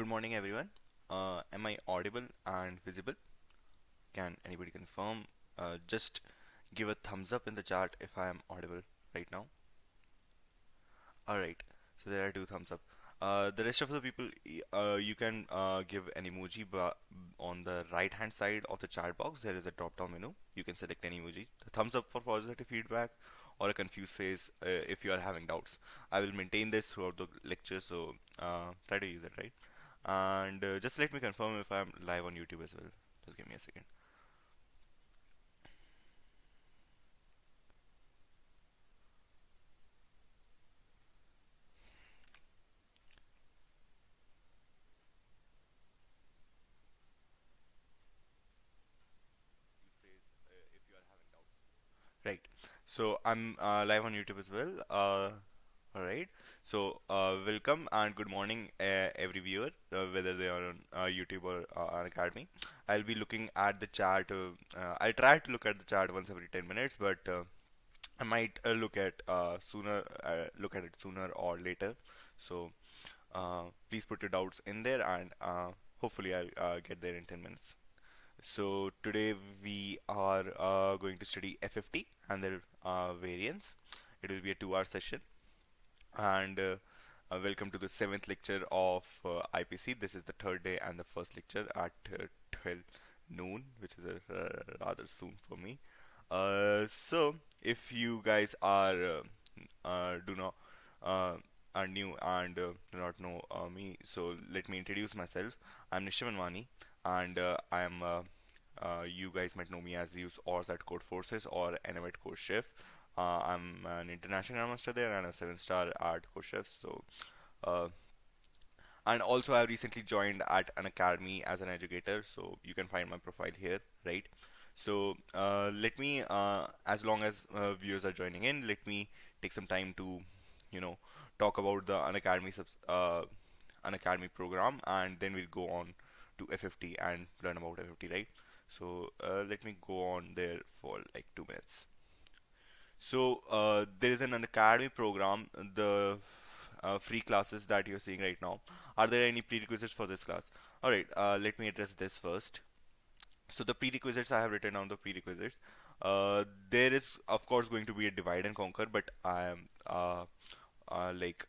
Good morning, everyone. Am I audible and visible? Can anybody confirm? Just give a thumbs up in the chat if I am audible right now. Alright, so there are two thumbs up. The rest of the people, you can give an emoji on the right hand side of the chat box. There is a drop down menu. You can select any emoji. The thumbs up for positive feedback or a confused face if you are having doubts. I will maintain this throughout the lecture, so try to use it, right? And just let me confirm if I'm live on YouTube as well. Just give me a second. Right. So I'm live on YouTube as well. All right. So welcome and good morning, every viewer, whether they are on YouTube or on Academy. I'll be looking at the chat. I'll try to look at the chat once every 10 minutes, but I might look at it sooner or later. So please put your doubts in there, and hopefully I'll get there in 10 minutes. So today we are going to study FFT and their variants. It will be a 2 hour session. And welcome to the seventh lecture of IPC. This is the third day and the first lecture at 12 noon, which is rather soon for me. So if you guys do not are new and do not know me, so let me introduce myself. I'm Manwani, and I am you guys might know me as use ORs at Code Forces or NM at CodeChef. I'm an international grandmaster there and a 7 star at CodeChef. So uh, and also I recently joined at an academy as an educator, so you can find my profile here, right? So let me, as long as viewers are joining in, let me take some time to, you know, talk about the Unacademy program, and then we'll go on to FFT and learn about FFT, right? So let me go on there for like 2 minutes. So there is an Academy program. The free classes that you're seeing right now. Are there any prerequisites for this class? All right, let me address this first. So the prerequisites, I have written down the prerequisites. There is of course going to be a divide and conquer, but I am like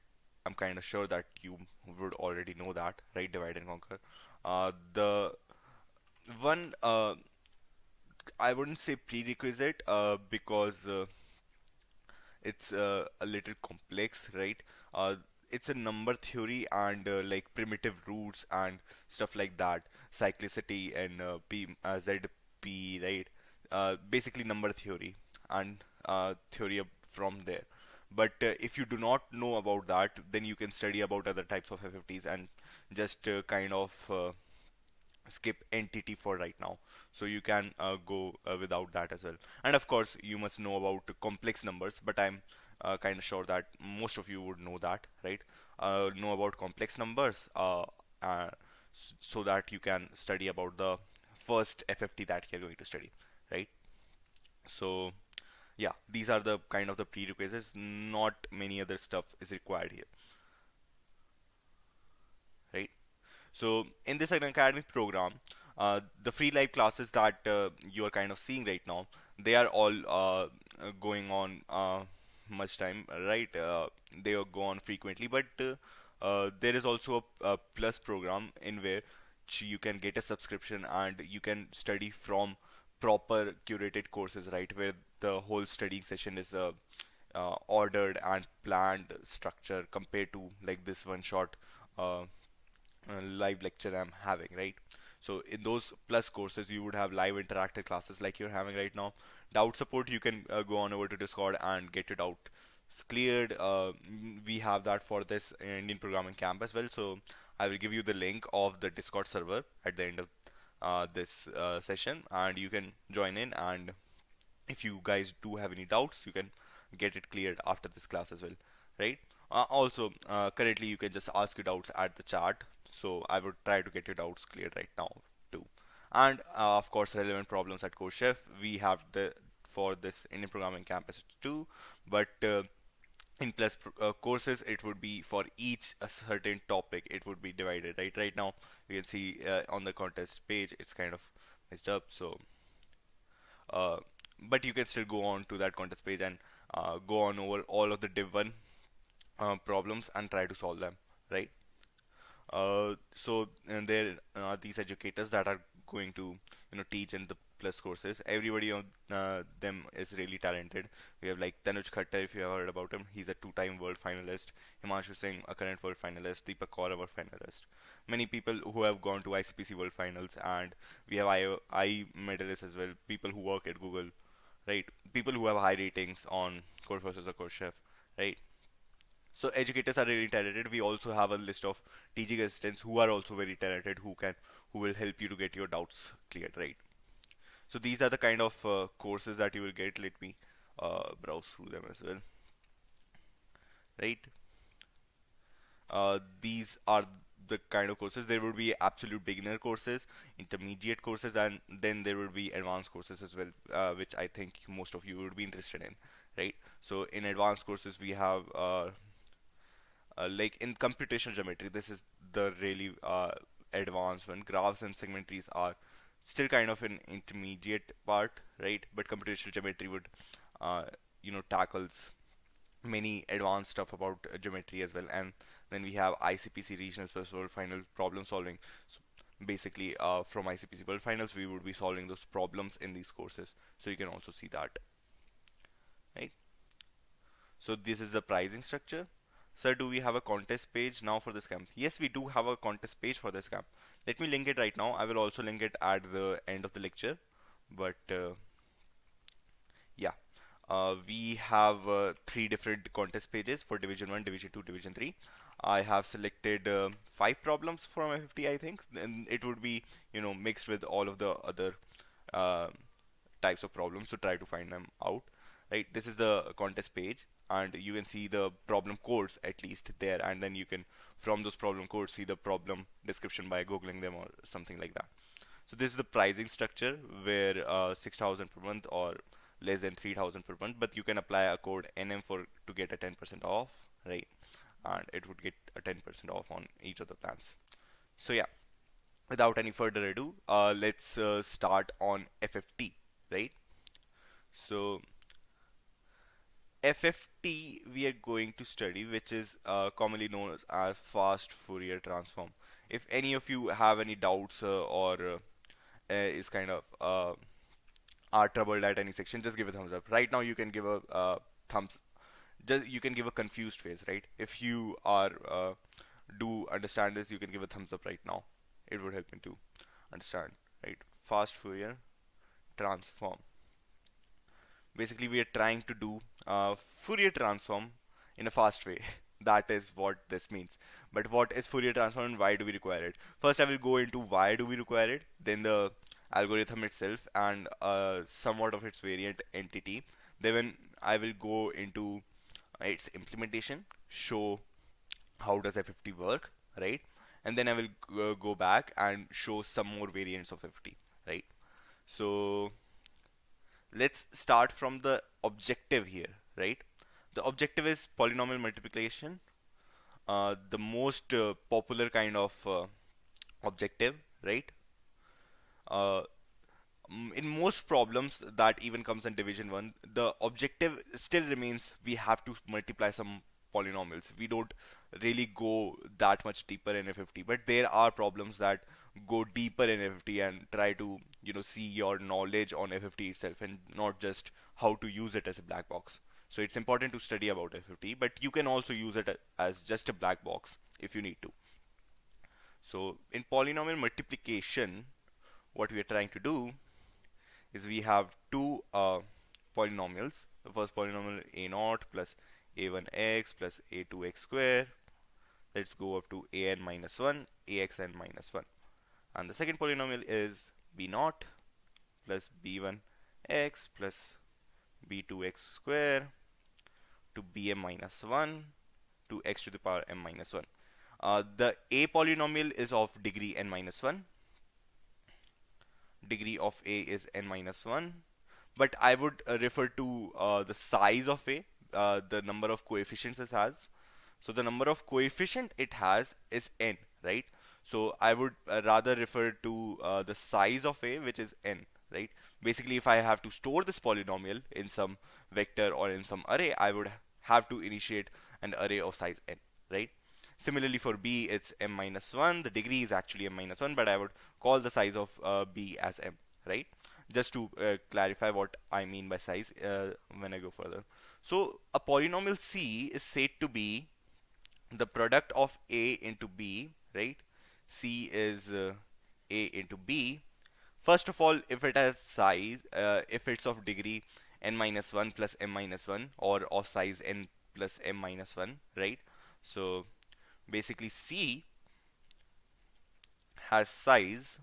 I'm kind of sure that you would already know that, right? Divide and conquer. The one I wouldn't say prerequisite because it's a little complex, right? Uh, it's a number theory and like primitive roots and stuff like that, cyclicity and ZP, right? Basically number theory and theory from there. But if you do not know about that, then you can study about other types of FFTs and just kind of skip entity for right now, so you can go without that as well. And of course you must know about complex numbers, but I'm kind of sure that most of you would know that, right? Know about complex numbers so that you can study about the first FFT that you're going to study, right? So yeah, these are the kind of the prerequisites. Not many other stuff is required here, right? So in this academy program, the free live classes that you are kind of seeing right now, they are all going on much time, right? They go on frequently, but there is also a plus program in where you can get a subscription and you can study from proper curated courses, right? Where the whole studying session is ordered and planned structure compared to like this one shot uh, live lecture I'm having, right? So in those plus courses, you would have live interactive classes like you're having right now. Doubt support, you can go on over to Discord and get your doubts cleared. We have that for this Indian programming camp as well. So I will give you the link of the Discord server at the end of this session, and you can join in. And if you guys do have any doubts, you can get it cleared after this class as well, right? Also, currently you can just ask your doubts at the chat, so I would try to get your doubts cleared right now too. And of course, relevant problems at CodeChef we have the for this Indian programming campus too. But in courses, it would be for each a certain topic, it would be divided, right now you can see on the contest page it's kind of messed up. So uh, but you can still go on to that contest page and go on over all of the div 1 problems and try to solve them, right? And there are these educators that are going to teach in the plus courses. Everybody on them is really talented. We have like Tanuj Khattar, if you have heard about him. He's a two-time world finalist. Himanshu Singh, a current world finalist. Deepak Kaur, a world finalist. Many people who have gone to ICPC World Finals, and we have I medalists as well. People who work at Google, right? People who have high ratings on CodeForces or CodeChef, right? So educators are really talented. We also have a list of teaching assistants who are also very talented, who will help you to get your doubts cleared, right? So these are the kind of courses that you will get. Let me browse through them as well, right? These are the kind of courses. There would be absolute beginner courses, intermediate courses, and then there would be advanced courses as well, which I think most of you would be interested in, right? So in advanced courses, we have like in computational geometry, this is the really advanced one. Graphs and segmentaries are still kind of an intermediate part, right? But computational geometry would, tackles many advanced stuff about geometry as well. And then we have ICPC Regional Special World Final problem solving. So basically, from ICPC World Finals, we would be solving those problems in these courses. So you can also see that, right? So this is the pricing structure. Sir, do we have a contest page now for this camp? Yes, we do have a contest page for this camp. Let me link it right now. I will also link it at the end of the lecture. But yeah, we have three different contest pages for Division 1, Division 2, Division 3. I have selected 5 problems from FFT, I think. And it would be, mixed with all of the other uh, types of problems to try to find them out, right? This is the contest page, and you can see the problem codes at least there, and then you can from those problem codes see the problem description by googling them or something like that. So this is the pricing structure where 6,000 per month or less than 3,000 per month, but you can apply a code NM for to get a 10% off, right? And it would get a 10% off on each of the plans. So yeah, without any further ado, let's start on FFT, right? So FFT we are going to study, which is commonly known as Fast Fourier Transform. If any of you have any doubts is kind of are troubled at any section, just give a thumbs up. Right now, you can give a thumbs. Just you can give a confused face, right? If you are do understand this, you can give a thumbs up right now. It would help me to understand, right? Fast Fourier Transform. Basically, we are trying to do Fourier transform in a fast way. That is what this means. But what is Fourier transform and why do we require it? First, I will go into why do we require it, then the algorithm itself and somewhat of its variant entity. Then I will go into its implementation, show how does FFT work, right? And then I will go back and show some more variants of FFT, right? So let's start from the objective here, right? The objective is polynomial multiplication, the most popular kind of objective, right? Uh, in most problems that even comes in division 1, the objective still remains we have to multiply some polynomials. We don't really go that much deeper in FFT, but there are problems that go deeper in FFT and try to see your knowledge on FFT itself and not just how to use it as a black box. So it's important to study about FFT, but you can also use it as just a black box if you need to. So in polynomial multiplication, what we are trying to do is we have two polynomials. The first polynomial a0 plus a1x plus a2x square. Let's go up to an minus 1, axn minus 1. And the second polynomial is b0 plus b1x plus b2x square to bm minus 1 to x to the power m minus 1. The a polynomial is of degree n minus 1. Degree of a is n minus 1, but I would refer to the size of a the number of coefficients it has. So the number of coefficient it has is n, right? So I would rather refer to the size of a, which is n, right? Basically, if I have to store this polynomial in some vector or in some array, I would have to initiate an array of size n, right? Similarly, for b, it's m minus 1. The degree is actually m minus 1, but I would call the size of b as m, right? Just to clarify what I mean by size when I go further. So a polynomial c is said to be the product of a into b, right? C is a into b. First of all, if it has size, if it's of degree n minus 1 plus m minus 1, or of size n plus m minus 1, right? So basically C has size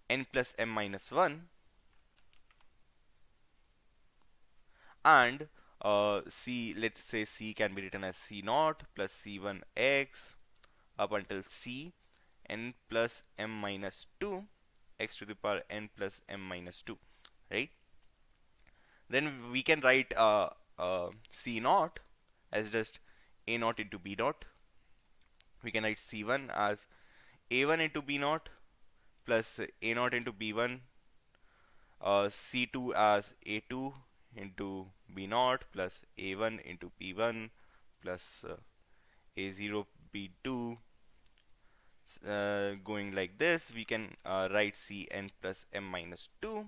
n plus m minus 1, and C, let's say C can be written as C naught plus C1x up until C n plus m minus 2 x to the power n plus m minus 2, right? Then we can write C naught as just a naught into b naught. We can write C1 as a1 into b naught plus a naught into b1, C2 as a2 into b naught plus a1 into b1 plus a0 b2. Going like this, we can write Cn plus m minus 2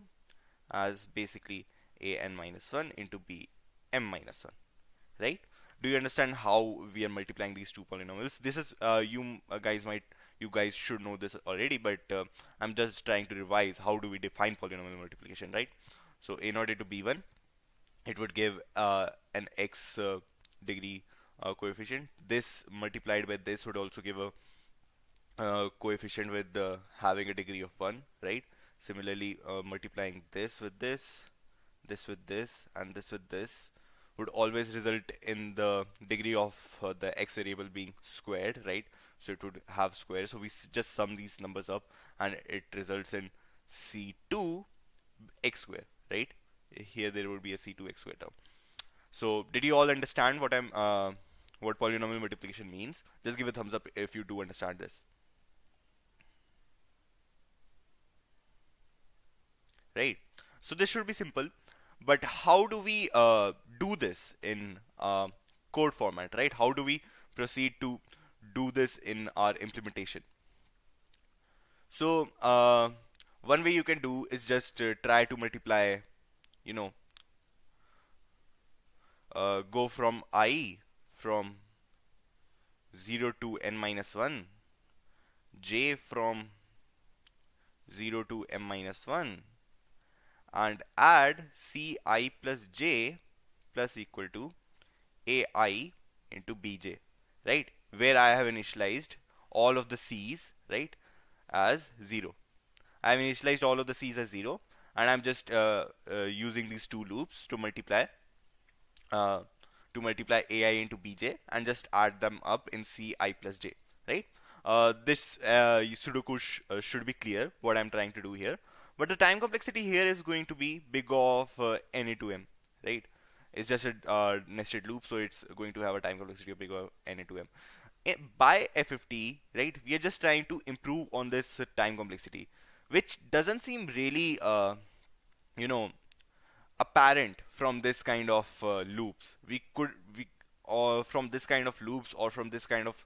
as basically an minus 1 into bm minus 1, right? Do you understand how we are multiplying these two polynomials? This is you guys should know this already, but I'm just trying to revise how do we define polynomial multiplication, right? So a naught into b1, it would give an x degree coefficient. This multiplied by this would also give a coefficient with having a degree of 1, right? Similarly, multiplying this with this, this with this, and this with this would always result in the degree of the x variable being squared, right? So it would have square. So we just sum these numbers up and it results in C2 x square, right? Here there would be a C2 x square term. So did you all understand what what polynomial multiplication means? Just give a thumbs up if you do understand this. Right? So this should be simple, but how do we do this in code format, right? How do we proceed to do this in our implementation? So one way you can do is just try to multiply, you know, go from I from 0 to n minus 1, j from 0 to m minus 1, and add ci plus j plus equal to ai into bj, right? Where I have initialized all of the c's, right, as 0. I have initialized all of the c's as 0, and I'm just using these two loops to multiply ai into bj and just add them up in ci plus j, right? This Sudoku should be clear what I'm trying to do here. But the time complexity here is going to be big of n into m, right? It's just a nested loop, so it's going to have a time complexity of big of n into m. By FFT, right, we are just trying to improve on this time complexity, which doesn't seem really, you know, apparent from this kind of loops. Or from this kind of loops or from this kind of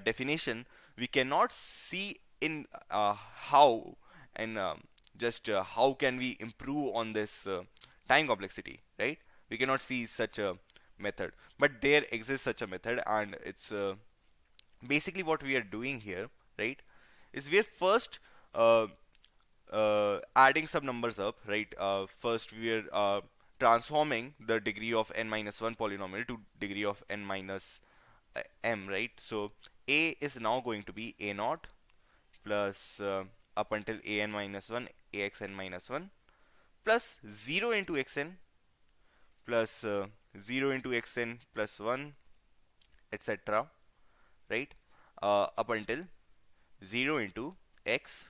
definition, we cannot see in how and just how can we improve on this time complexity, right? We cannot see such a method, but there exists such a method, and it's basically what we are doing here, right? Is we are first adding some numbers up, right? First we are transforming the degree of n minus 1 polynomial to degree of n minus m, right? So a is now going to be a naught plus up until an minus 1 axn minus 1 plus 0 into xn plus 0 into xn plus 1, etc., right? Up until 0 into x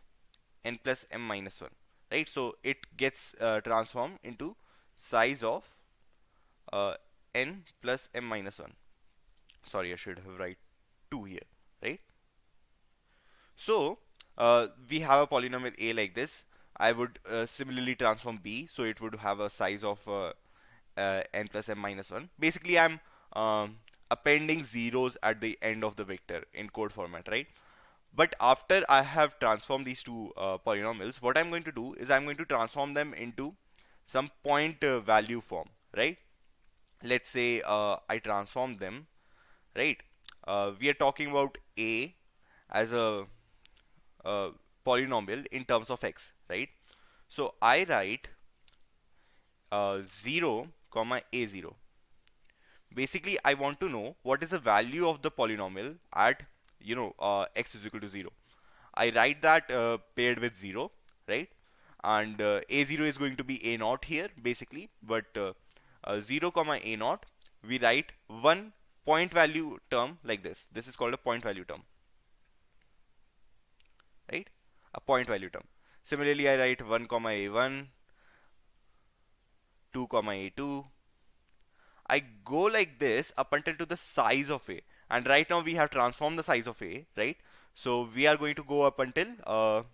n plus m minus 1, right? So it gets transformed into size of uh, n plus m minus 1. Sorry, I should have write 2 here, right? So we have a polynomial a like this. I would similarly transform b, so it would have a size of n plus m minus 1. Basically, I'm appending zeros at the end of the vector in code format, right? But after I have transformed these two polynomials, what I'm going to do is I'm going to transform them into some point value form, right? Let's say I transform them, right? We are talking about a as a polynomial in terms of x, right? So I write 0 comma a0. Basically, I want to know what is the value of the polynomial at x is equal to 0. I write that paired with 0, right? And a0 is going to be a naught here basically, but 0 comma a naught, we write one point value term like this. This is called a point value term, right? A point value term. Similarly, I write 1 comma a1, 2 comma a2. I go like this up until to the size of a, and right now we have transformed the size of a, right? So we are going to go up until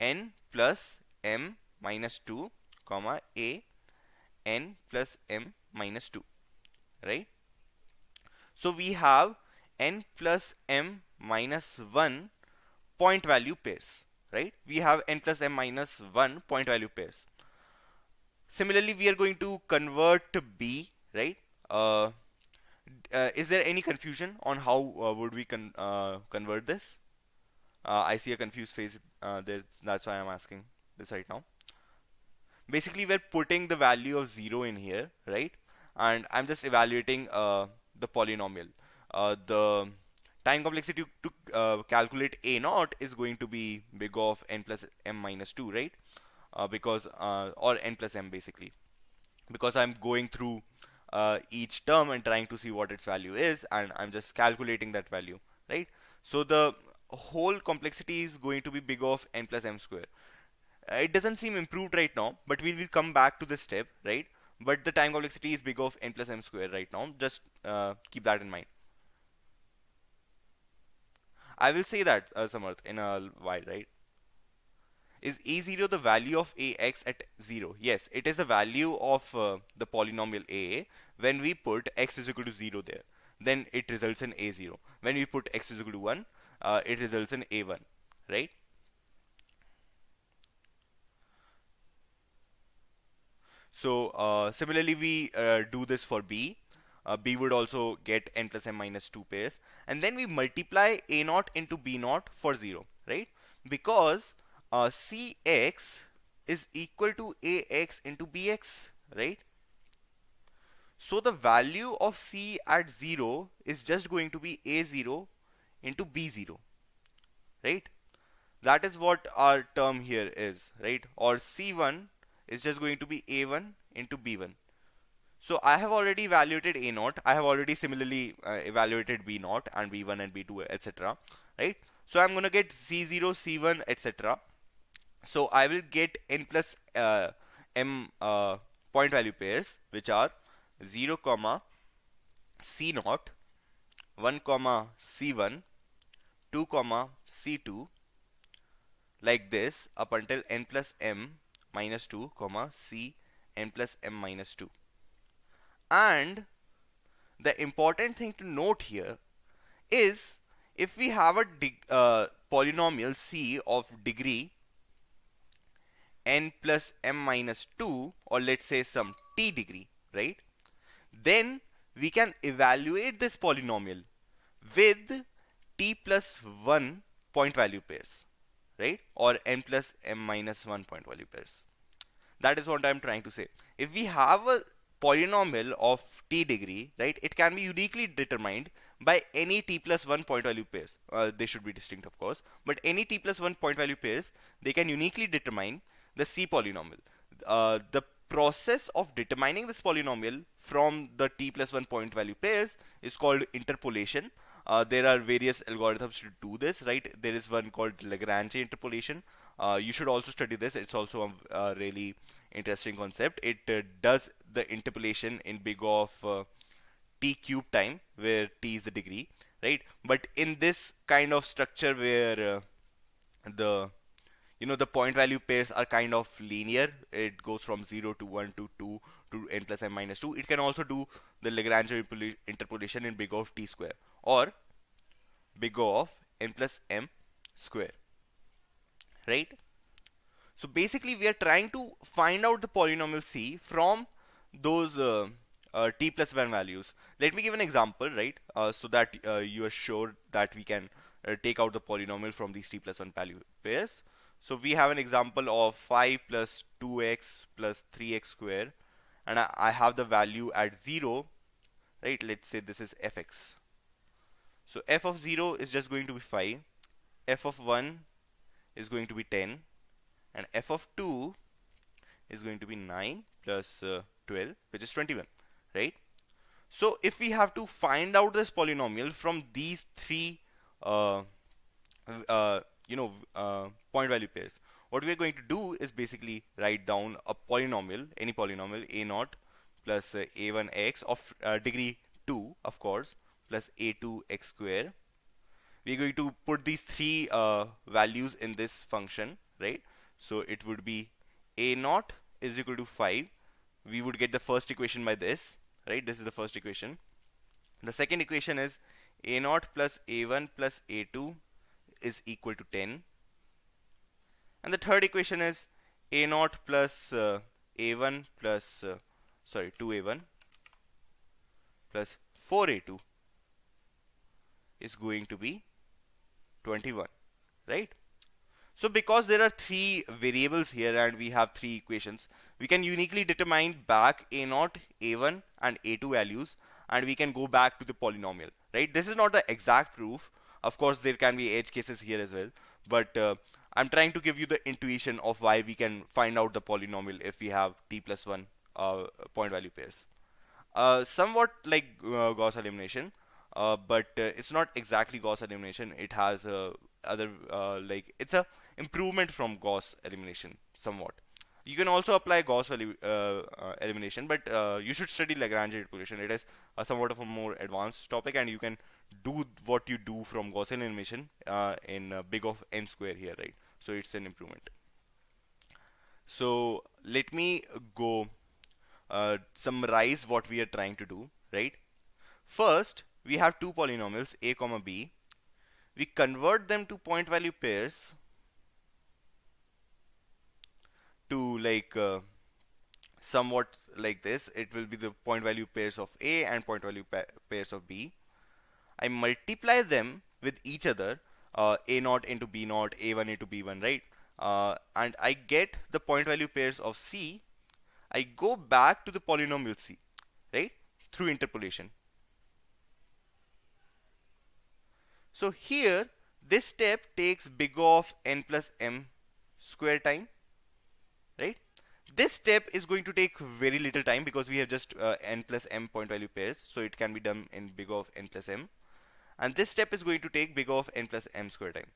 n plus m minus 2 comma a n plus m minus 2, right? So we have n plus m minus 1 point value pairs, right? We have n plus m minus 1 point value pairs. Similarly, we are going to convert b, right? Is there any confusion on how would we convert this? I see a confused face there. That's why I'm asking this right now. Basically, we're putting the value of 0 in here, right? And I'm just evaluating the polynomial. The time complexity to calculate a naught is going to be big of n plus m minus 2, right? Because or n plus m basically, because I'm going through each term and trying to see what its value is, and I'm just calculating that value, right? So the whole complexity is going to be big of n plus m square. It doesn't seem improved right now, but we will come back to this step, right? But the time complexity is big of n plus m square right now. Just keep that in mind. I will say that, Samarth, in a while, right? Is a0 the value of ax at 0? Yes, it is the value of the polynomial a when we put x is equal to 0 there. Then it results in a0. When we put x is equal to 1, it results in a1, right? So similarly, we do this for b. B would also get n plus m minus 2 pairs. And then we multiply a naught into b naught for 0, right? Because cx is equal to ax into bx, right? So the value of c at 0 is just going to be a0 into b0, right? That is what our term here is, right? Or c1 is just going to be a1 into b1. So I have already evaluated a naught. I have already similarly evaluated b naught and b1 and b2, etc. Right? So I'm gonna get c0, c1, etc. So I will get n plus m point value pairs, which are 0 comma c naught, 1 comma c1, 2 comma c2, like this up until n plus m minus 2 comma c n plus m minus 2. And the important thing to note here is if we have a polynomial c of degree n plus m minus 2, or let's say some t degree, right? Then we can evaluate this polynomial with t plus 1 point value pairs, right? Or n plus m minus 1 point value pairs. That is what I'm trying to say. If we have a polynomial of t degree, right, it can be uniquely determined by any t plus 1 point value pairs. They should be distinct, of course, but any t plus 1 point value pairs, they can uniquely determine the c polynomial. The process of determining this polynomial from the t plus 1 point value pairs is called interpolation. There are various algorithms to do this, right? There is one called Lagrange interpolation. You should also study this. It's also a really interesting concept. It does the interpolation in big of t cube time, where t is the degree, right? But in this kind of structure where the the point value pairs are kind of linear, it goes from 0 to 1 to 2 to n plus m minus 2, it can also do the Lagrange interpolation in big of t square or big O of n plus m square, right? So basically we are trying to find out the polynomial c from those t plus 1 values. Let me give an example, right? So that you are sure that we can take out the polynomial from these t plus 1 value pairs. So we have an example of 5 plus 2x plus 3x square, and I have the value at 0, right? Let's say this is fx. So f of 0 is just going to be 5, f of 1 is going to be 10, and f of 2 is going to be 9 plus 12, which is 21, right? So if we have to find out this polynomial from these three point value pairs, what we are going to do is basically write down a polynomial, any polynomial, a naught plus a1x of degree 2, of course, plus a2x square. We're going to put these three values in this function, right? So it would be a naught is equal to 5. We would get the first equation by this, right? This is the first equation. The second equation is a naught plus a1 plus a2 is equal to 10. And the third equation is a naught plus a1 plus 2a1 plus 4a2 is going to be 21, right? So because there are three variables here and we have three equations, we can uniquely determine back a naught, a1 and a2 values, and we can go back to the polynomial, right? This is not the exact proof. Of course, there can be edge cases here as well, but I'm trying to give you the intuition of why we can find out the polynomial if we have t plus 1 point value pairs. Somewhat like Gauss elimination, but it's not exactly Gauss elimination. It has other it's a improvement from Gauss elimination somewhat. You can also apply Gauss elimination, but you should study Lagrange interpolation. It is somewhat of a more advanced topic, and you can do what you do from Gaussian elimination in big of n square here, right? So it's an improvement. So let me go summarize what we are trying to do, right? First, we have two polynomials a comma b. We convert them to point value pairs to somewhat like this. It will be the point value pairs of a and point value pairs of b. I multiply them with each other, a naught into b naught, a1 into b1, right? And I get the point value pairs of c. I go back to the polynomial c, right, through interpolation. So here, this step takes big O of n plus m square time, right? This step is going to take very little time because we have just n plus m point value pairs, so it can be done in big O of n plus m. And this step is going to take big O of n plus m square time.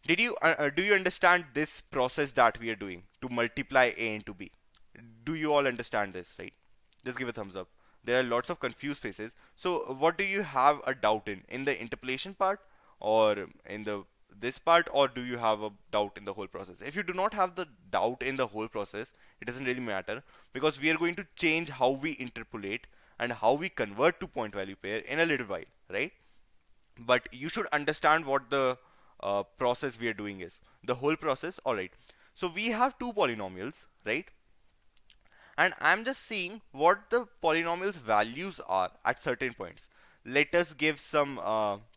Do you understand this process that we are doing to multiply a into b? Do you all understand this, right? Just give a thumbs up. There are lots of confused faces. So what do you have a doubt in the interpolation part or in this part, or do you have a doubt in the whole process? If you do not have the doubt in the whole process, it doesn't really matter, because we are going to change how we interpolate and how we convert to point value pair in a little while, right? But you should understand what the process we are doing is. The whole process, alright. So we have two polynomials, right? And I'm just seeing what the polynomials values are at certain points. Let us give some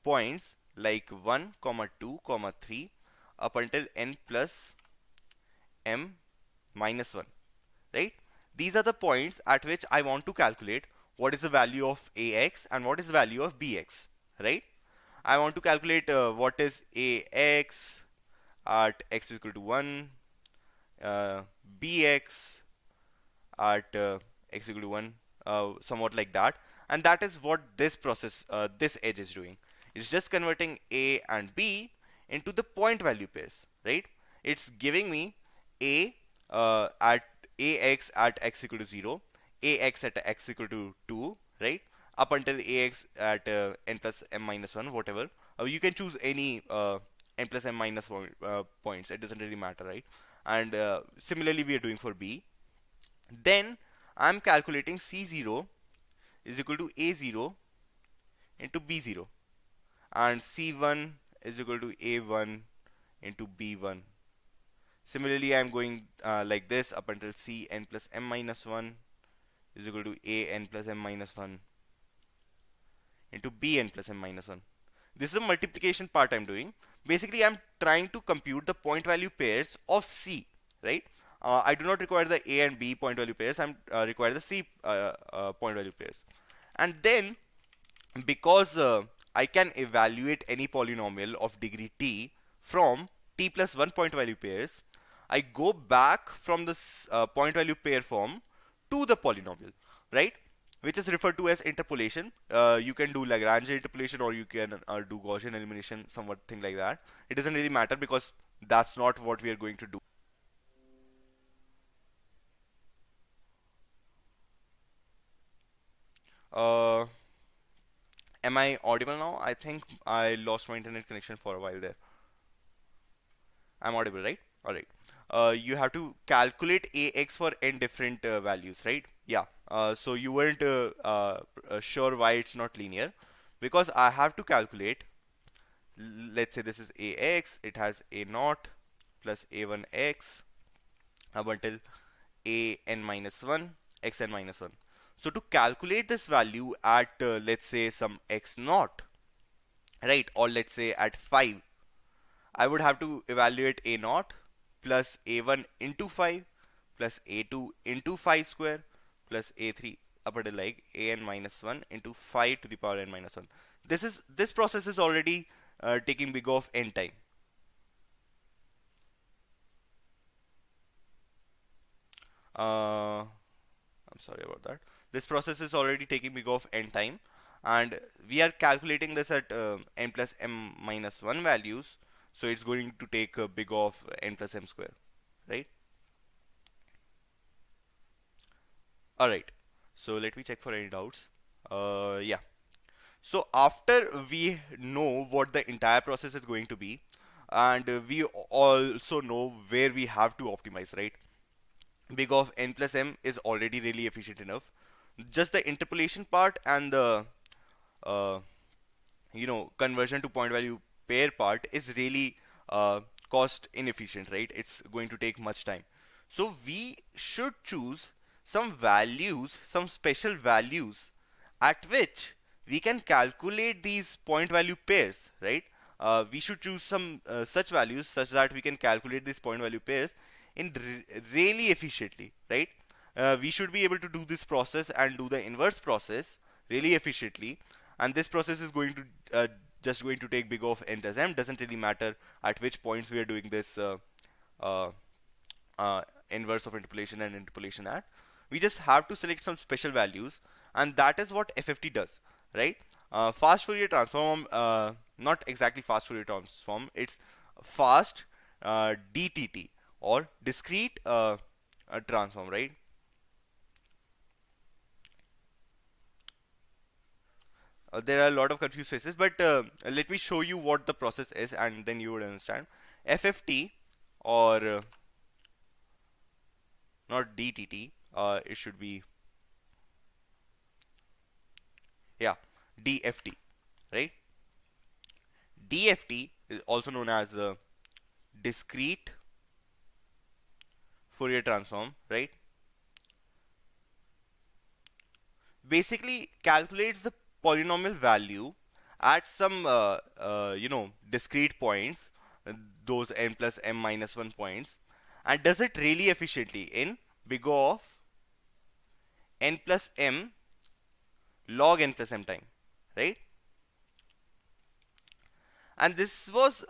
points like 1, 2, 3 up until n plus m minus 1, right? These are the points at which I want to calculate what is the value of ax and what is the value of bx, right? I want to calculate what is ax at x is equal to 1, bx at x equal to 1, somewhat like that. And that is what this process, this edge is doing. It's just converting a and b into the point value pairs, right? It's giving me a at ax at x equal to 0 ax at x equal to 2, right? Up until ax at n plus m minus 1, whatever. You can choose any n plus m minus 1 points. It doesn't really matter, right? And similarly, we are doing for b. Then I'm calculating c0 is equal to a0 into b0, and c1 is equal to a1 into b1. Similarly, I'm going like this up until c n plus m minus 1 is equal to a n plus m minus 1 into b n plus m minus 1. This is a multiplication part I'm doing. Basically, I'm trying to compute the point value pairs of c, right? I do not require the a and b point value pairs. I'm require the c point value pairs. And then, because I can evaluate any polynomial of degree t from t plus 1 point value pairs, I go back from this point value pair form to the polynomial, right? Which is referred to as interpolation. You can do Lagrange interpolation, or you can do Gaussian elimination, somewhat thing like that. It doesn't really matter because that's not what we are going to do. Uh, am I audible now? I think I lost my internet connection for a while there. I'm audible, right? All right. You have to calculate ax for n different values, right? Yeah. So you weren't sure why it's not linear, because I have to calculate. Let's say this is ax. It has a naught plus a1x up until a n minus 1 x n minus 1. So to calculate this value at let's say some x naught, right, or let's say at 5, I would have to evaluate a naught plus a1 into 5 plus a2 into 5 square plus a3 up until like an minus 1 into 5 to the power n minus 1. This process is already taking big O of n time. I'm sorry about that. This process is already taking big O of n time, and we are calculating this at n plus m minus 1 values, so it's going to take a big O of n plus m square, right? Alright, so let me check for any doubts. Yeah. So after we know what the entire process is going to be, and we also know where we have to optimize, right? Big O of n plus m is already really efficient enough. Just the interpolation part and the uh, conversion to point value pair part is really cost inefficient, right? It's going to take much time. So we should choose some values, some special values at which we can calculate these point value pairs, right? We should choose some such values such that we can calculate these point value pairs in really efficiently, right? We should be able to do this process and do the inverse process really efficiently, and this process is going to just going to take big O of n plus m. Doesn't really matter at which points we are doing this uh, inverse of interpolation and interpolation at. We just have to select some special values, and that is what FFT does, right? Fast Fourier transform, not exactly fast Fourier transform, it's fast DTT, or discrete transform, right? There are a lot of confused faces, but let me show you what the process is, and then you would understand. FFT, or not DTT, it should be, yeah, DFT, right? DFT is also known as discrete Fourier transform, right? Basically calculates the polynomial value at some discrete points, those n plus m minus 1 points, and does it really efficiently in big O of n plus m log n plus m time, right? And this was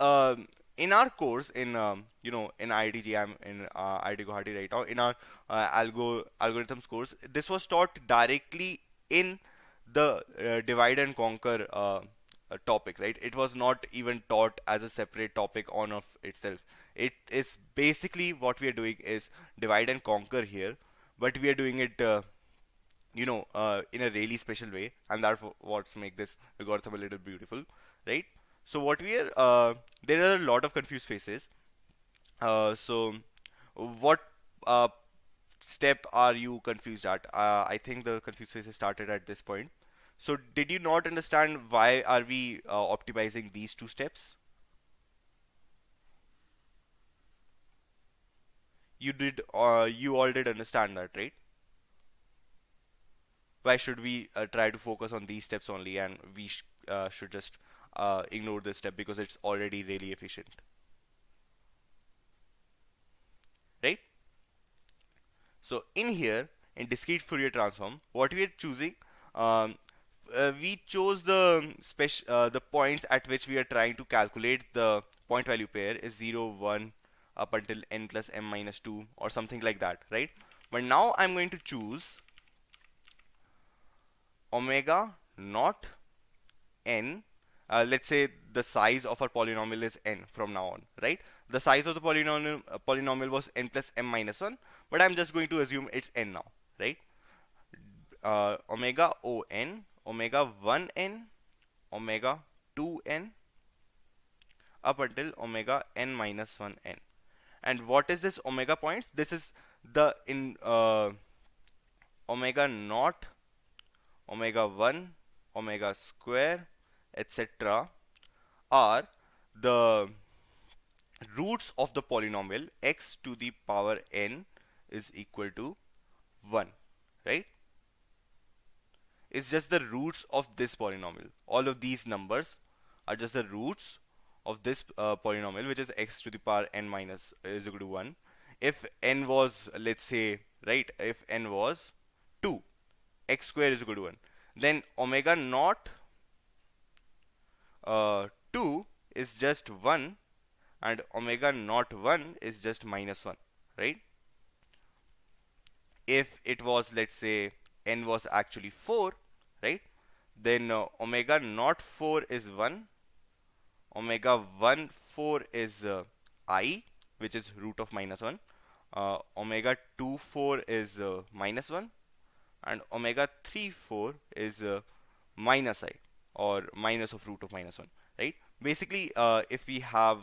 in our course in in IIT I'm in IIT Guwahati right now, in our algorithms course. This was taught directly in the divide and conquer topic, right? It was not even taught as a separate topic on of itself. It is basically what we are doing is divide and conquer here, but we are doing it in a really special way, and that's what's make this algorithm a little beautiful, right? So what we are there are a lot of confused faces. So what step are you confused at? I think the confused faces started at this point. So did you not understand why are we optimizing these two steps? You all did understand that, right? Why should we try to focus on these steps only, and we should just ignore this step because it's already really efficient, right? So in here, in discrete Fourier transform, what we are choosing, um, we chose the points at which we are trying to calculate the point value pair is 0, 1 up until n plus m minus 2 or something like that, right? But now I'm going to choose omega not n. Let's say the size of our polynomial is n from now on, right? The size of the polynomial was n plus m minus 1, but I'm just going to assume it's n now, right? Omega on, omega 1n, omega 2n, up until omega n minus 1n. And what is this omega points? This is the in omega naught, omega 1, omega square, etc. are the roots of the polynomial x to the power n is equal to 1, right? It's just the roots of this polynomial. All of these numbers are just the roots of this polynomial, which is x to the power n minus is equal to 1. If n was, let's say, right, if n was 2, x square is equal to 1, then omega naught 2 is just 1, and omega naught 1 is just minus 1, right? If it was, let's say, n was actually 4, right, then omega naught 4 is 1, omega 1 4 is I, which is root of minus 1, omega 2 4 is minus 1, and omega 3 4 is minus I, or minus of root of minus 1, right? Basically, if we have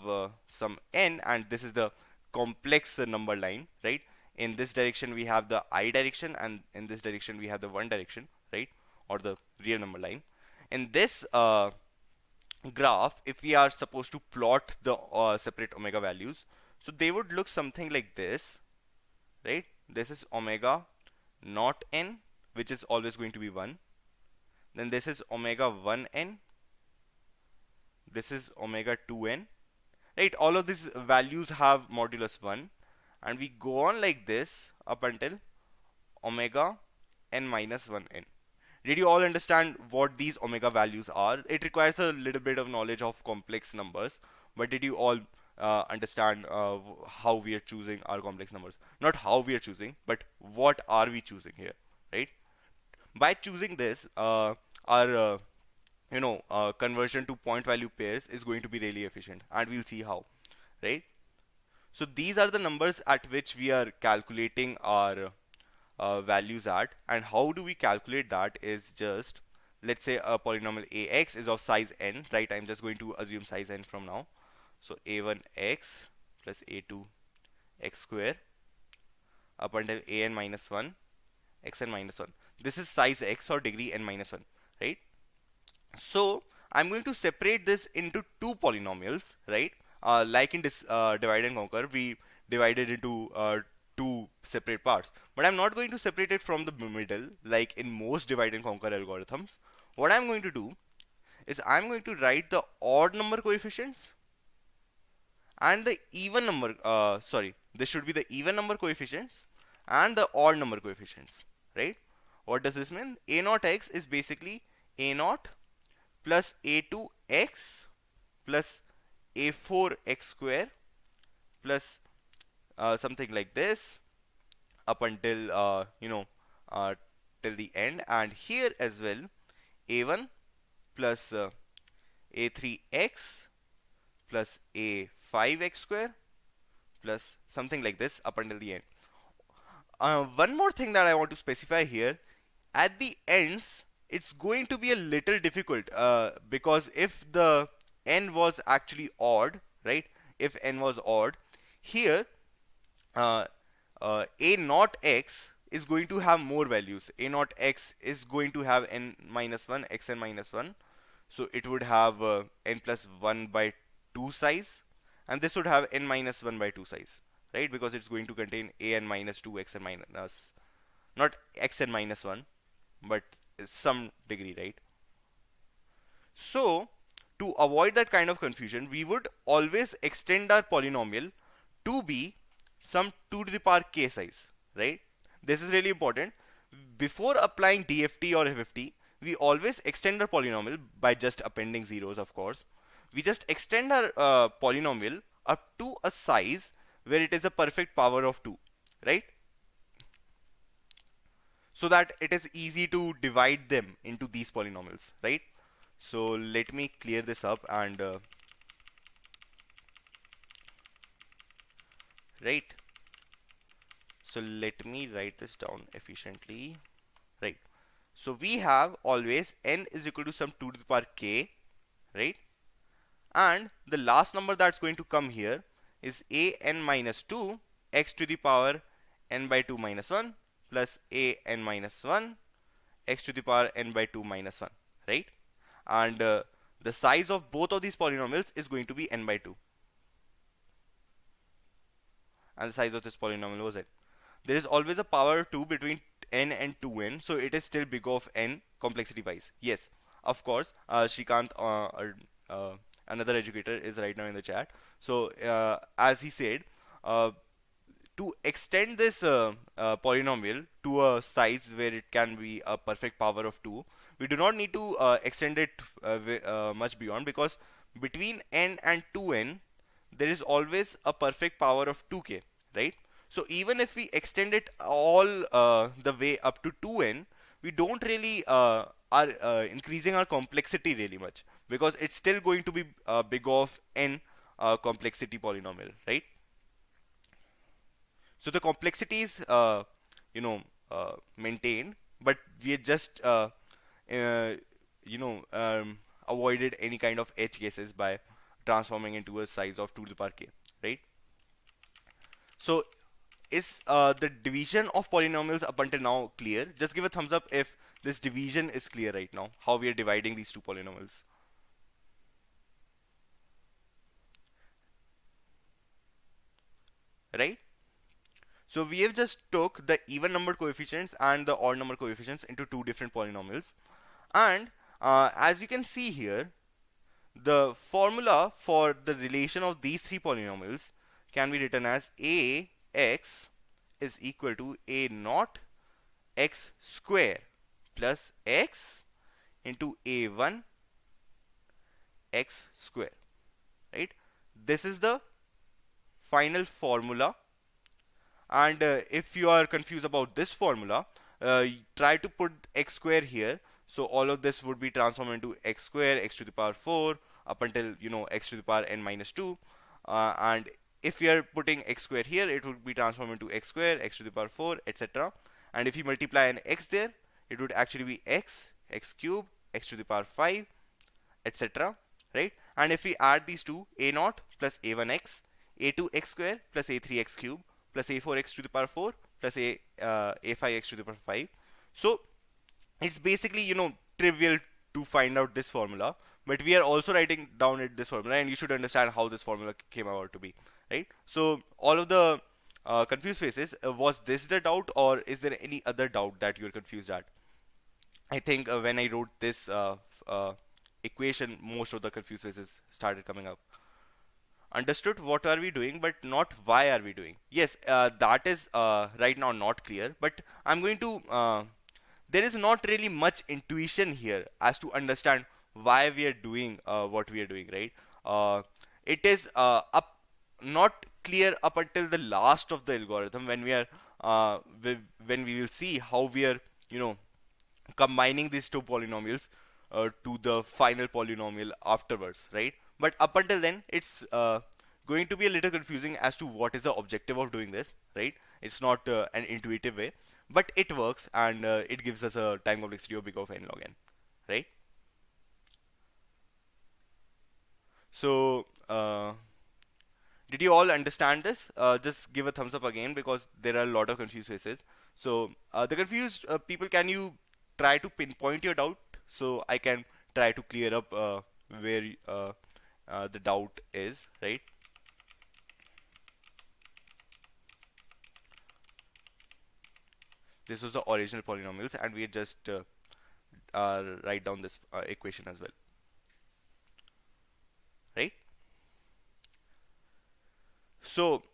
some n, and this is the complex number line, right? In this direction we have the I direction, and in this direction we have the 1 direction, right? Or the real number line. In this graph, if we are supposed to plot the separate omega values, so they would look something like this, right? This is omega naught n, which is always going to be 1. Then this is omega 1n, this is omega 2n, right? All of these values have modulus 1, and we go on like this up until omega n minus 1n. Did you all understand what these omega values are? It requires a little bit of knowledge of complex numbers, but did you all understand how we are choosing our complex numbers? Not how we are choosing, but what are we choosing here, right? By choosing this, our conversion to point value pairs is going to be really efficient, and we'll see how, right? So these are the numbers at which we are calculating our values at, and how do we calculate that is just, let's say a polynomial ax is of size n, right? I'm just going to assume size n from now. So a1x plus a2 x square up until an minus 1 xn minus 1. This is size x or degree n minus 1, right? So I'm going to separate this into two polynomials, right? Like in this divide and conquer, we divided into two separate parts. But I'm not going to separate it from the middle, like in most divide and conquer algorithms. What I'm going to do is I'm going to write the odd number coefficients and the even number, this should be the even number coefficients and the odd number coefficients, right? What does this mean? A naught x is basically a naught plus a2x plus a4x square plus something like this up until till the end, and here as well a1 plus a3x plus a5x square plus something like this up until the end. One more thing that I want to specify here, at the ends it's going to be a little difficult, because if the n was actually odd, right? If n was odd, here uh, a naught x is going to have more values. A naught x is going to have n minus 1, xn minus 1. So it would have n plus 1 by 2 size, and this would have n minus 1 by 2 size, right? Because it's going to contain an minus 2, xn minus, not xn minus 1, but some degree, right? So to avoid that kind of confusion, we would always extend our polynomial to be some 2 to the power k size, right? This is really important. Before applying DFT or FFT, we always extend our polynomial by just appending zeros, of course. We just extend our polynomial up to a size where it is a perfect power of 2, right? So that it is easy to divide them into these polynomials, right? So let me clear this up and right. So let me write this down efficiently, right? So we have always n is equal to some 2 to the power k, right? And the last number that's going to come here is a n minus 2 x to the power n by 2 minus 1 plus a n minus 1 x to the power n by 2 minus 1, right? And the size of both of these polynomials is going to be n by 2, and the size of this polynomial was n. There is always a power 2 between n and 2n, so it is still big of n complexity wise. Yes, of course. Shrikant, another educator, is right now in the chat. So as he said, to extend this polynomial to a size where it can be a perfect power of 2, we do not need to extend it much beyond, because between n and 2n there is always a perfect power of 2k, right? So even if we extend it all the way up to 2n, we don't really are increasing our complexity really much, because it's still going to be big of n complexity polynomial, right? So the complexity is maintained, but we are just avoided any kind of edge cases by transforming into a size of 2 to the power k, right? So is the division of polynomials up until now clear? Just give a thumbs up if this division is clear right now, how we are dividing these two polynomials. Right? So we have just took the even numbered coefficients and the odd number coefficients into two different polynomials, and as you can see here, the formula for the relation of these three polynomials can be written as ax is equal to a naught x square plus x into a1 x square, right? This is the final formula, and if you are confused about this formula, try to put x square here. So all of this would be transformed into x square, x to the power 4, up until x to the power n minus 2, and if we are putting x square here, it would be transformed into x square, x to the power 4, etc. And if you multiply an x there, it would actually be x cube, x to the power 5, etc. Right? And if we add these two, a naught plus a1x, a2x square plus a3x cube plus a4x to the power 4 plus a5x to the power 5. So it's basically trivial to find out this formula, but we are also writing down this formula, and you should understand how this formula came about to be, right? So all of the confused faces, was this the doubt, or is there any other doubt that you're confused at? I think when I wrote this equation, most of the confused faces started coming up. Understood what are we doing, but not why are we doing. Yes, that is right now not clear, but I'm going to there is not really much intuition here as to understand why we are doing what we are doing, right? It is not clear up until the last of the algorithm, when we are when we will see how we are combining these two polynomials to the final polynomial afterwards, right? But up until then, it's going to be a little confusing as to what is the objective of doing this, right? It's not an intuitive way, but it works, and it gives us a time complexity of big of n log n, right? So did you all understand this? Just give a thumbs up again, because there are a lot of confused faces. So the confused people, can you try to pinpoint your doubt so I can try to clear up where the doubt is, right? This was the original polynomials, and we just write down this equation as well, right? So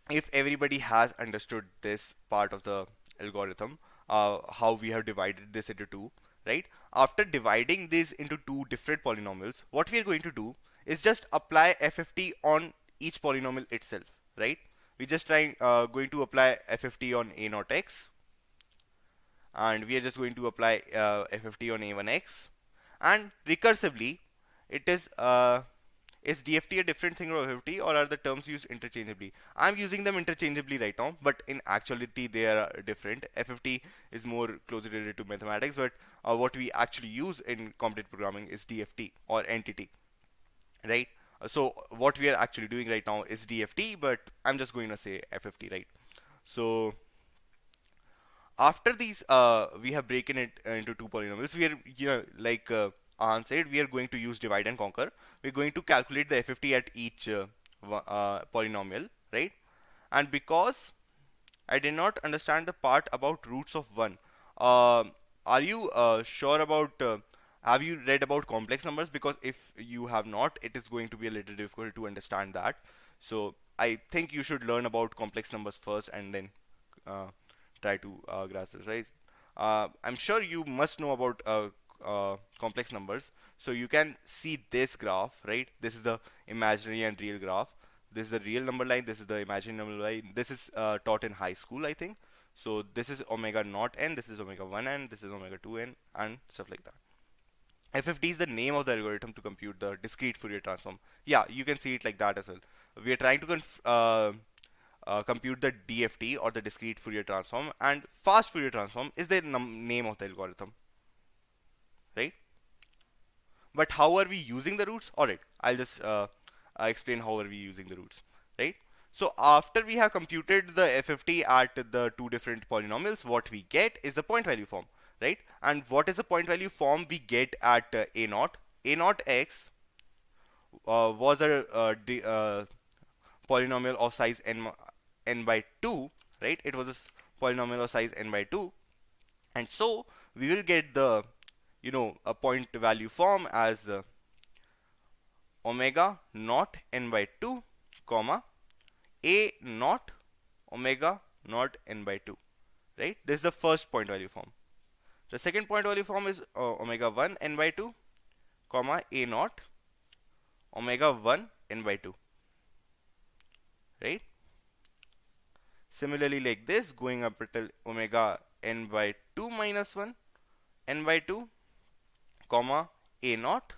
if everybody has understood this part of the algorithm, how we have divided this into two, right? After dividing these into two different polynomials, what we are going to do is just apply FFT on each polynomial itself, right? We just going to apply FFT on a naught x, and we are just going to apply FFT on a1x, and recursively, it is DFT a different thing from FFT, or are the terms used interchangeably? I'm using them interchangeably right now, but in actuality they are different. FFT is more closely related to mathematics, but what we actually use in computational programming is DFT or entity, right? So what we are actually doing right now is DFT, but I'm just going to say FFT, right? So after these, we have broken it into two polynomials. We are, like Ahan said, we are going to use divide and conquer. We're going to calculate the FFT at each polynomial, right? And because I did not understand the part about roots of 1, are you sure about, have you read about complex numbers? Because if you have not, it is going to be a little difficult to understand that. So I think you should learn about complex numbers first, and then try to grasp this, right? I'm sure you must know about complex numbers. So you can see this graph, right? This is the imaginary and real graph. This is the real number line. This is the imaginary number line. This is taught in high school, I think. So this is omega naught n. This is omega 1 n. This is omega 2 n, and stuff like that. FFT is the name of the algorithm to compute the discrete Fourier transform. Yeah, you can see it like that as well. We are trying to compute the DFT, or the discrete Fourier transform, and fast Fourier transform is the name of the algorithm, right? But how are we using the roots? Alright, I'll just explain how are we using the roots, right? So after we have computed the FFT at the two different polynomials, what we get is the point value form, right? And what is the point value form we get at a naught? A naught x was a polynomial of size n by 2, right? It was a polynomial of size n by 2, and so we will get the a point value form as omega naught n by 2 comma a naught omega naught n by 2, right? This is the first point value form. The second point value form is omega 1 n by 2 comma a naught omega 1 n by 2, right? Similarly, like this, going up till omega n by 2 minus 1 n by 2 comma a naught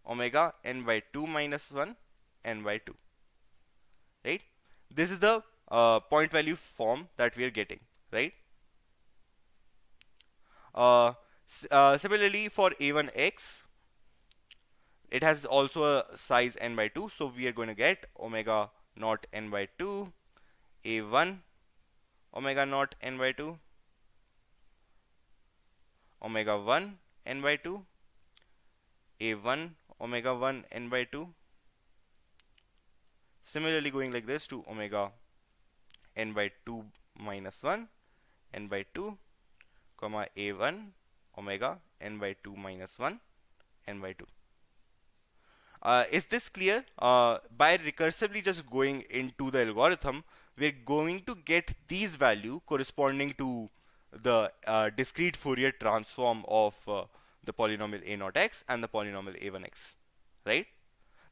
omega n by 2 minus 1 n by 2, right? This is the point value form that we are getting, right? Similarly, for a1x, it has also a size n by 2, so we are going to get omega naught n by 2 a1 omega naught n by 2 omega 1 n by 2 a1 omega 1 n by 2. Similarly, going like this to omega n by 2 minus 1 n by 2 comma a1 omega n by 2 minus 1 n by 2. Is this clear? By recursively just going into the algorithm, we're going to get these values corresponding to the discrete Fourier transform of the polynomial a naught x and the polynomial a1x, right?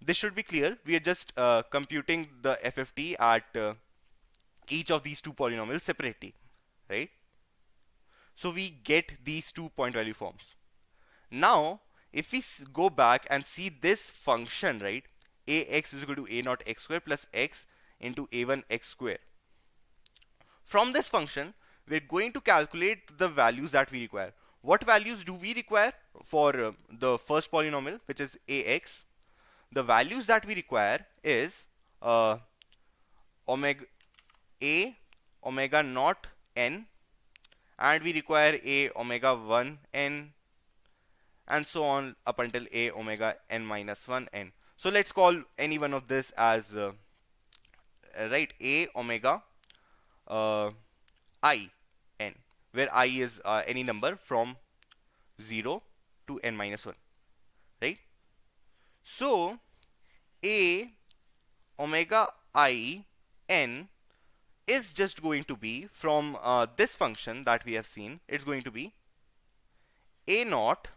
This should be clear. We are just computing the FFT at each of these two polynomials separately, right? So we get these two point value forms. Now, if we go back and see this function, right, ax is equal to a naught x square plus x into a1 x square. From this function, we're going to calculate the values that we require. What values do we require for the first polynomial, which is ax? The values that we require is omega a omega naught n, and we require a omega 1 n, and so on up until a omega n minus 1 n. So let's call any one of this as right, a omega I n, where I is any number from 0 to n minus 1, right? So a omega I n is just going to be from this function that we have seen. It's going to be a naught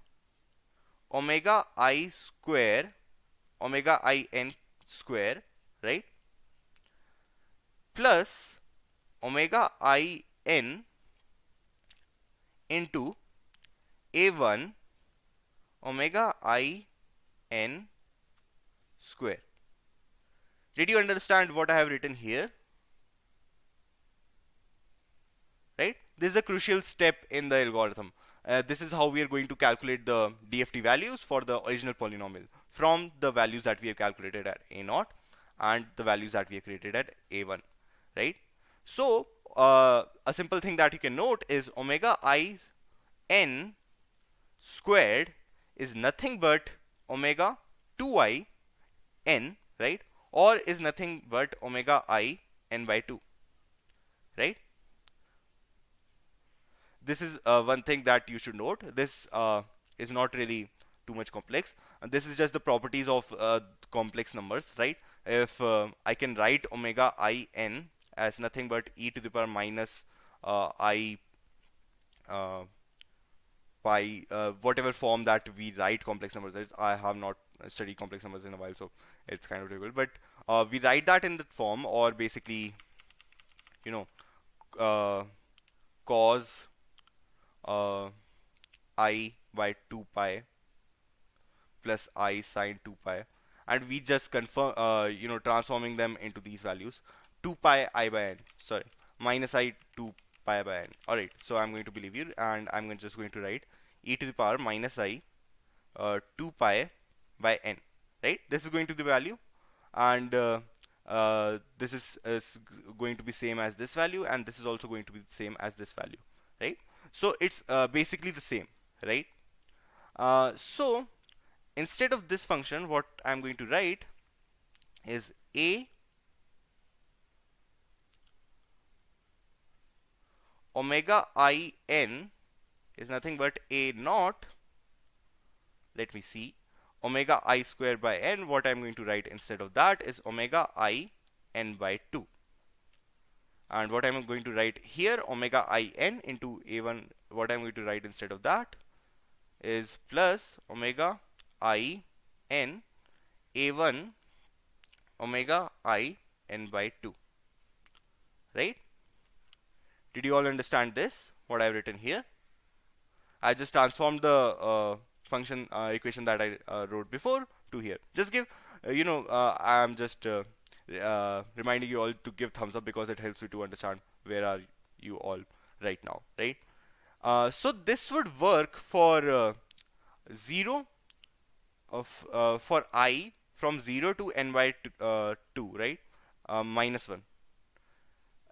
omega I square omega I n square, right, plus omega I n into a1 omega I n square. Did you understand what I have written here? Right? This is a crucial step in the algorithm. This is how we are going to calculate the DFT values for the original polynomial from the values that we have calculated at a0 and the values that we have created at a1, right? So a simple thing that you can note is omega I n squared is nothing but omega 2i n, right, or is nothing but omega I n by 2, right? This is one thing that you should note. This is not really too much complex. This is just the properties of complex numbers, right? If I can write omega I n as nothing but e to the power minus I by whatever form that we write complex numbers. I have not studied complex numbers in a while, so it's kind of difficult. But we write that in that form, or basically, you know, cos I by 2 pi plus I sine 2 pi, and we just confirm, transforming them into these values. 2 pi I by n, sorry, minus I 2 pi by n. Alright, so I'm going to believe you, and I'm just going to write e to the power minus I 2 pi by n, right? This is going to be the value, and this is going to be same as this value, and this is also going to be the same as this value, right? So it's basically the same, right? So instead of this function, what I'm going to write is a omega I n is nothing but a naught, let me see, omega I square by n. What I'm going to write instead of that is omega I n by 2. And what I'm going to write here, omega I n into a1, what I'm going to write instead of that is plus omega I n a1 omega I n by 2, right? Did you all understand this, what I've written here? I just transformed the function equation that I wrote before to here. Just give, I'm just reminding you all to give thumbs up, because it helps you to understand where are you all right now, right? So this would work for 0 of for I from 0 to n by 2, right? Minus 1.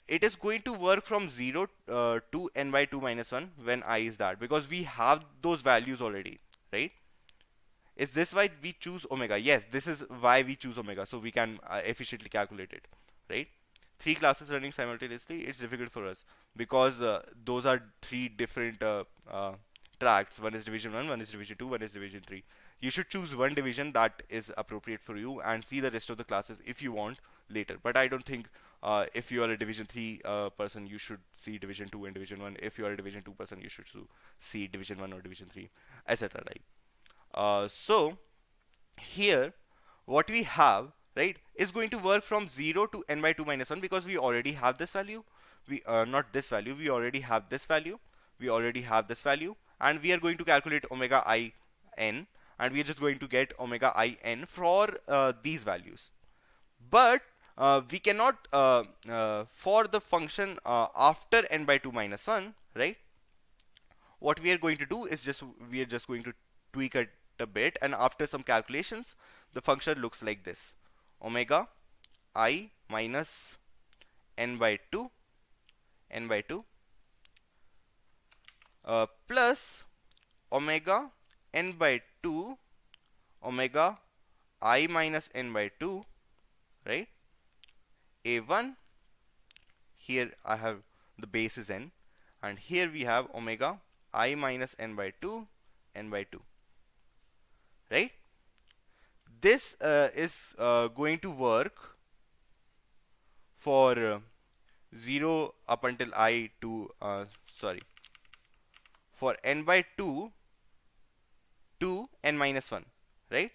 It is going to work from 0 to n by 2 minus 1 when I is that, because we have those values already, right? Is this why we choose omega? Yes, this is why we choose omega, so we can efficiently calculate it, right? 3 classes running simultaneously, it's difficult for us, because those are 3 different tracts. One is division 1, one is division 2, one is division 3. You should choose one division that is appropriate for you and see the rest of the classes if you want later. But I don't think if you are a division 3 person, you should see division 2 and division 1. If you are a division 2 person, you should see division 1 or division 3, etc. Right? So here what we have, right, is going to work from 0 to n by 2 minus 1, because we already have this value. We not this value, we already have this value, we already have this value, and we are going to calculate omega I n, and we are just going to get omega I n for these values. But we cannot for the function after n by 2 minus 1, right? What we are going to do is we are just going to tweak it a bit, and after some calculations the function looks like this: omega I minus n by 2 plus omega n by 2 omega I minus n by 2, right? A1, here I have the base is n, and here we have omega I minus n by 2, right? This is going to work for 0 up until I to for n by 2 to n minus 1, right?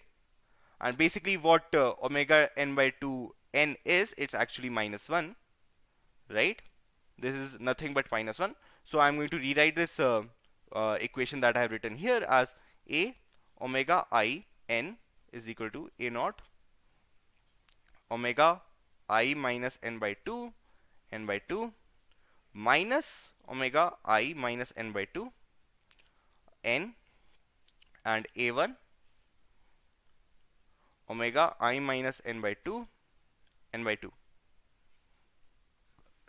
And basically what omega n by 2 n is, it's actually minus 1, right? This is nothing but minus 1. So I'm going to rewrite this equation that I have written here as a omega I n is equal to a naught omega I minus n by 2 minus omega I minus n by 2 n, and a1 omega I minus n by 2,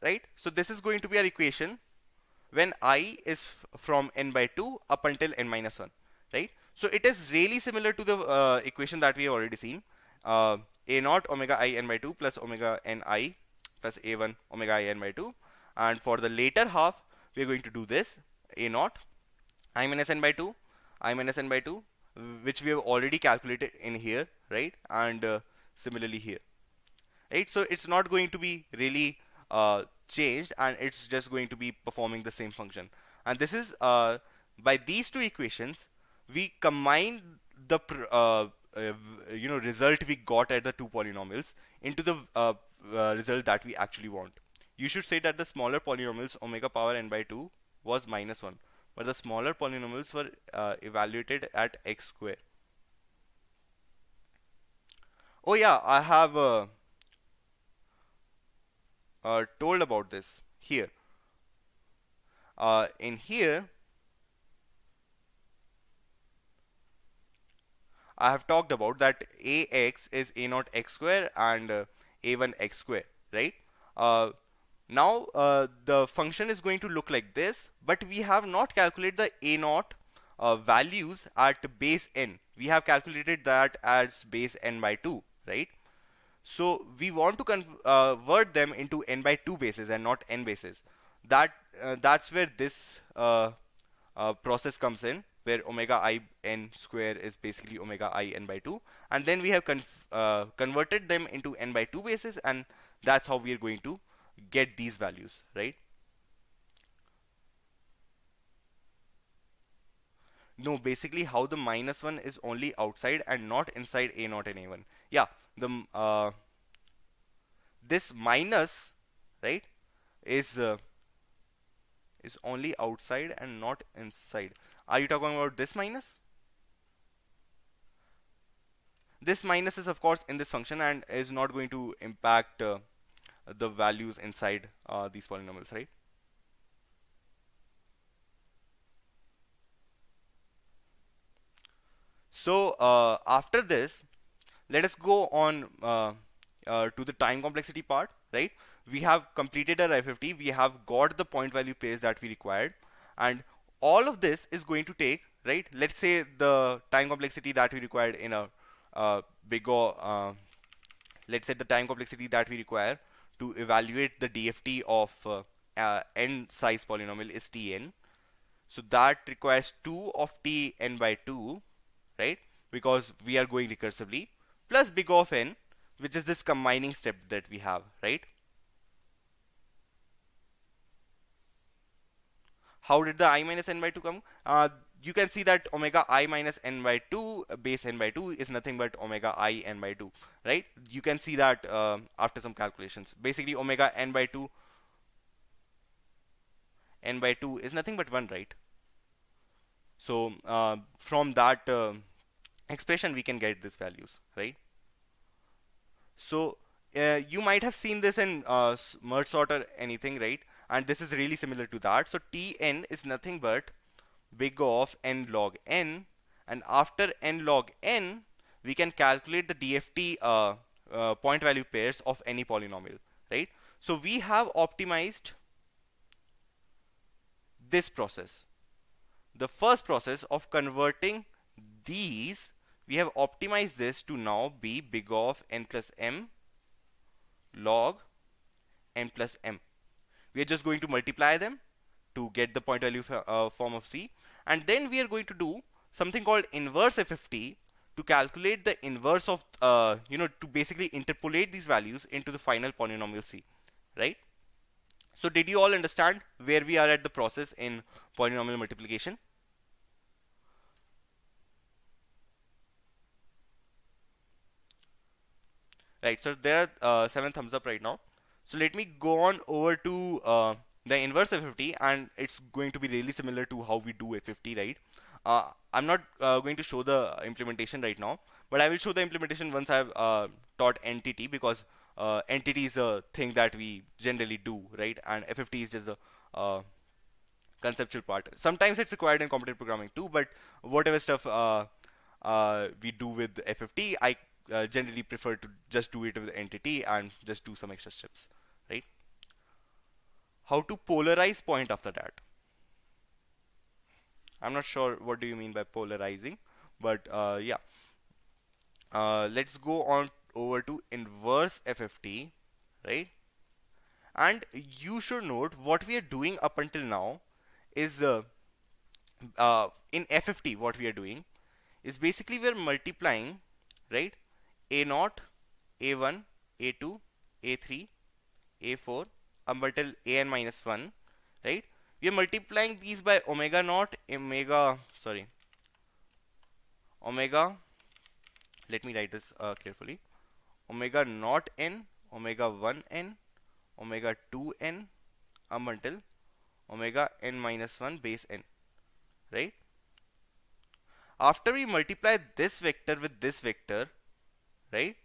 right? So this is going to be our equation when I is from n by 2 up until n minus 1, right? So it is really similar to the equation that we have already seen. A naught omega I n by 2 plus omega n I plus a1 omega I n by 2, and for the later half we are going to do this: a naught I minus n by 2 which we have already calculated in here, right? And similarly here, right? So it's not going to be really changed, and it's just going to be performing the same function. And this is by these two equations we combine the result we got at the two polynomials into the result that we actually want. You should say that the smaller polynomials omega power n by 2 was minus 1, but the smaller polynomials were evaluated at x square. Oh yeah, I have told about this here. In here I have talked about that ax is a naught x square and a1 x square, right? Now the function is going to look like this, but we have not calculated the a naught values at base n. We have calculated that as base n by 2, right? So we want to convert them into n by 2 bases and not n bases. That's where this process comes in, where omega I n square is basically omega I n by 2, and then we have converted them into n by 2 bases, and that's how we are going to get these values, right? No, basically how the minus 1 is only outside and not inside a naught and a1. Yeah, the this minus, right, is only outside and not inside. Are you talking about this minus? This minus is of course in this function and is not going to impact the values inside these polynomials, right? So after this, let us go on to the time complexity part, right? We have completed our FFT, we have got the point value pairs that we required, and all of this is going to take, right? Let's say the time complexity that we required in a bigger, let's say the time complexity that we require to evaluate the DFT of n size polynomial is Tn. So that requires 2 of Tn by 2, right? Because we are going recursively, plus big of n, which is this combining step that we have, right? How did the I minus n by 2 come? You can see that omega I minus n by 2 base n by 2 is nothing but omega I n by 2, right? You can see that after some calculations. Basically omega n by 2 is nothing but 1, right? So from that expression we can get these values, right? So you might have seen this in merge sort or anything, right? And this is really similar to that. So Tn is nothing but big of n log n, and after n log n, we can calculate the DFT point value pairs of any polynomial, right? So we have optimized this process. The first process of converting these, we have optimized this to now be big of n plus m log n plus m. We are just going to multiply them to get the point value form of C, and then we are going to do something called inverse FFT to calculate the inverse of to basically interpolate these values into the final polynomial C, right? So did you all understand where we are at the process in polynomial multiplication? Right, so there are 7 thumbs up right now. So let me go on over to the inverse FFT, and it's going to be really similar to how we do FFT, right? I'm not going to show the implementation right now, but I will show the implementation once I've taught entity, because entity is a thing that we generally do, right? And FFT is just the conceptual part. Sometimes it's required in competitive programming too, but whatever stuff we do with FFT, I generally prefer to just do it with entity and just do some extra steps, right? How to polarize point after that? I'm not sure what do you mean by polarizing, but yeah. Let's go on over to inverse FFT, right? And you should note what we are doing up until now is in FFT, what we are doing is basically we are multiplying, right? A0, A1, A2, A3, A4 up until an minus 1, right? We are multiplying these by omega naught, omega, let me write this carefully, omega naught n, omega 1 n, omega 2 n up until omega n minus 1 base n, right? After we multiply this vector with this vector, right?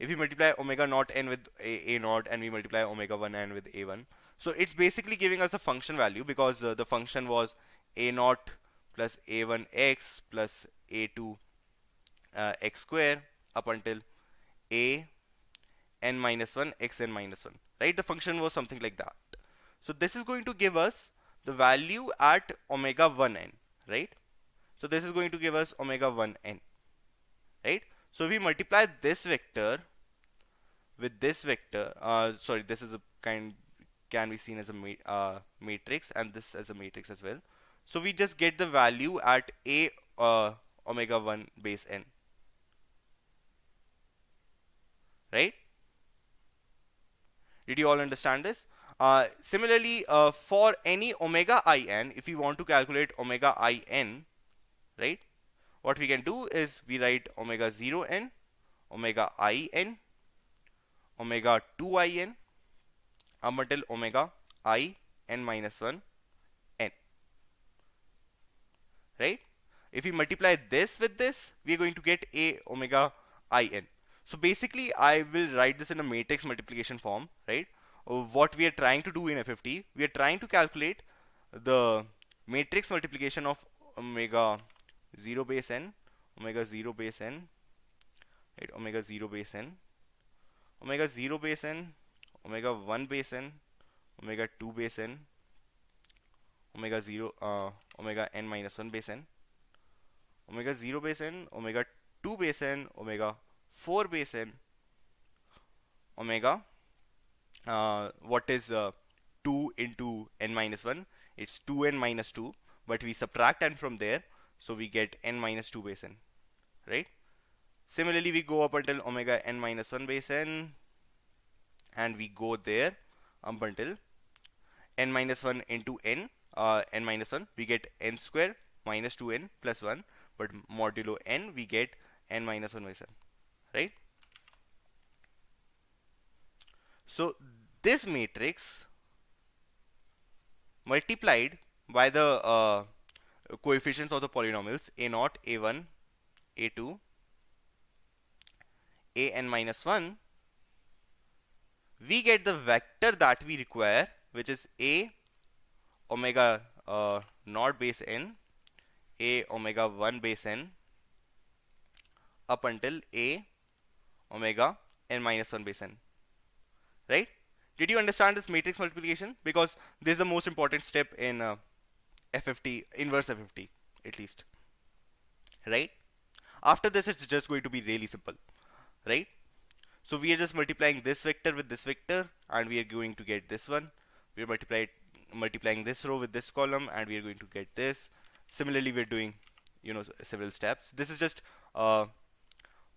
If we multiply omega naught n with a naught, and we multiply omega 1 n with a1, so it's basically giving us a function value, because the function was a naught plus a1 x plus a2 x square up until a n minus 1 x n minus 1, right? The function was something like that. So this is going to give us the value at omega 1 n, right? So this is going to give us omega 1 n, right? So if we multiply this vector with this vector, this is a can be seen as a matrix, and this as a matrix as well. So we just get the value at a omega 1 base n, right? Did you all understand this? Similarly, for any omega I n, if we want to calculate omega I n, right, what we can do is we write omega 0 n, omega I n, omega 2 I n up until omega I n minus 1 n, right? If we multiply this with this, we are going to get a omega I n. So basically, I will write this in a matrix multiplication form, right? What we are trying to do in FFT, we are trying to calculate the matrix multiplication of omega 0 base n, omega 0 base n, right? Omega 0 base n, omega 0 base n, omega 1 base n, omega 2 base n, omega 0, omega n minus 1 base n, omega 0 base n, omega 2 base n, omega 4 base n, omega, what is 2 into n minus 1? It's 2n minus 2, but we subtract n from there, so we get n minus 2 base n, right? Similarly, we go up until omega n minus 1 base n, and we go there up until n minus 1 into n, n minus 1, we get n square minus 2n plus 1, but modulo n, we get n minus 1 base n, right? So this matrix multiplied by the coefficients of the polynomials a0, a1, a2, an minus 1, we get the vector that we require, which is a omega naught base n, a omega 1 base n, up until a omega n minus 1 base n, right? Did you understand this matrix multiplication? Because this is the most important step in FFT, inverse FFT, at least, right? After this, it's just going to be really simple, right? So we are just multiplying this vector with this vector, and we are going to get this one. We are multiplying this row with this column, and we are going to get this. Similarly, we're doing, several steps. This is just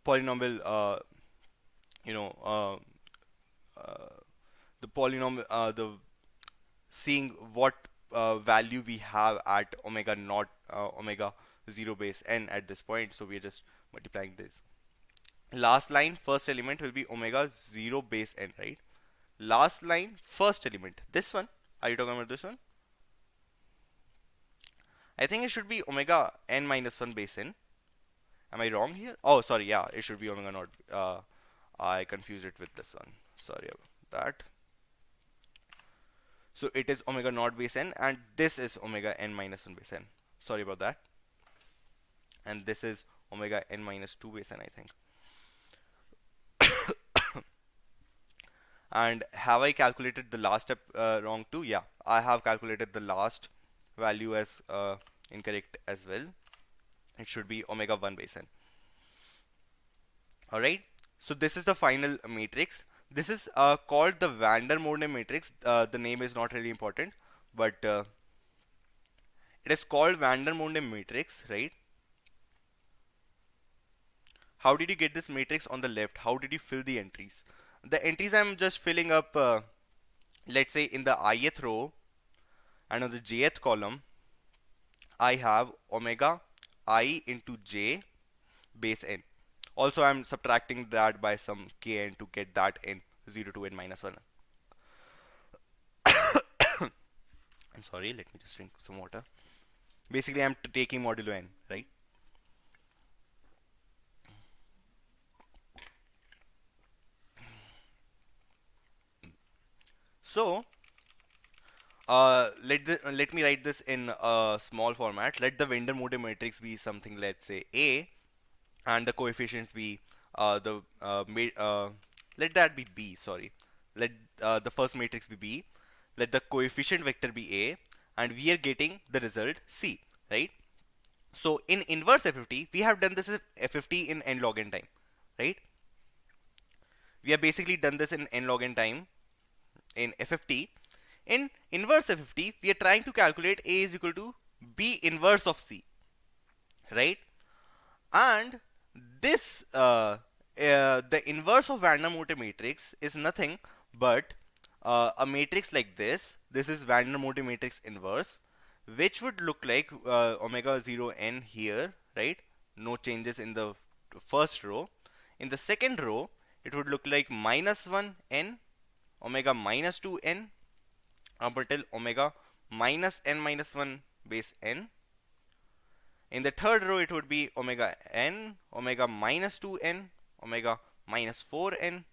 polynomial, the polynomial, the seeing what value we have at omega naught, omega 0 base n at this point. So we are just multiplying this. Last line, first element will be omega 0 base n, right? Last line, first element. This one, are you talking about this one? I think it should be omega n minus 1 base n. Am I wrong here? Oh, sorry, yeah, it should be omega naught. I confused it with this one. Sorry about that. So it is omega naught base n, and this is omega n minus 1 base n. Sorry about that. And this is omega n minus 2 base n, I think. And have I calculated the last step wrong too? Yeah, I have calculated the last value as incorrect as well. It should be omega 1 base n. Alright, so this is the final matrix. This is called the van der Moorne matrix. The name is not really important, but it is called van der Moorne matrix, right? How did you get this matrix on the left? How did you fill the entries? The entries I'm just filling up, let's say in the ith row and on the jth column, I have omega I into j base n. Also, I'm subtracting that by some kn to get that in 0 to n minus 1. I'm sorry, let me just drink some water. Basically, I'm taking modulo n, right? So, let me write this in a small format. Let the van der Moorne matrix be something, let's say A, and the coefficients be let that be B. Sorry, let the first matrix be B. Let the coefficient vector be A, and we are getting the result C, right? So in inverse FFT, we have done this as FFT in n log n time, right? We have basically done this in n log n time in FFT. In inverse FFT, we are trying to calculate A is equal to B inverse of C, right? And this, the inverse of van der Moorne matrix is nothing but a matrix like this. This is van der Moorne matrix inverse, which would look like omega 0 n here, right? No changes in the first row. In the second row, it would look like minus 1 n, omega minus 2 n, up until omega minus n minus 1 base n. In the third row, it would be omega n, omega minus 2n, omega minus 4n.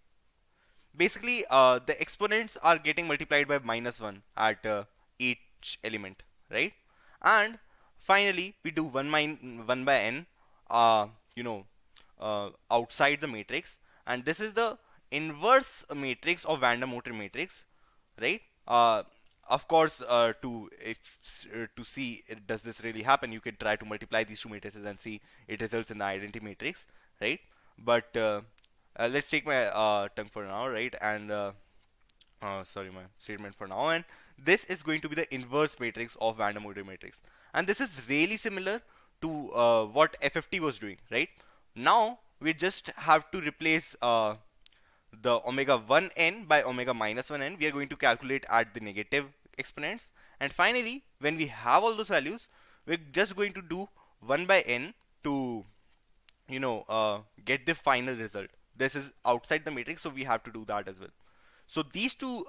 Basically, the exponents are getting multiplied by minus 1 at each element, right? And finally, we do 1 by n, outside the matrix. And this is the inverse matrix of van der Moorne matrix, right? Of course, to see does this really happen, you can try to multiply these two matrices and see it results in the identity matrix, right? But let's take my tongue for now, right? And sorry, my statement for now. And this is going to be the inverse matrix of van der Moorne matrix, and this is really similar to what FFT was doing, right? Now we just have to replace the omega 1 n by omega minus 1 n. We are going to calculate at the negative exponents, and finally, when we have all those values, we're just going to do 1 by n to get the final result. This is outside the matrix, so we have to do that as well. So these two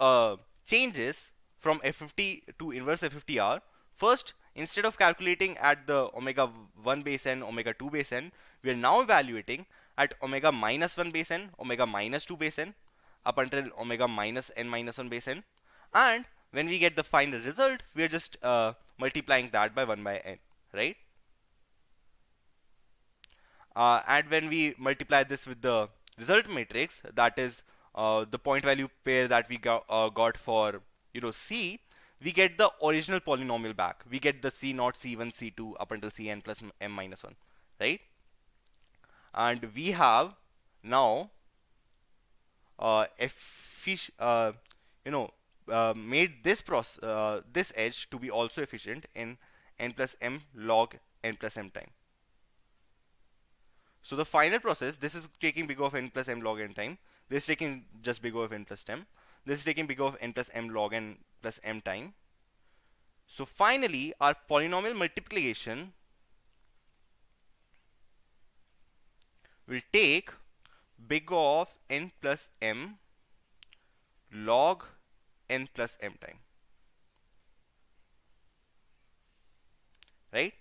changes from FFT to inverse FFT are: first, instead of calculating at the omega 1 base n, omega 2 base n, we are now evaluating at omega minus 1 base n, omega minus 2 base n, up until omega minus n minus 1 base n, and when we get the final result, we are just multiplying that by 1 by n, right? And when we multiply this with the result matrix, that is the point value pair that we got for C, we get the original polynomial back. We get the C0, C1, C2 up until Cn plus m minus 1, right? And we have now made this edge to be also efficient in n plus m log n plus m time. So the final process, this is taking big O of n plus m log n time. This is taking just big O of n plus m. This is taking big O of n plus m log n plus m time. So finally, our polynomial multiplication will take big O of n plus m log n plus m time, right?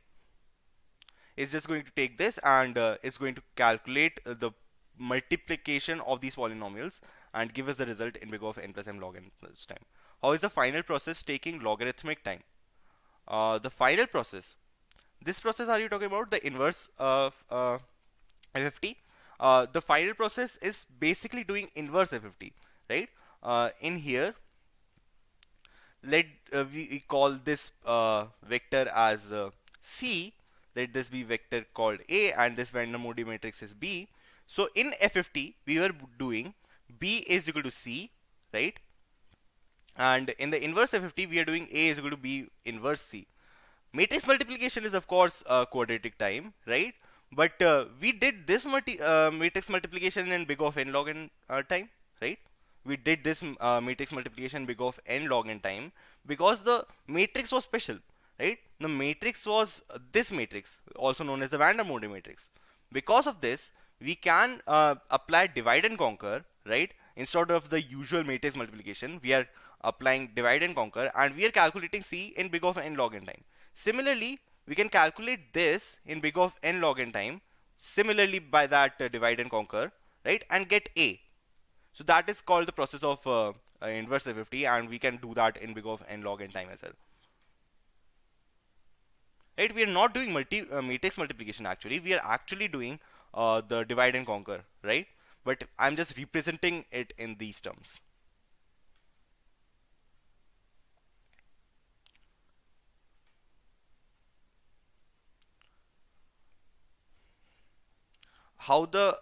It's just going to take this and it's going to calculate the multiplication of these polynomials and give us the result in big O of n plus m log n plus time. How is the final process taking logarithmic time? The final process, this process, are you talking about the inverse of FFT? The final process is basically doing inverse FFT, right? In here, let we call this vector as C. Let this be vector called A, and this Vandermonde matrix is B. So in FFT, we were doing B is equal to C, right? And in the inverse FFT, we are doing A is equal to B inverse C. Matrix multiplication is of course quadratic time, right? But we did this matrix multiplication in big O of n log n time, right? We did this matrix multiplication big O of n log n time because the matrix was special, right? The matrix was this matrix, also known as the Vandermonde matrix. Because of this, we can apply divide and conquer, right? Instead of the usual matrix multiplication, we are applying divide and conquer, and we are calculating C in big O of n log n time. Similarly, we can calculate this in big O of n log n time, similarly by that divide and conquer, right? And get A. So that is called the process of inverse FFT, and we can do that in big O of n log n time as well. Right? We are not doing matrix multiplication actually. We are actually doing the divide and conquer, right? But I'm just representing it in these terms. How the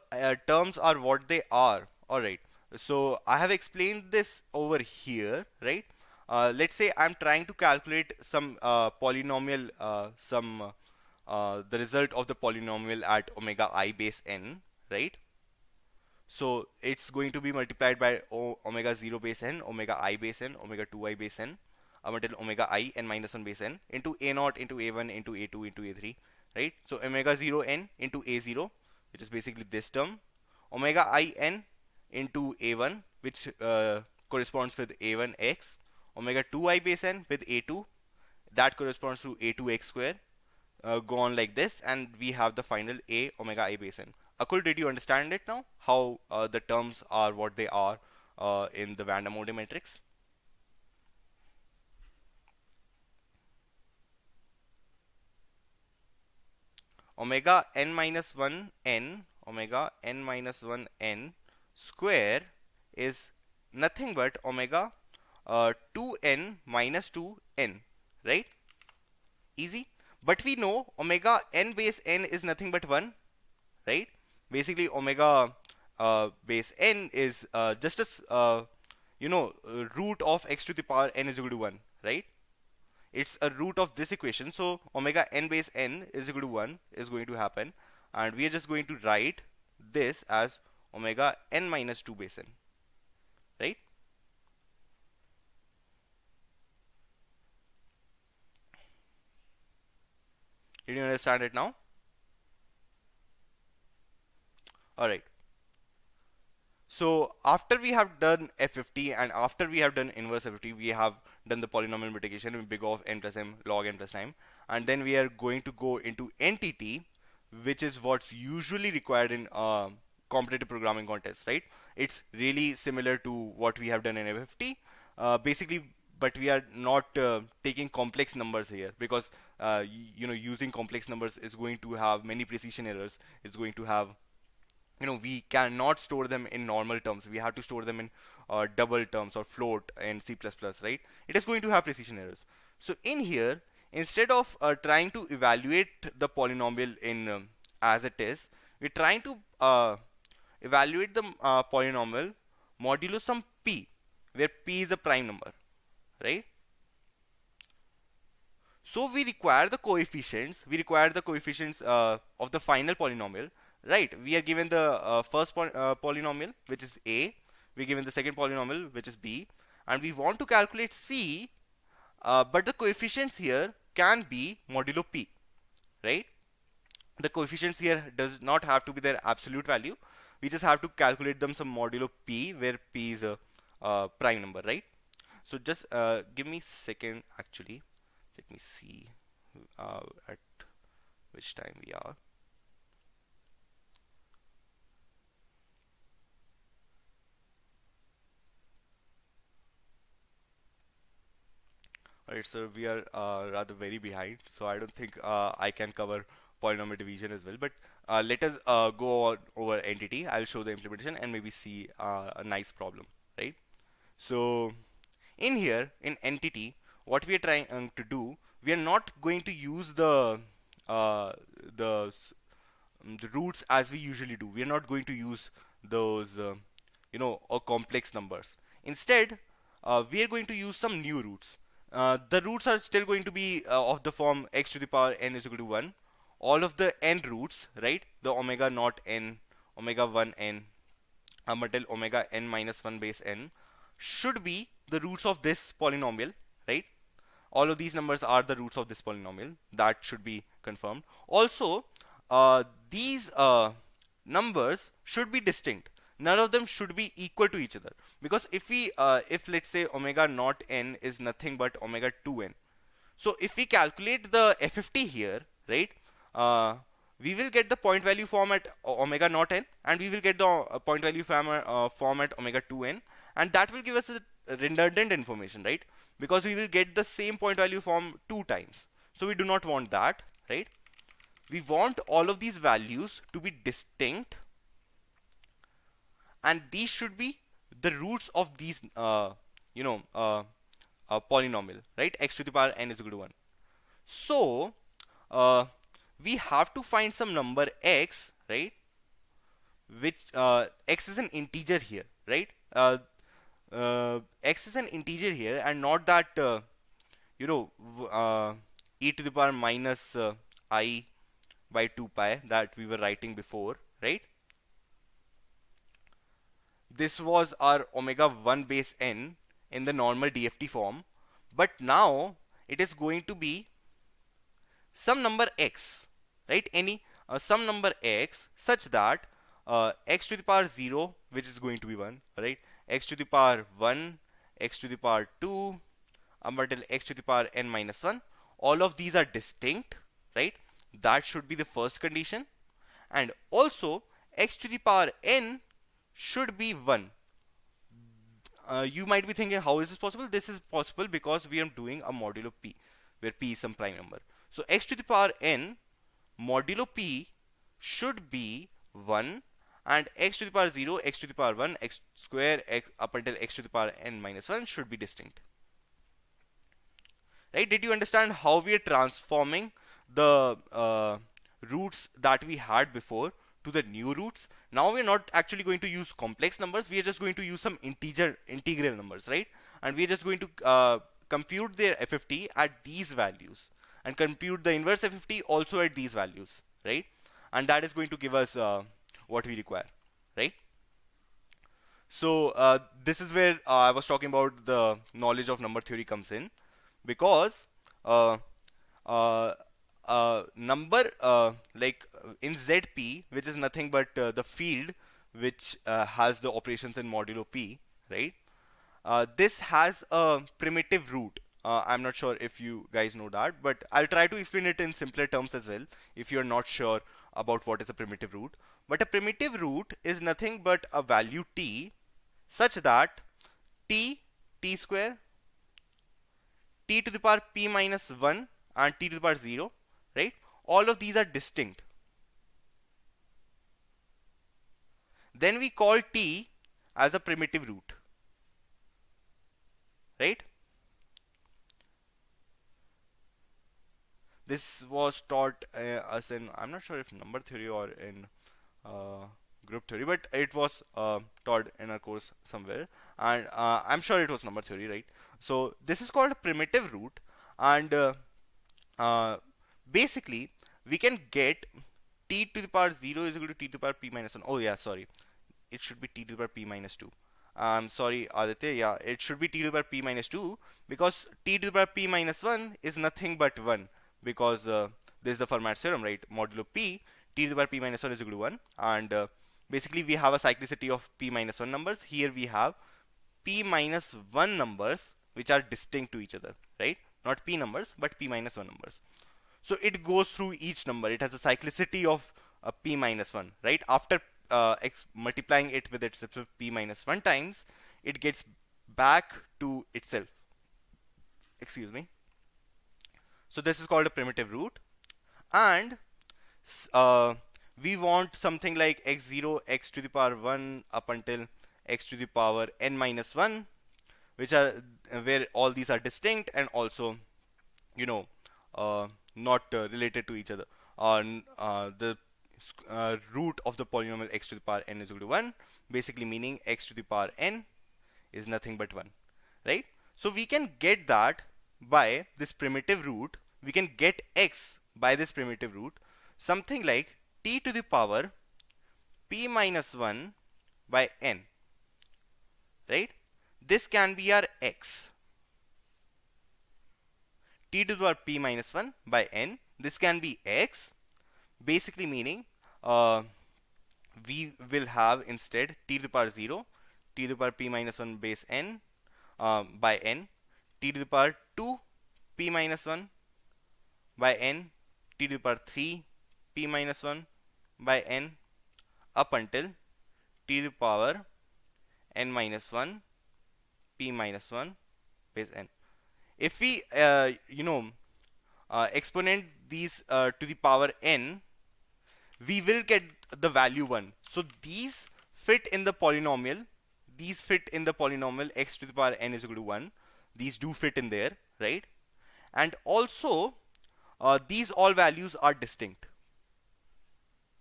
terms are what they are. Alright, so I have explained this over here, right? Let's say I'm trying to calculate some polynomial, the result of the polynomial at omega I base n, right? So it's going to be multiplied by omega 0 base n, omega I base n, omega 2i base n, up until omega I n minus 1 base n into a0 into a1 into a2 into a3, right? So omega 0 n into a0, which is basically this term, omega I n into a1, which corresponds with a1x, omega 2i base n with a2, that corresponds to a2x square, go on like this, and we have the final a omega I base n. Akul, did you understand it now? How the terms are what they are in the Vandermonde matrix? Omega n minus 1 n, omega n minus 1 n square is nothing but omega 2n minus 2n, right? Easy. But we know omega n base n is nothing but 1, right? Basically omega base n is just a root of x to the power n is equal to 1, right? It's a root of this equation, so omega n base n is equal to 1 is going to happen, and we are just going to write this as omega n minus 2 base n, right? Did you understand it now? Alright. So after we have done FFT and after we have done inverse FFT, we have done the polynomial multiplication with big O of n plus m log n plus time, and then we are going to go into NTT, which is what's usually required in competitive programming contest, right? It's really similar to what we have done in FFT. Basically, but we are not taking complex numbers here, because using complex numbers is going to have many precision errors. It's going to have, we cannot store them in normal terms. We have to store them in double terms or float in C++, right? It is going to have precision errors. So in here, instead of trying to evaluate the polynomial in as it is, we're trying to evaluate the polynomial modulo some p, where p is a prime number, right? So we require the coefficients. We require the coefficients of the final polynomial, right? We are given the first polynomial, which is a. We're given the second polynomial, which is b, and we want to calculate c. But the coefficients here can be modulo p, right? The coefficients here does not have to be their absolute value. We just have to calculate them some modulo p, where p is a prime number, right? So just give me a second actually. Let me see at which time we are. Alright, so we are rather very behind, so I don't think I can cover polynomial division as well. But let us go on over entity. I'll show the implementation and maybe see a nice problem, right? So in here, in entity, what we are trying to do, we are not going to use uh, the the roots as we usually do. We are not going to use those or complex numbers. Instead, we are going to use some new roots. The roots are still going to be of the form x to the power n is equal to 1. All of the n roots, right? The omega naught n, omega 1 n, until omega n minus 1 base n should be the roots of this polynomial, right? All of these numbers are the roots of this polynomial. That should be confirmed. Also, these numbers should be distinct. None of them should be equal to each other, because if let's say omega naught n is nothing but omega 2n, so if we calculate the FFT here, right, we will get the point value form at omega naught n, and we will get the point value form at omega 2n, and that will give us a redundant information, right? Because we will get the same point value form 2 times. So we do not want that, right? We want all of these values to be distinct, and these should be the roots of these polynomial, right? X to the power n is equal to 1. So we have to find some number x, right? Which x is an integer here, right? X is an integer here, and not that e to the power minus I by 2 pi that we were writing before, right? This was our omega 1 base n in the normal DFT form, but now it is going to be some number x, right? Some number x, such that x to the power 0, which is going to be 1, right? X to the power 1, x to the power 2, until x to the power n minus 1. All of these are distinct, right? That should be the first condition. And also, x to the power n should be 1. You might be thinking, how is this possible? This is possible because we are doing a modulo p, where p is some prime number. So x to the power n modulo p should be 1, and x to the power 0, x to the power 1, x square, x up until x to the power n minus 1 should be distinct. Right? Did you understand how we are transforming the roots that we had before to the new roots? Now we are not actually going to use complex numbers. We are just going to use some integral numbers, right? And we are just going to compute their FFT at these values, and compute the inverse FFT also at these values, right? And that is going to give us what we require, right? So this is where I was talking about the knowledge of number theory comes in, because number like in ZP, which is nothing but the field which has the operations in modulo P, right? This has a primitive root. I'm not sure if you guys know that, but I'll try to explain it in simpler terms as well if you're not sure about what is a primitive root. But a primitive root is nothing but a value t such that t square, t to the power p minus 1 and t to the power 0, right? All of these are distinct. Then we call t as a primitive root, right? This was taught us in, I'm not sure if number theory or in uh, group theory, but it was taught in a course somewhere, and I'm sure it was number theory, right? So this is called a primitive root, and uh, basically we can get t to the power 0 is equal to t to the power p minus 1. Oh yeah, sorry, it should be t to the power p minus 2. Sorry, Aditya, yeah, it should be t to the power p minus 2 because t to the power p minus 1 is nothing but 1 because this is the Fermat's theorem, right? Modulo p, t to the power p minus 1 is equal to 1, and basically we have a cyclicity of p minus 1 numbers. Here we have p minus 1 numbers which are distinct to each other, right? Not p numbers, but p minus 1 numbers. So it goes through each number. It has a cyclicity of p minus 1, right? After multiplying it with its p minus 1 times, it gets back to itself. Excuse me. So this is called a primitive root, and we want something like x0, x to the power 1 up until x to the power n minus 1, which are where all these are distinct and also, you know, not related to each other. The root of the polynomial x to the power n is equal to 1, basically meaning x to the power n is nothing but 1, right? So we can get that by this primitive root. We can get x by this primitive root, something like t to the power p minus 1 by n, right? This can be our x. T to the power p minus 1 by n, this can be x, basically meaning we will have instead t to the power 0, t to the power p minus 1 base n by n, t to the power 2 p minus 1 by n, t to the power 3 p minus 1 by n up until t to the power n minus 1 p minus 1 base n. If we exponent these to the power n, we will get the value 1. So these fit in the polynomial. These fit in the polynomial x to the power n is equal to 1. These do fit in there, right? And also these all values are distinct,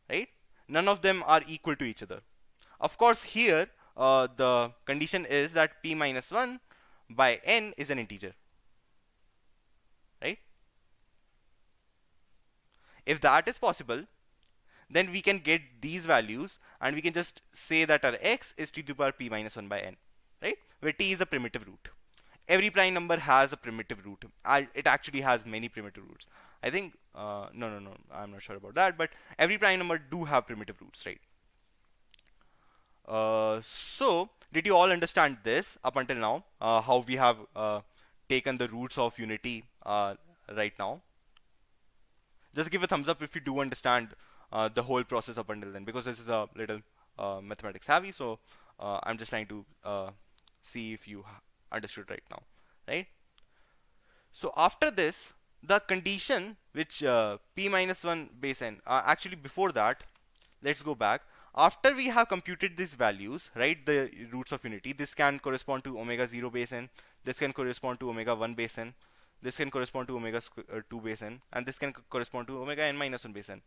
right? None of them are equal to each other. Of course, here the condition is that p minus 1 by n is an integer, right? If that is possible, then we can get these values and we can just say that our x is t to the power p minus 1 by n, right? Where t is a primitive root. Every prime number has a primitive root. It actually has many primitive roots. I think, no, I'm not sure about that, but every prime number do have primitive roots, right? So, did you all understand this up until now? How we have taken the roots of unity right now? Just give a thumbs up if you do understand the whole process up until then, because this is a little mathematics heavy, so I'm just trying to see if you understood right now, right? So after this, the condition which p minus 1 base n, actually before that, let's go back. After we have computed these values, right, the roots of unity, this can correspond to omega 0 base n, this can correspond to omega 1 base n, this can correspond to omega 2 base n, and this can correspond to omega n minus 1 base n.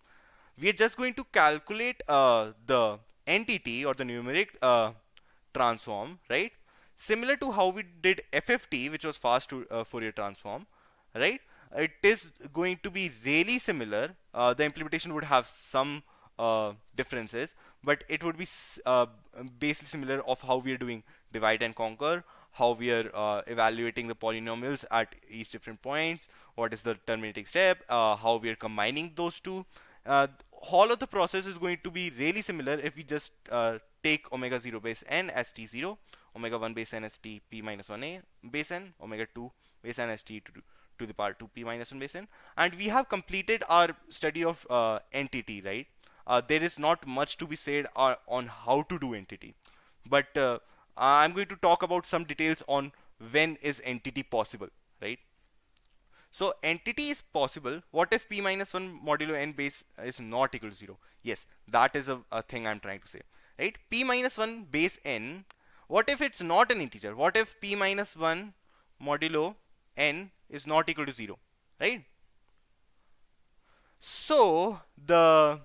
We are just going to calculate the entity or the numeric transform, right? Similar to how we did FFT, which was fast Fourier transform, right? It is going to be really similar. The implementation would have some differences, but it would be basically similar of how we are doing divide and conquer, how we are evaluating the polynomials at each different points, what is the terminating step, how we are combining those two. All of the process is going to be really similar if we just take omega 0 base n as t0, omega 1 base n as t p minus 1a base n, omega 2 base n st to the power 2p minus 1 base n. And we have completed our study of entity, right? There is not much to be said on how to do entity, but I'm going to talk about some details on when is entity possible, right? So entity is possible. What if p minus 1 modulo n base is not equal to 0? Yes, that is a thing I'm trying to say, right? P minus 1 base n, what if it's not an integer? What if p minus 1 modulo n is not equal to 0, right? So the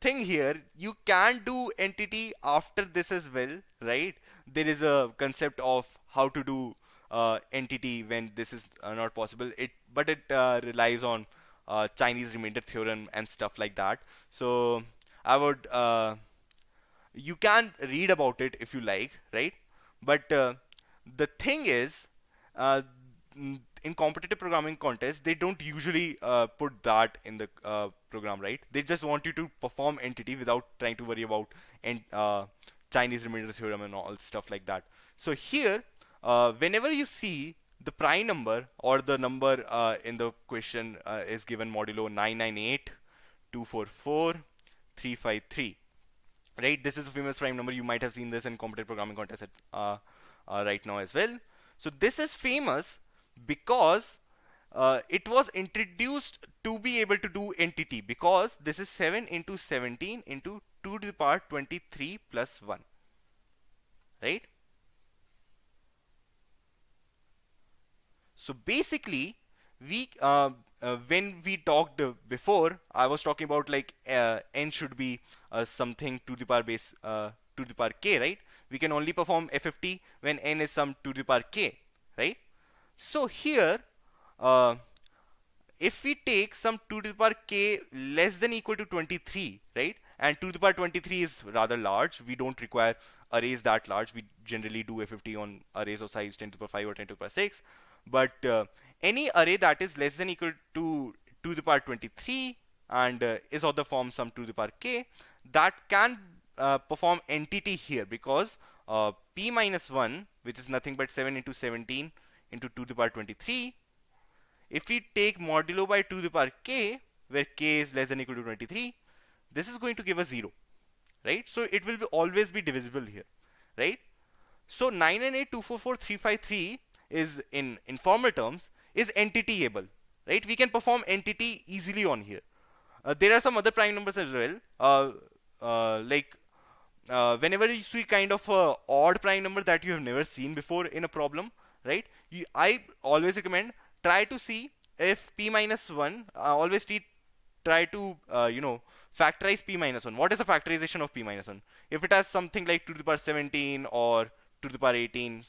thing here, you can do entity after this as well, right? There is a concept of how to do entity when this is not possible. But it relies on Chinese remainder theorem and stuff like that. So I would you can read about it if you like, right? But the thing is, uh, in competitive programming contests, they don't usually put that in the program, right? They just want you to perform entity without trying to worry about Chinese remainder theorem and all stuff like that. So here, whenever you see the prime number or the number in the question is given modulo 998 244 353, right? This is a famous prime number. You might have seen this in competitive programming contests right now as well. So this is famous because it was introduced to be able to do entity, because this is 7 into 17 into 2 to the power 23 plus 1, right? So basically, we when we talked before, I was talking about like n should be something to the power base to the power k, right? We can only perform FFT when n is some to the power k, right? So here, if we take some 2 to the power k less than equal to 23, right? And 2 to the power 23 is rather large. We don't require arrays that large. We generally do FFT on arrays of size 10 to the power 5 or 10 to the power 6. But any array that is less than equal to 2 to the power 23 and is of the form some 2 to the power k, that can perform entity here, because p minus 1, which is nothing but 7 into 17 into 2 to the power 23, if we take modulo by 2 to the power k, where k is less than equal to 23, this is going to give us 0, right? So it will always be divisible here, right? So 998244353 is, in informal terms, is entity-able, right? We can perform entity easily on here. There are some other prime numbers as well, whenever you see kind of a odd prime number that you have never seen before in a problem, right? I always recommend try to see if p minus 1, always try to factorize p minus 1. What is the factorization of p minus 1? If it has something like 2 to the power 17 or 2 to the power 18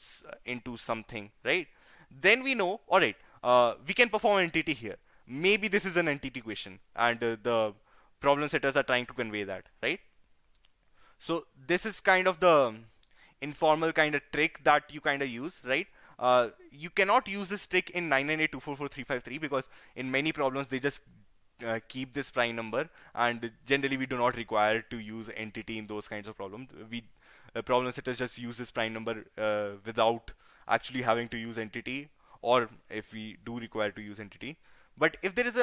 into something, right? Then we know, alright, we can perform entity here. Maybe this is an entity question, and the problem setters are trying to convey that, right? So this is kind of the informal kind of trick that you kind of use, right? You cannot use this trick in 998244353 because in many problems they just keep this prime number, and generally we do not require to use entity in those kinds of problems. Problem setters just use this prime number without actually having to use entity, or if we do require to use entity. But if there is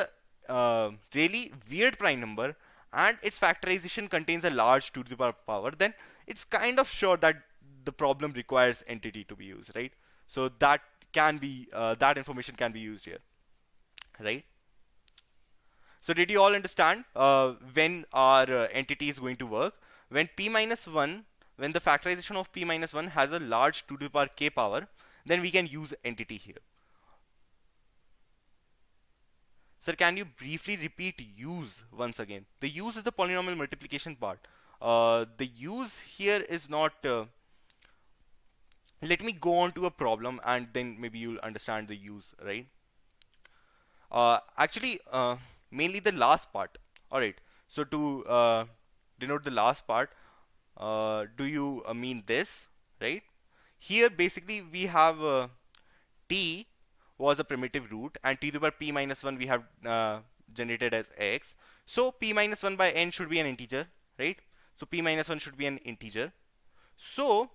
a really weird prime number and its factorization contains a large 2 to the power, then it's kind of sure that the problem requires entity to be used, right? So that can be that information can be used here, right? So did you all understand when our entity is going to work? When p minus 1, when the factorization of p minus 1 has a large 2 to the power k power, then we can use entity here. Sir, can you briefly repeat use once again? The use is the polynomial multiplication part. The use here is not... let me go on to a problem and then maybe you'll understand the use, right? Actually, mainly the last part. Alright, so to denote the last part, do you mean this, right? Here basically we have t was a primitive root and t to the power p minus 1 we have generated as x. So p minus 1 by n should be an integer, right? So p minus 1 should be an integer. So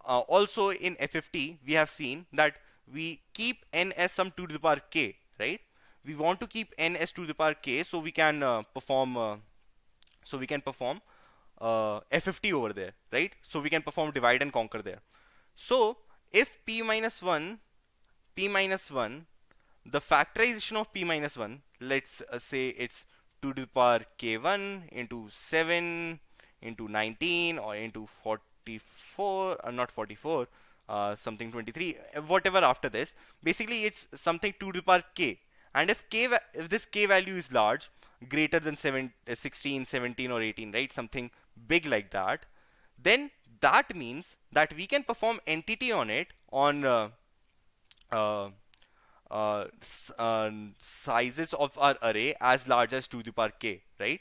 also in FFT we have seen that we keep n as some 2 to the power k, right? We want to keep n as 2 to the power k, so we can perform FFT over there, right? So we can perform divide and conquer there. So if p minus 1, the factorization of p minus 1, let's say it's 2 to the power k1 into 7 into 19 or into 44, not 44, something 23, whatever after this. Basically, it's something 2 to the power k. And if if this k value is large, greater than 16, 17 or 18, right? Something big like that, then that means that we can perform entity on it on uh, sizes of our array as large as 2 to the power k, right?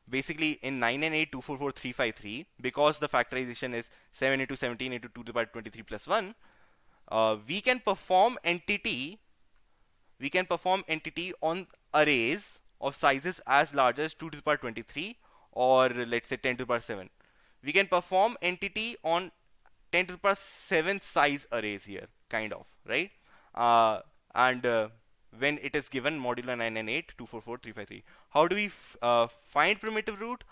Basically, in 9 and 8, 2, 4, 4, 3, 5, 3, because the factorization is 7 into 17 into 2 to the power 23 plus 1, we can perform entity on arrays of sizes as large as 2 to the power 23 or let's say 10 to the power 7. We can perform entity on 10 to the power 7 size arrays here, kind of, right? And when it is given modulo 9 and 8, 2, 4, 4, 3, 5, 3. How do we find primitive root?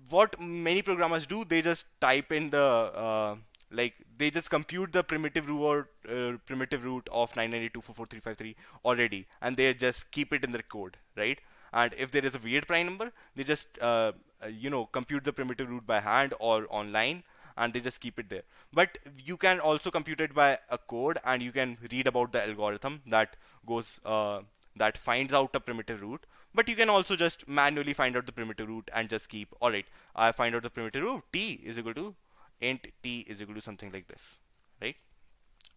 What many programmers do, they just type in the they just compute the primitive root of 998244353 already, and they just keep it in their code, right? And if there is a weird prime number, they just compute the primitive root by hand or online, and they just keep it there. But you can also compute it by a code, and you can read about the algorithm that goes that finds out a primitive root. But you can also just manually find out the primitive root and just keep, all right, I find out the primitive root, t is equal to int t is equal to something like this, right?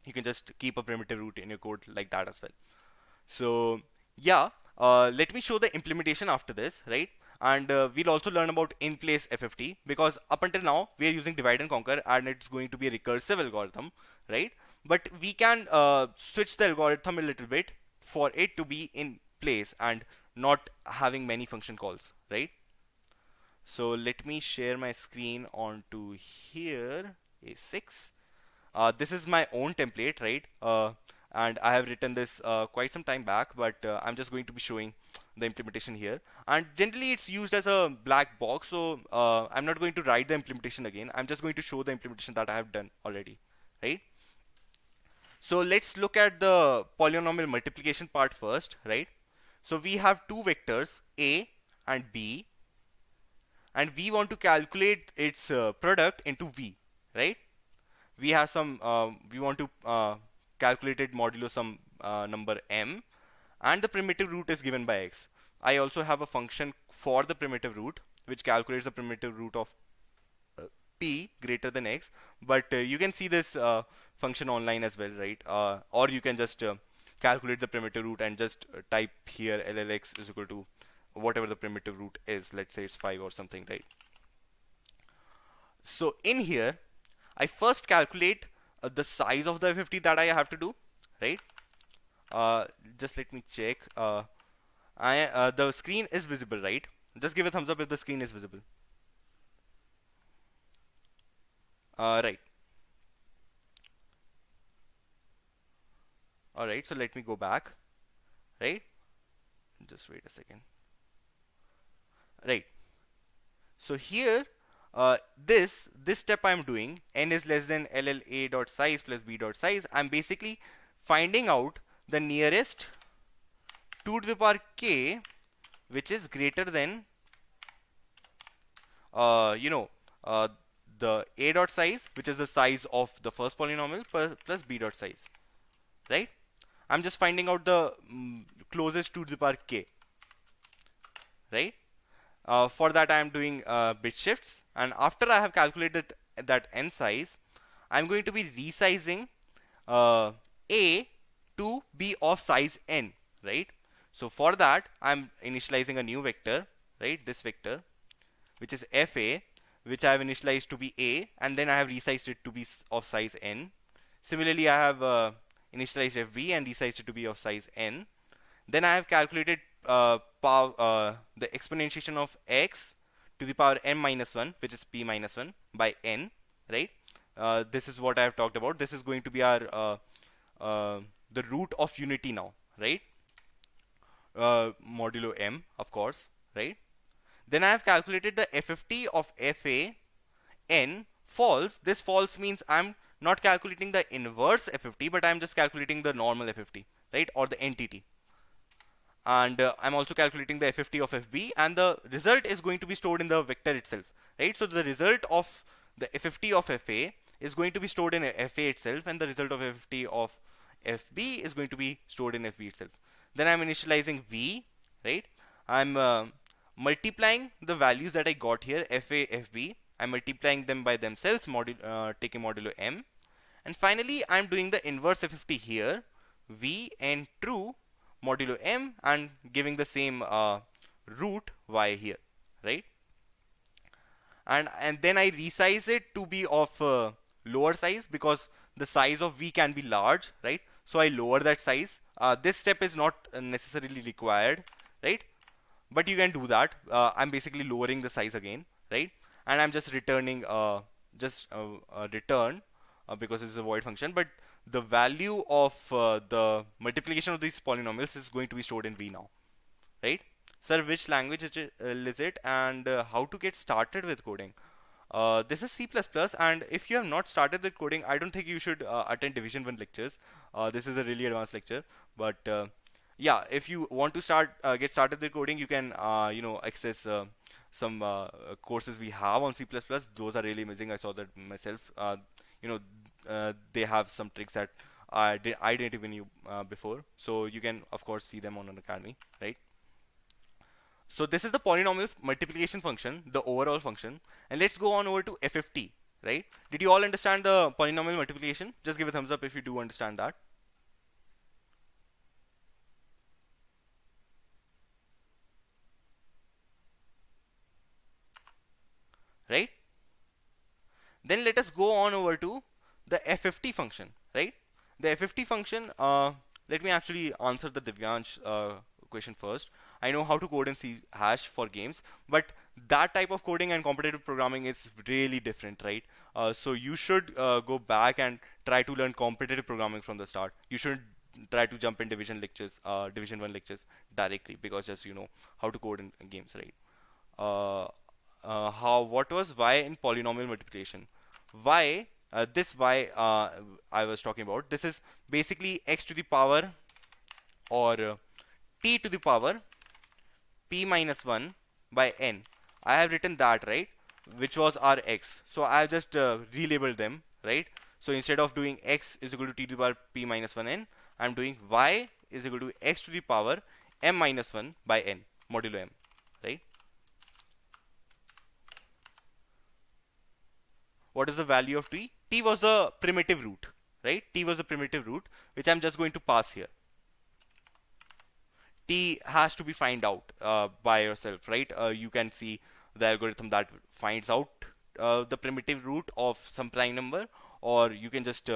You can just keep a primitive root in your code like that as well. So yeah, let me show the implementation after this, right? And we'll also learn about in-place FFT, because up until now we are using divide and conquer, and it's going to be a recursive algorithm, right? But we can switch the algorithm a little bit for it to be in place and not having many function calls, right? So let me share my screen onto here, A6. This is my own template, right? And I have written this quite some time back, but I'm just going to be showing the implementation here. And generally it's used as a black box, so I'm not going to write the implementation again. I'm just going to show the implementation that I have done already, right? So let's look at the polynomial multiplication part first, right? So we have two vectors, A and B, and we want to calculate its product into V, right? We have some, we want to calculate it modulo some number m, and the primitive root is given by x. I also have a function for the primitive root which calculates the primitive root of p greater than x, but you can see this function online as well, right? Or you can just calculate the primitive root and just type here llx is equal to whatever the primitive root is. Let's say it's 5 or something, right? So in here I first calculate the size of the FFT that I have to do, right? Just let me check. The screen is visible, right? Just give a thumbs up if the screen is visible. Right. Alright, so let me go back, right? Just wait a second. Right. So here, this step I'm doing, n is less than LLA dot size plus B dot size. I'm basically finding out the nearest 2 to the power k which is greater than the A dot size, which is the size of the first polynomial, plus B dot size, right? I'm just finding out the closest 2 to the power k, right? For that I am doing bit shifts, and after I have calculated that n size, I'm going to be resizing A to be of size n, right? So for that I'm initializing a new vector, right? This vector, which is fa, which I have initialized to be a, and then I have resized it to be of size n. Similarly, I have initialized fb and resized it to be of size n. Then I have calculated the exponentiation of x to the power n minus 1, which is p minus 1 by n, right? This is what I have talked about. This is going to be our uh, the root of unity now, right? Modulo m, of course, right? Then I have calculated the FFT of FA n false. This false means I'm not calculating the inverse FFT, but I'm just calculating the normal FFT, right? Or the entity. And I'm also calculating the FFT of FB, and the result is going to be stored in the vector itself, right? So the result of the FFT of FA is going to be stored in FA itself, and the result of FFT of FB is going to be stored in FB itself. Then I'm initializing V, right? I'm multiplying the values that I got here, FA, FB. I'm multiplying them by themselves, taking modulo m. And finally, I'm doing the inverse FFT here, V and true modulo m, and giving the same root y here, right? And then I resize it to be of lower size, because the size of V can be large, right? So I lower that size. This step is not necessarily required, right? But you can do that. I'm basically lowering the size again, right? And I'm just returning return because it's a void function, but the value of the multiplication of these polynomials is going to be stored in V now, right? Sir, which language is it, and how to get started with coding? This is C++, and if you have not started with coding, I don't think you should attend Division 1 lectures. This is a really advanced lecture, but yeah, if you want to get started with coding, you can access some courses we have on C++. Those are really amazing. I saw that myself. They have some tricks that I didn't even knew before. So you can of course see them on an academy, right? So this is the polynomial multiplication function, the overall function, and let's go on over to FFT, right? Did you all understand the polynomial multiplication? Just give a thumbs up if you do understand that. Right? Then let us go on over to the FFT function, right? The FFT function, let me actually answer the Divyansh question first. I know how to code in C# for games, but that type of coding and competitive programming is really different, right? So you should go back and try to learn competitive programming from the start. You shouldn't try to jump in Division 1 lectures directly, because just you know how to code in games, right? What was y in polynomial multiplication? This y I was talking about, this is basically x to the power, or t to the power p minus 1 by n. I have written that, right, which was our x. So I have just relabeled them, right? So instead of doing x is equal to t to the power p minus 1 n, I'm doing y is equal to x to the power m minus 1 by n modulo m, right? What is the value of t? T was a primitive root, right? T was a primitive root, which I'm just going to pass here. T has to be found out by yourself, right? You can see the algorithm that finds out the primitive root of some prime number, or you can just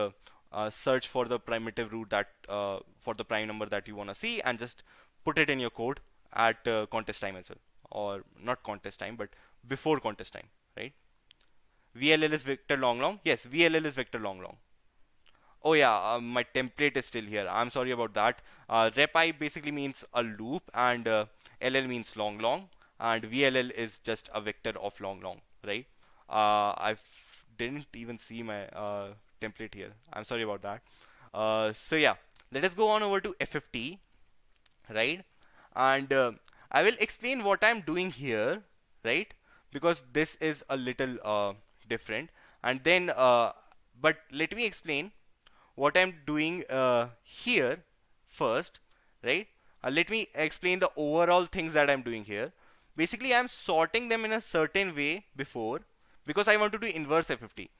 search for the primitive root that for the prime number that you want to see, and just put it in your code at contest time as well, or not contest time, but before contest time, right? VLL is vector long long. Yes, VLL is vector long long. Oh yeah, my template is still here. I'm sorry about that. Repi basically means a loop, and LL means long long, and VLL is just a vector of long long, right? I didn't even see my template here. I'm sorry about that. So yeah, let us go on over to FFT, right? And I will explain what I'm doing here, right? Because this is a little different. And then, but let me explain what I'm doing here first, right? Let me explain the overall things that I'm doing here. Basically, I'm sorting them in a certain way before, because I want to do inverse FFT.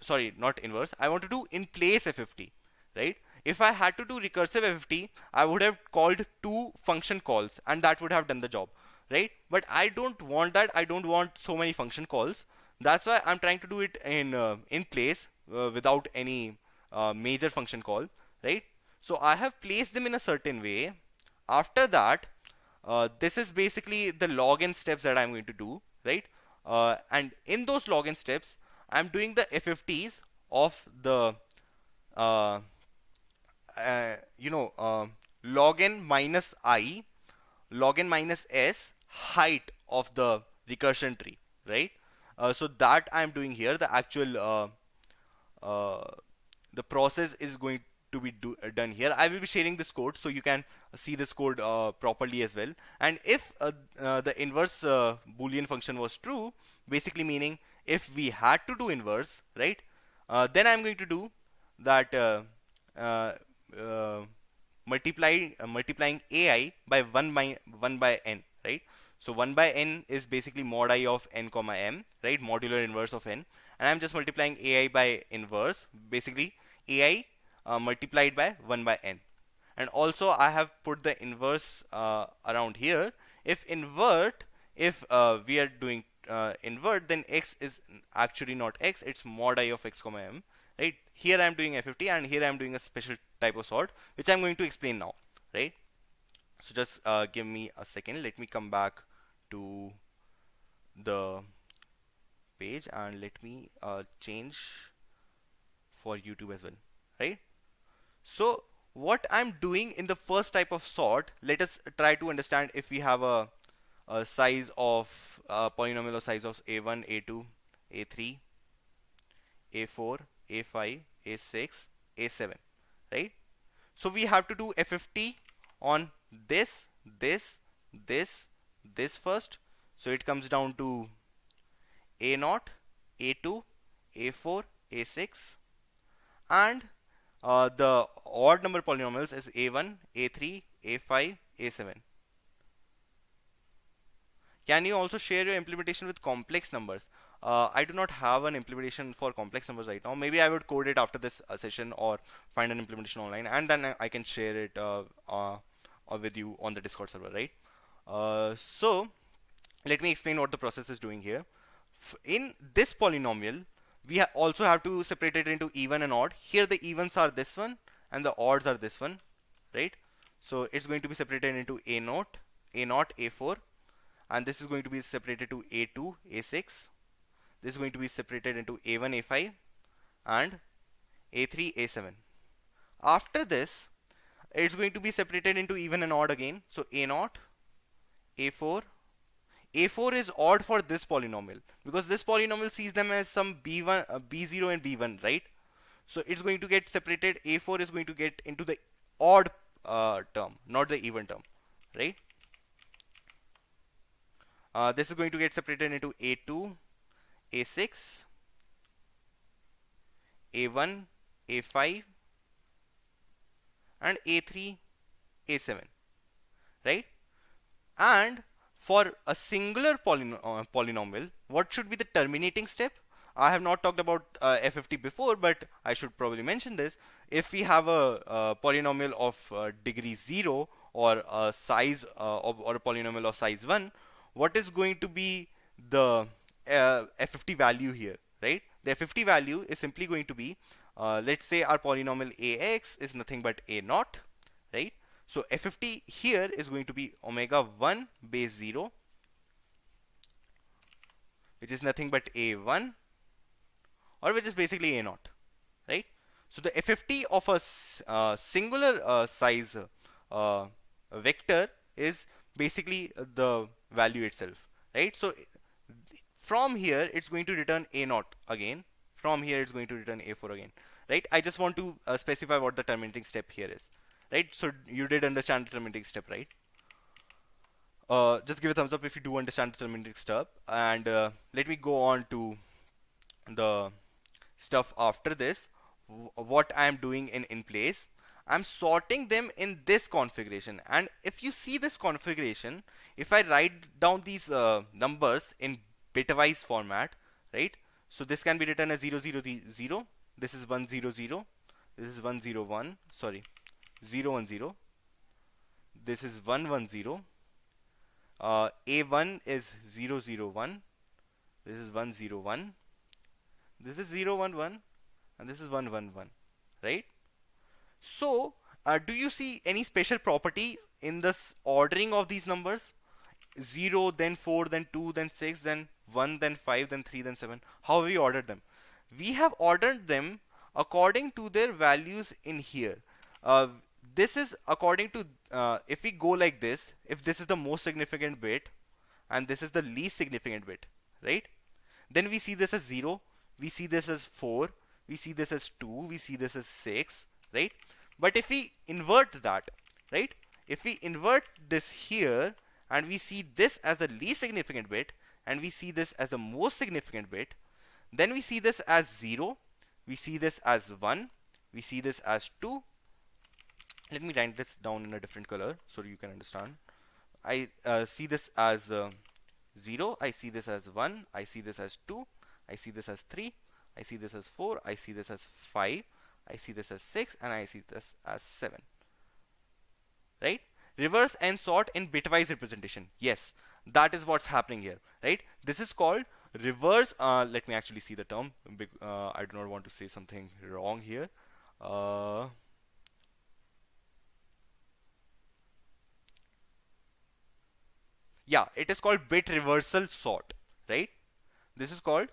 Sorry, not inverse. I want to do in place FFT, right? If I had to do recursive FFT, I would have called 2 function calls, and that would have done the job, right? But I don't want that. I don't want so many function calls. That's why I'm trying to do it in place without any major function call, right? So I have placed them in a certain way. After that, this is basically the login steps that I'm going to do, right? And in those login steps, I'm doing the FFTs of the uh, log n minus I, log n minus s height of the recursion tree, right? So that I'm doing here. The actual uh, the process is going to be done here. I will be sharing this code so you can see this code properly as well. And if the inverse boolean function was true, basically meaning if we had to do inverse, right? Then I'm going to do that uh, uh, multiplying ai by 1 by n, right? So 1 by n is basically mod I of n comma m, right? Modular inverse of n, and I'm just multiplying ai by inverse, basically ai multiplied by 1 by n. And also I have put the inverse around here. If we are doing invert, then x is actually not x, it's mod I of x comma m, right? Here I'm doing FFT, and here I'm doing a special type of sort, which I'm going to explain now, right? So just give me a second. Let me come back to the page and let me change for YouTube as well, right? So what I'm doing in the first type of sort, let us try to understand if we have a size of polynomial of size of a1, a2, a3, a4, a5, a6, a7, right? So we have to do FFT on this, this, this first. So it comes down to a0, a2, a4, a6, and the odd number polynomials is a1, a3, a5, a7. Can you also share your implementation with complex numbers? I do not have an implementation for complex numbers right now. Maybe I would code it after this session or find an implementation online, and then I can share it with you on the Discord server, right? So let me explain what the process is doing here. In this polynomial, we also have to separate it into even and odd. Here the evens are this one and the odds are this one, right? So it's going to be separated into a0, a4, and this is going to be separated to a2, a6. This is going to be separated into a1, a5, and a3, a7. After this, it's going to be separated into even and odd again. So a0, a4. A4 is odd for this polynomial because this polynomial sees them as some b1, b0 and b1, right? So it's going to get separated. A4 is going to get into the odd term, not the even term, right? This is going to get separated into a2, a6, a1, a5, and a3, a7, right? And for a singular polynomial, what should be the terminating step? I have not talked about FFT before, but I should probably mention this. If we have a polynomial of degree 0 or a size or a polynomial of size 1, what is going to be the FFT value here, right? The FFT value is simply going to be, let's say our polynomial ax is nothing but a0, right? So FFT here is going to be omega 1 base 0, which is nothing but a1, or which is basically a0, right? So the FFT of a singular size vector is basically the value itself, right? So from here it's going to return a0 again. From here it's going to return a4 again, right? I just want to specify what the terminating step here is, right? So you did understand the terminating step, right? Just give a thumbs up if you do understand the terminating step, and let me go on to the stuff after this. What I am doing in place, I'm sorting them in this configuration, and if you see this configuration, if I write down these numbers in bitwise format, right? So this can be written as 0 0 0, this is 1 0 0, this is 1 0 1, sorry, 0 1 0, this is 1 1 0, a1 is 0 0 1, this is 1 0 1, this is 0 1 1, and this is 1 1 1, right? So do you see any special property in this ordering of these numbers? 0, then 4, then 2, then 6, then 1, then 5, then 3, then 7. How have we ordered them? we have ordered them according to their values in here. Uh, this is according to, if we go like this, if this is the most significant bit and this is the least significant bit, right? Then we see this as 0, we see this as 4, we see this as 2, we see this as 6, right? But if we invert that, right? If we invert this here and we see this as the least significant bit and we see this as the most significant bit, then we see this as 0, we see this as 1, we see this as 2. Let me write this down in a different color so you can understand. I see this as 0, I see this as 1, I see this as 2, I see this as 3, I see this as 4, I see this as 5, I see this as 6, and I see this as 7. Right? Reverse and sort in bitwise representation. Yes, that is what's happening here. Right? This is called reverse. Let me actually see the term. I do not want to say something wrong here. Yeah, it is called bit reversal sort, right? This is called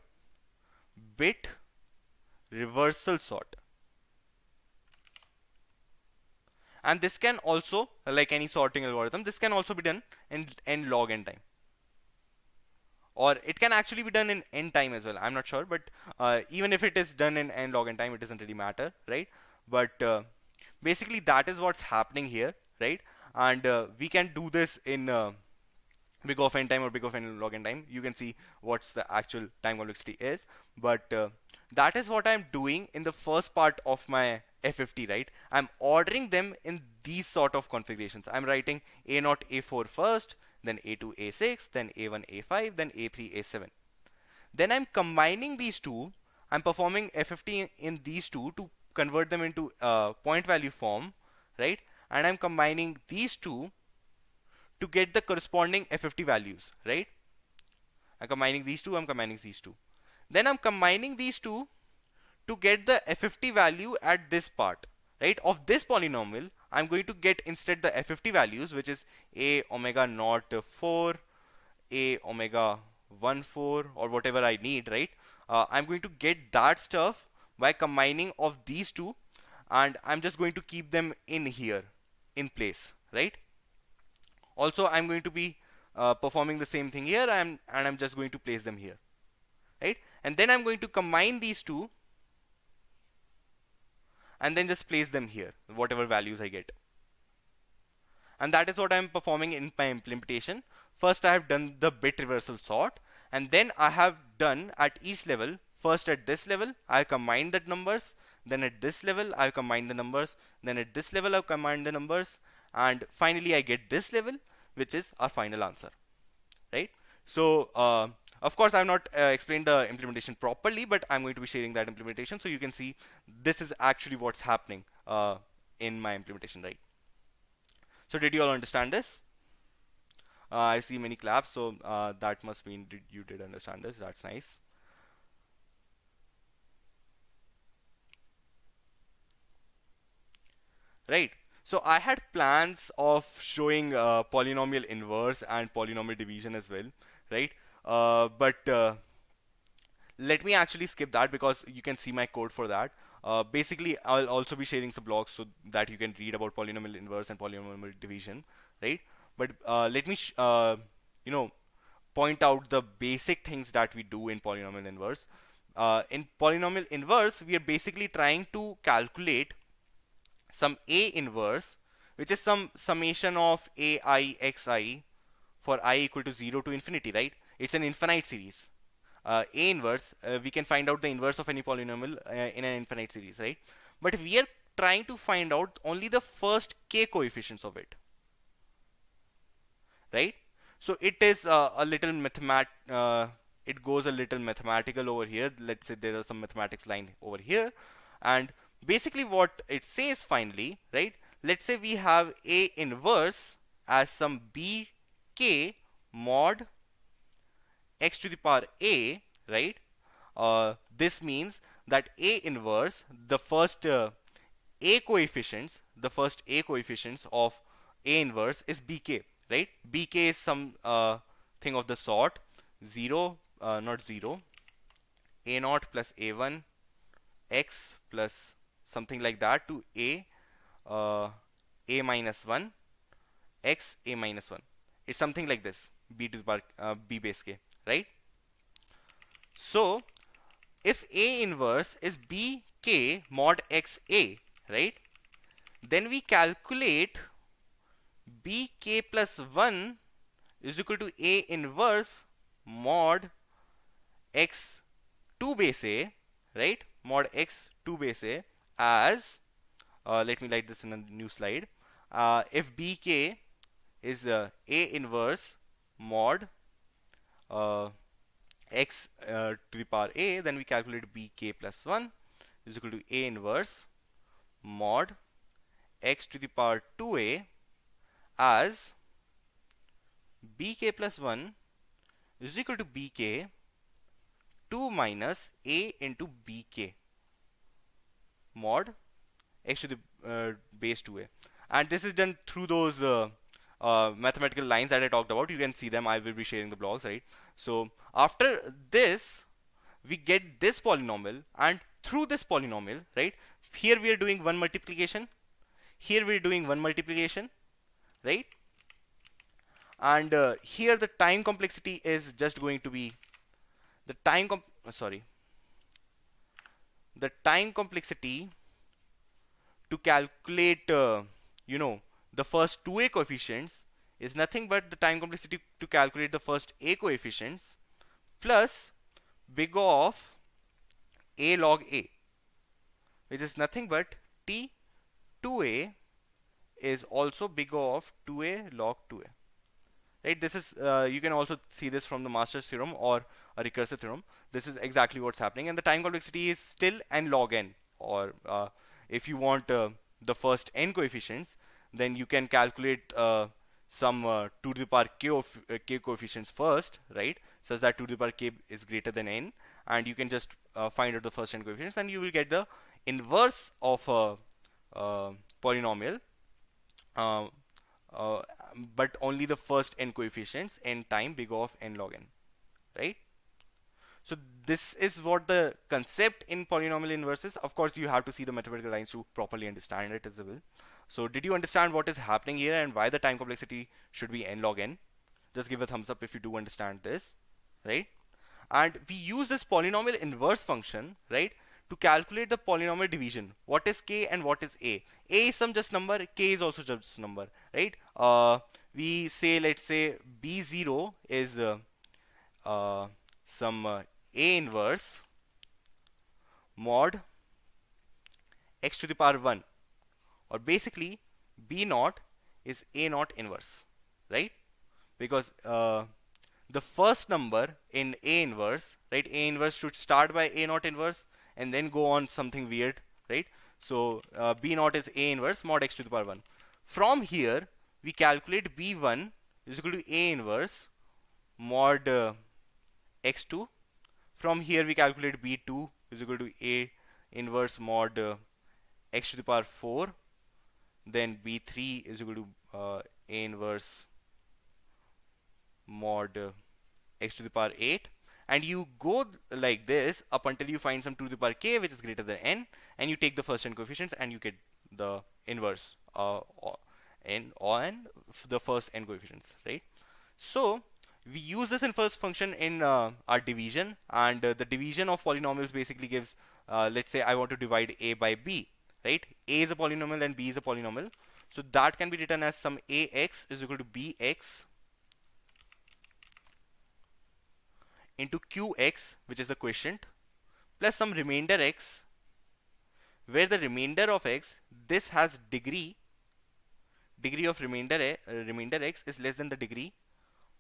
bit reversal sort. And this can also, like any sorting algorithm, this can also be done in n log n time. Or it can actually be done in n time as well. I'm not sure, but even if it is done in n log n time, it doesn't really matter, right? But basically that is what's happening here, right? And we can do this in big of n time or big of n log n time. You can see what's the actual time complexity is, but that is what I'm doing in the first part of my FFT, right? I'm ordering them in these sort of configurations. I'm writing A0 A4 first, then A2 A6, then A1 A5, then A3 A7. Then I'm combining these two. I'm performing FFT in these two to convert them into point value form, right? And I'm combining these two to get the corresponding FFT values, right? I'm combining these two, I'm combining these two. Then I'm combining these two to get the FFT value at this part, right? Of this polynomial, I'm going to get instead the FFT values, which is A omega naught 4, A omega 1 4, or whatever I need, right? I'm going to get that stuff by combining of these two, and I'm just going to keep them in here, in place, right? Also, I'm going to be performing the same thing here, and I'm just going to place them here, right? And then I'm going to combine these two and then just place them here, whatever values I get. And that is what I'm performing in my implementation. First, I have done the bit reversal sort, and then I have done at each level. First, at this level, I combine the numbers. Then at this level, I combine the numbers. Then at this level, I combine the numbers. And finally, I get this level, which is our final answer, right? So, of course, I have not explained the implementation properly, but I'm going to be sharing that implementation so you can see this is actually what's happening in my implementation, right? So did you all understand this? I see many claps, so that must mean you did understand this. That's nice. Right. So I had plans of showing polynomial inverse and polynomial division as well, right? But let me actually skip that because you can see my code for that. Basically, I'll also be sharing some blogs so that you can read about polynomial inverse and polynomial division, right? But let me, point out the basic things that we do in polynomial inverse. In polynomial inverse, we are basically trying to calculate some A inverse, which is some summation of AI xi for I equal to 0 to infinity, right? It's an infinite series. A inverse, we can find out the inverse of any polynomial in an infinite series, right? But we are trying to find out only the first k coefficients of it, right? So it is a little it goes a little mathematical over here. Let's say there are some mathematics line over here, and basically what it says finally, right? Let's say we have A inverse as some bk mod x to the power a, right? This means that A inverse, the first A coefficients, of A inverse is bk, right? Bk is some thing of the sort 0, not 0, a0 plus a1 x plus something like that to a minus 1 x a minus 1. It's something like this, b to the power b base k, right? So if A inverse is bk mod xa, right, then we calculate bk plus 1 is equal to A inverse mod x 2 base a, right, mod x 2 base a as let me write this in a new slide. If bk is A inverse mod x to the power a, then we calculate bk plus 1 is equal to A inverse mod x to the power 2a as bk plus 1 is equal to bk 2 minus a into bk mod x to the base 2a. And this is done through those mathematical lines that I talked about. You can see them. I will be sharing the blogs, right? So after this, we get this polynomial, and through this polynomial, right, here we are doing one multiplication, here we are doing one multiplication, right? And here the time complexity is just going to be the time the time complexity to calculate you know, the first 2a coefficients is nothing but the time complexity to calculate the first a coefficients plus big O of a log a, which is nothing but t 2a is also big O of 2a log 2a. Right, this is you can also see this from the Master's theorem or a recursive theorem. This is exactly what's happening, and the time complexity is still n log n. Or if you want the first n coefficients, then you can calculate some 2 to the power k coefficients first, right? Such that 2 to the power k is greater than n, and you can just find out the first n coefficients, and you will get the inverse of a polynomial. But only the first n coefficients n time big O of n log n, right? So this is what the concept in polynomial inverses. Of course, you have to see the mathematical lines to properly understand it as well. So did you understand what is happening here and why the time complexity should be n log n? Just give a thumbs up if you do understand this, right? And we use this polynomial inverse function, right, to calculate the polynomial division. What is k and what is a? A is some just number, k is also just number, right? We say, let's say b0 is some a inverse mod x to the power 1, or basically b naught is a naught inverse, right? Because the first number in a inverse, right, a inverse should start by a naught inverse and then go on something weird, right? So b naught is a inverse mod x to the power 1. From here we calculate b1 is equal to a inverse mod x2. From here we calculate b2 is equal to a inverse mod x to the power 4. Then b3 is equal to a inverse mod x to the power 8, and you go like this up until you find some 2 to the power k which is greater than n, and you take the first n coefficients and you get the inverse n on the first n coefficients, right? So we use this inverse function in our division, and the division of polynomials basically gives let's say I want to divide a by b, right? A is a polynomial and b is a polynomial, so that can be written as some ax is equal to bx into qx, which is a quotient, plus some remainder x, where the remainder of x, this has degree of remainder x is less than the degree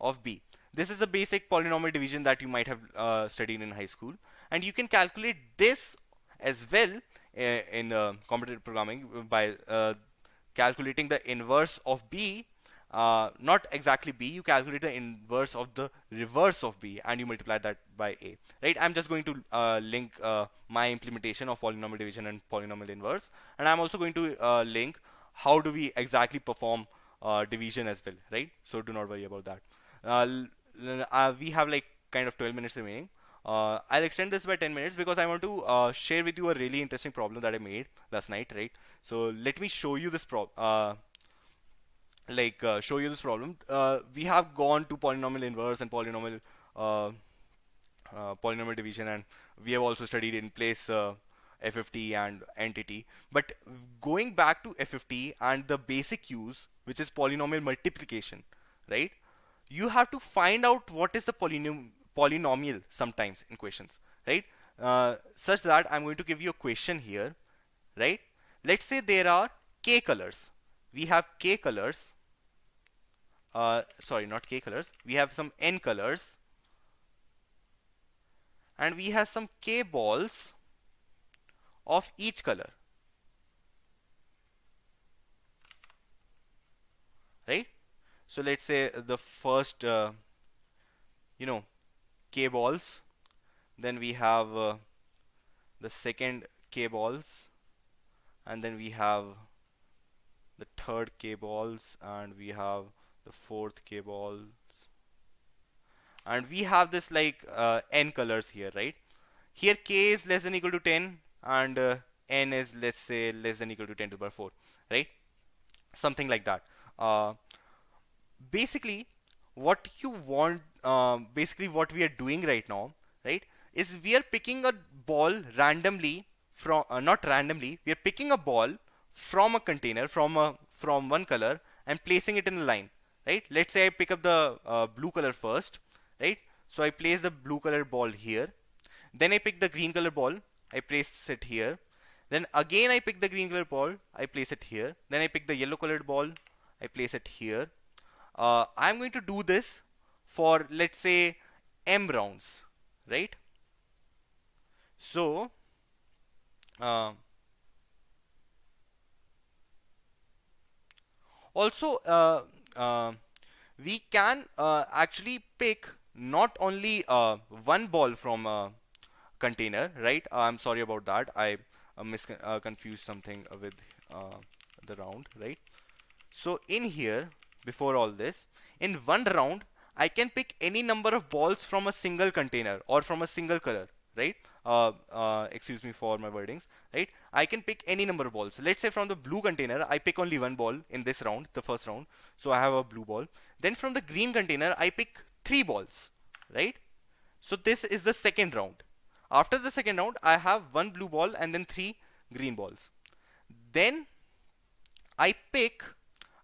of b. This is a basic polynomial division that you might have studied in high school, and you can calculate this as well in computational programming by calculating the inverse of b. Not exactly b, you calculate the inverse of the reverse of b and you multiply that by a, right? I'm just going to link my implementation of polynomial division and polynomial inverse, and I'm also going to link how do we exactly perform division as well, right? So do not worry about that. We have like kind of 12 minutes remaining. I'll extend this by 10 minutes because I want to share with you a really interesting problem that I made last night, right? So let me show you this show you this problem. We have gone to polynomial inverse and uh, polynomial division, and we have also studied in place FFT and entity. But going back to FFT and the basic use, which is polynomial multiplication, right? You have to find out what is the polynomial sometimes in questions, right? Such that I'm going to give you a question here, right? Let's say there are k colors. We have k colors. Sorry, not k colors. We have some n colors, and we have some k balls of each color, right? So let's say the first, you know, k balls. Then we have the second k balls, and then we have the third k balls, and we have the fourth k balls, and we have this like n colors here, right? Here k is less than equal to 10, and n is, let's say, less than equal to 10 to the power 4, right? Something like that. Basically what you want, basically what we are doing right now, right, is we are picking a ball randomly from, not randomly, we are picking a ball from a container, from one color, and placing it in a line, right? Let's say I pick up the blue color first, right? So I place the blue color ball here, then I pick the green color ball, I place it here, then again I pick the green color ball, I place it here, then I pick the yellow colored ball, I place it here. I'm going to do this for, let's say, m rounds, right? So uh, also we can actually pick not only one ball from a container, right? I'm sorry about that. I confused something with the round, right? So in here, before all this, in one round, I can pick any number of balls from a single container or from a single color, right? Excuse me for my wordings, right? I can pick any number of balls. Let's say from the blue container, I pick only one ball in this round, the first round. So I have a blue ball. Then from the green container, I pick three balls, right? So this is the second round. After the second round, I have one blue ball and then three green balls. Then I pick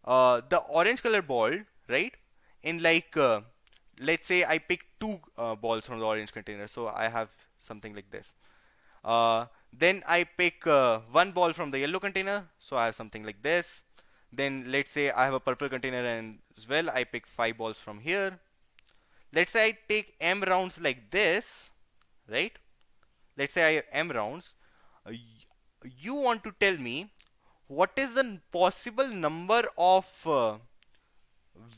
the orange color ball, right? In like, let's say I pick two balls from the orange container, so I have something like this. Then I pick one ball from the yellow container, so I have something like this. Then let's say I have a purple container and as well, I pick five balls from here. Let's say I take m rounds like this, right? Let's say I have m rounds. You want to tell me what is the possible number of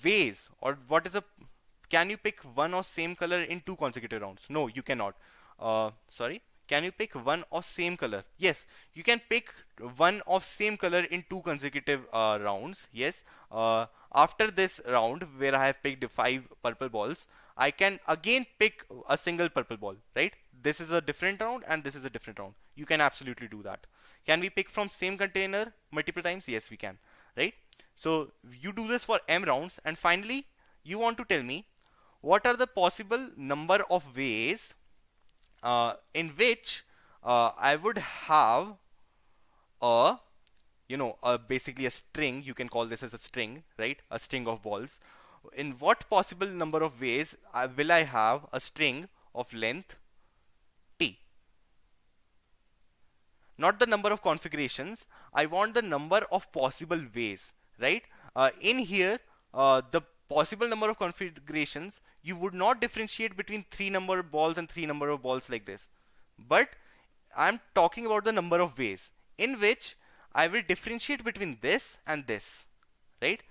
ways, or what is a, can you pick one or same color in two consecutive rounds? No, you cannot. Sorry, can you pick one of same color? Yes, you can pick one of same color in two consecutive rounds. Yes. After this round where I have picked five purple balls, I can again pick a single purple ball, right? This is a different round and this is a different round. You can absolutely do that. Can we pick from same container multiple times? Yes, we can, right? So you do this for m rounds, and finally you want to tell me what are the possible number of ways in which I would have a, basically a string. You can call this as a string, right? A string of balls. In what possible number of ways will I have a string of length t? Not the number of configurations. I want the number of possible ways, right? In here, the possible number of configurations, you would not differentiate between three number of balls and three number of balls like this. But I'm talking about the number of ways in which I will differentiate between this and this, right?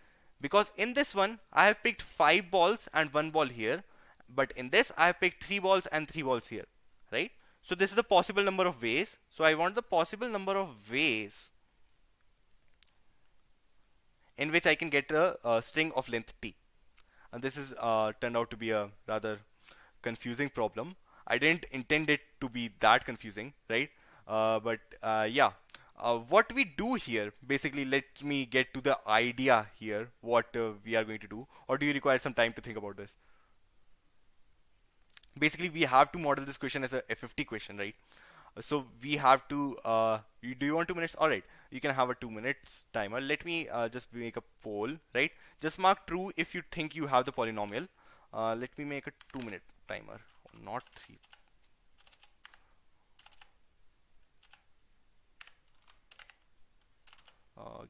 Because in this one, I have picked five balls and one ball here. But in this, I have picked three balls and three balls here, right? So this is the possible number of ways. So I want the possible number of ways in which I can get a string of length t. And this is turned out to be a rather confusing problem. I didn't intend it to be that confusing, right? But yeah, what we do here, basically, let me get to the idea here, what we are going to do, or do you require some time to think about this? Basically, we have to model this question as a FFT question, right? So we have to, do you want 2 minutes? All right, you can have a 2 minutes timer. Let me just make a poll, right? Just mark true if you think you have the polynomial. Let me make a 2 minute timer, not three.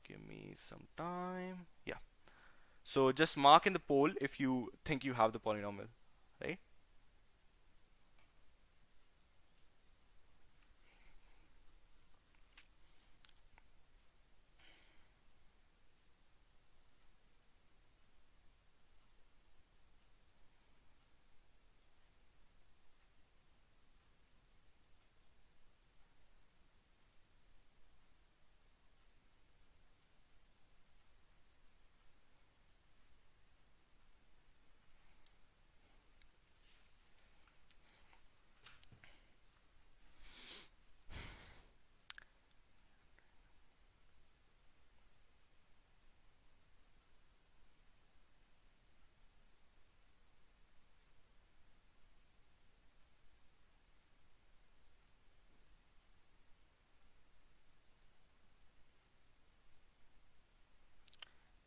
Give me some time. Yeah. So just mark in the poll if you think you have the polynomial, right?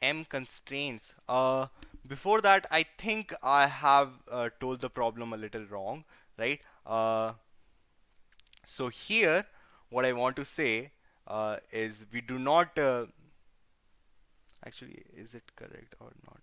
M constraints. Before that, I think I have told the problem a little wrong, right? So here, what I want to say is we do not. Actually, is it correct or not?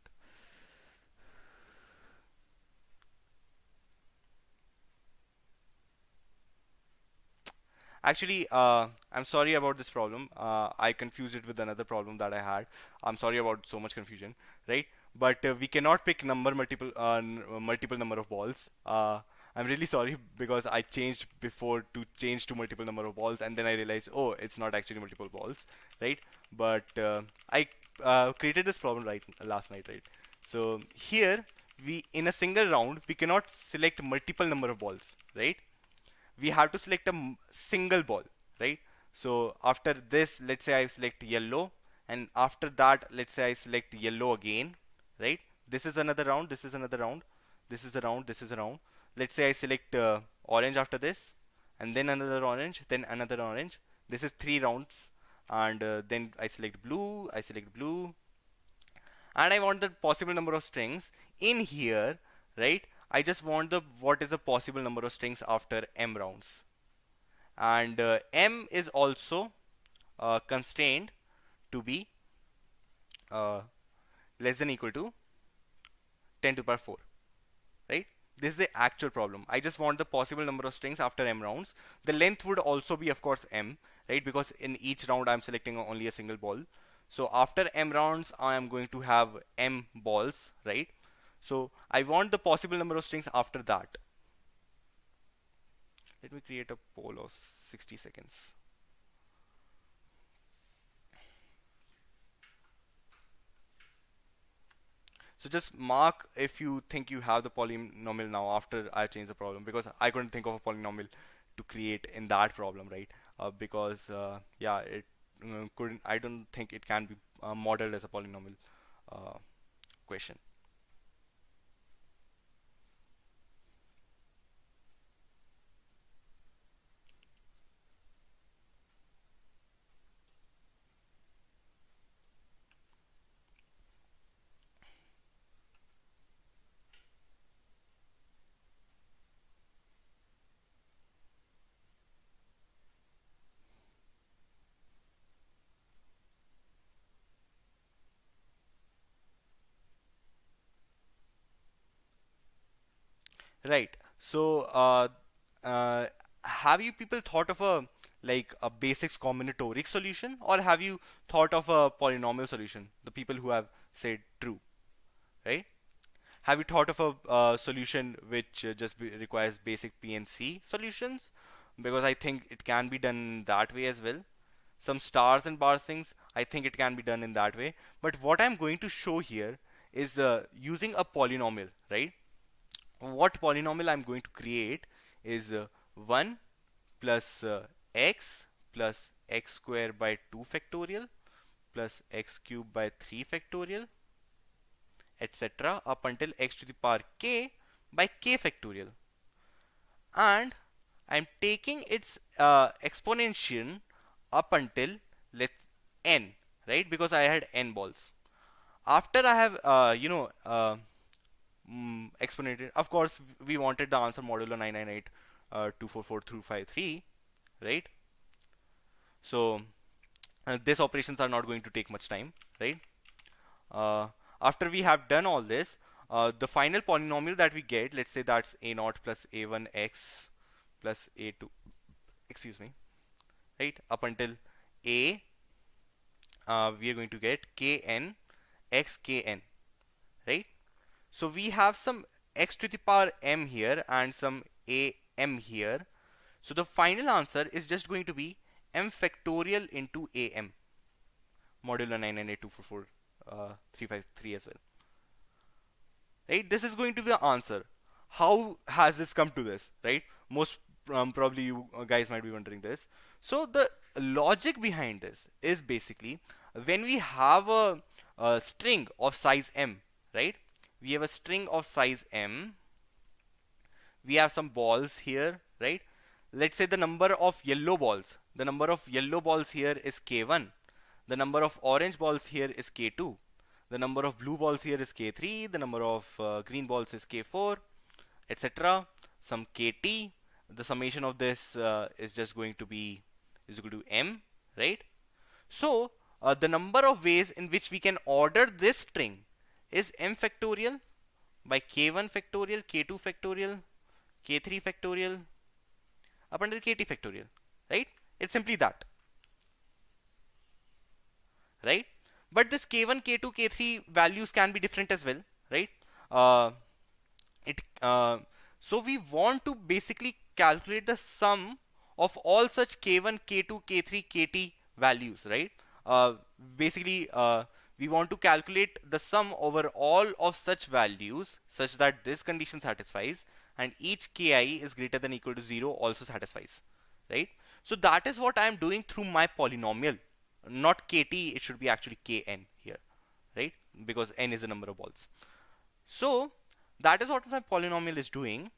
Actually, I'm sorry about this problem. I confused it with another problem that I had. I'm sorry about so much confusion, right? But we cannot pick multiple number of balls. I'm really sorry because I changed before to change to multiple number of balls, and then I realized, oh, it's not actually multiple balls, right? But I created this problem right last night, right? So here we in a single round we cannot select multiple number of balls, right? We have to select a single ball, right? So after this, let's say I select yellow, and after that, let's say I select yellow again, right? This is another round, this is another round, this is a round, this is a round. Let's say I select orange after this, and then another orange, then another orange. This is 3 rounds, and then I select blue, and I want the possible number of strings in here, right? I just want the what is the possible number of strings after m rounds, and m is also constrained to be uh, less than equal to 10 to the power 4, right? This is the actual problem. I just want the possible number of strings after m rounds. The length would also be, of course, m, right? Because in each round I'm selecting only a single ball. So after m rounds, I am going to have m balls, right? So I want the possible number of strings after that. Let me create a poll of 60 seconds. So just mark if you think you have the polynomial now after I change the problem, because I couldn't think of a polynomial to create in that problem, right? Because yeah, it couldn't. I don't think it can be modeled as a polynomial uh, question. Right. So, uh, have you people thought of a like a basics combinatoric solution, or have you thought of a polynomial solution? The people who have said true, right? Have you thought of a solution which requires basic PNC solutions? Because I think it can be done that way as well. Some stars and bars things, I think it can be done in that way. But what I'm going to show here is using a polynomial, right? What polynomial I'm going to create is 1 plus x plus x square by 2 factorial plus x cube by 3 factorial, etc. up until x to the power k by k factorial. And I'm taking its exponential up until let's n, right? Because I had n balls. After I have exponented, of course we wanted the answer modulo 998 244 right? So these operations are not going to take much time, right? uh, After we have done all this, the final polynomial that we get, let's say that's a0 plus a1x plus a2, excuse me, right, up until a, we are going to get kn x kn, right? So we have some x to the power m here and some a m here. So the final answer is just going to be m factorial into am modulo 998244353 as well, right? This is going to be the answer. How has this come to this, right? Most probably you guys might be wondering this. So the logic behind this is basically when we have a string of size m, right? We have a string of size m. We have some balls here, right? Let's say the number of yellow balls. The number of yellow balls here is k1. The number of orange balls here is k2. The number of blue balls here is k3. The number of green balls is k4, etc. Some kt. The summation of this is just going to be is equal to m, right? So the number of ways in which we can order this string is m factorial by k1 factorial, k2 factorial, k3 factorial up until kt factorial, right? It's simply that, right? But this k1, k2, k3 values can be different as well, right? Uh, so we want to basically calculate the sum of all such k1, k2, k3, kt values, right? Basically, we want to calculate the sum over all of such values such that this condition satisfies and each ki is greater than or equal to 0 also satisfies, right? So that is what I am doing through my polynomial, not kt, it should be actually kn here, right? Because n is the number of balls. So that is what my polynomial is doing.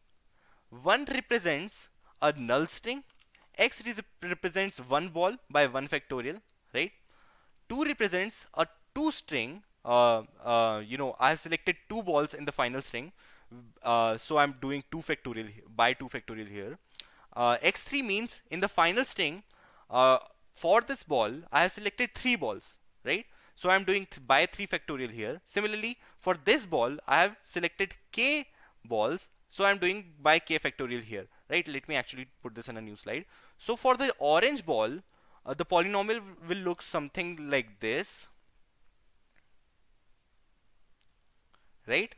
1 represents a null string, x represents one ball by 1 factorial, right? 2 represents a 2 string. I have selected 2 balls in the final string, so I'm doing 2 factorial by 2 factorial here. X3 means in the final string, for this ball I have selected 3 balls, right? So I'm doing by 3 factorial here. Similarly, for this ball I have selected k balls, so I'm doing by k factorial here, right? Let me actually put this in a new slide. So for the orange ball, the polynomial will look something like this, right?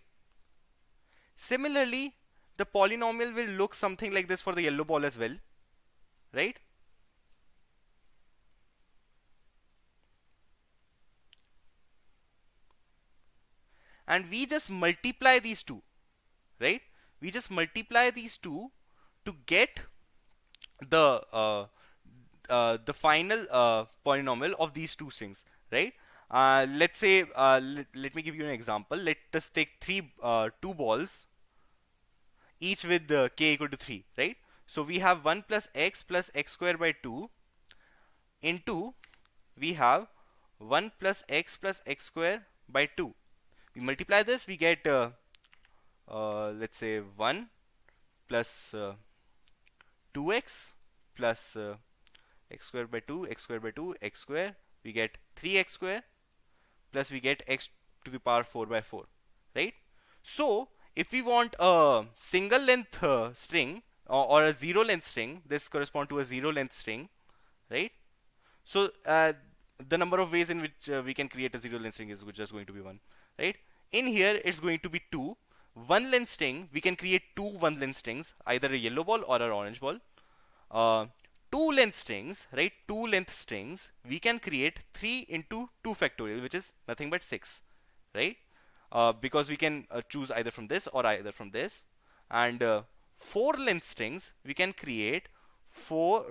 Similarly, the polynomial will look something like this for the yellow ball as well, right? And we just multiply these two, right? We just multiply these two to get the final polynomial of these two strings, right? Let's say, let me give you an example. Let us take two balls, each with k equal to 3, right? So we have 1 plus x square by 2 into, we have 1 plus x square by 2. We multiply this, we get let's say 1 plus 2x plus x square by 2, x square by 2, x square. We get 3x square plus we get x to the power 4 by 4, right? So if we want a single length string or a zero length string, this corresponds to a zero length string, right? So the number of ways in which we can create a zero length string is just going to be 1, right? In here it's going to be 2. One length string, we can create 2 one length strings, either a yellow ball or an orange ball. 2 length strings, right? 2 length strings, we can create 3 into 2 factorial, which is nothing but 6, right? Because we can choose either from this or either from this. And 4 length strings, we can create 4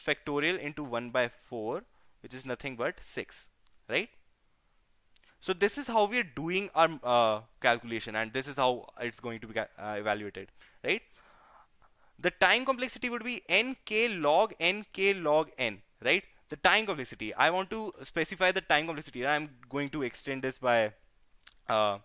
factorial into 1 by 4, which is nothing but 6, right? So this is how we are doing our calculation, and this is how it's going to be evaluated, right? The time complexity would be nk log n, right? The time complexity. I want to specify the time complexity. I'm going to extend this by uh,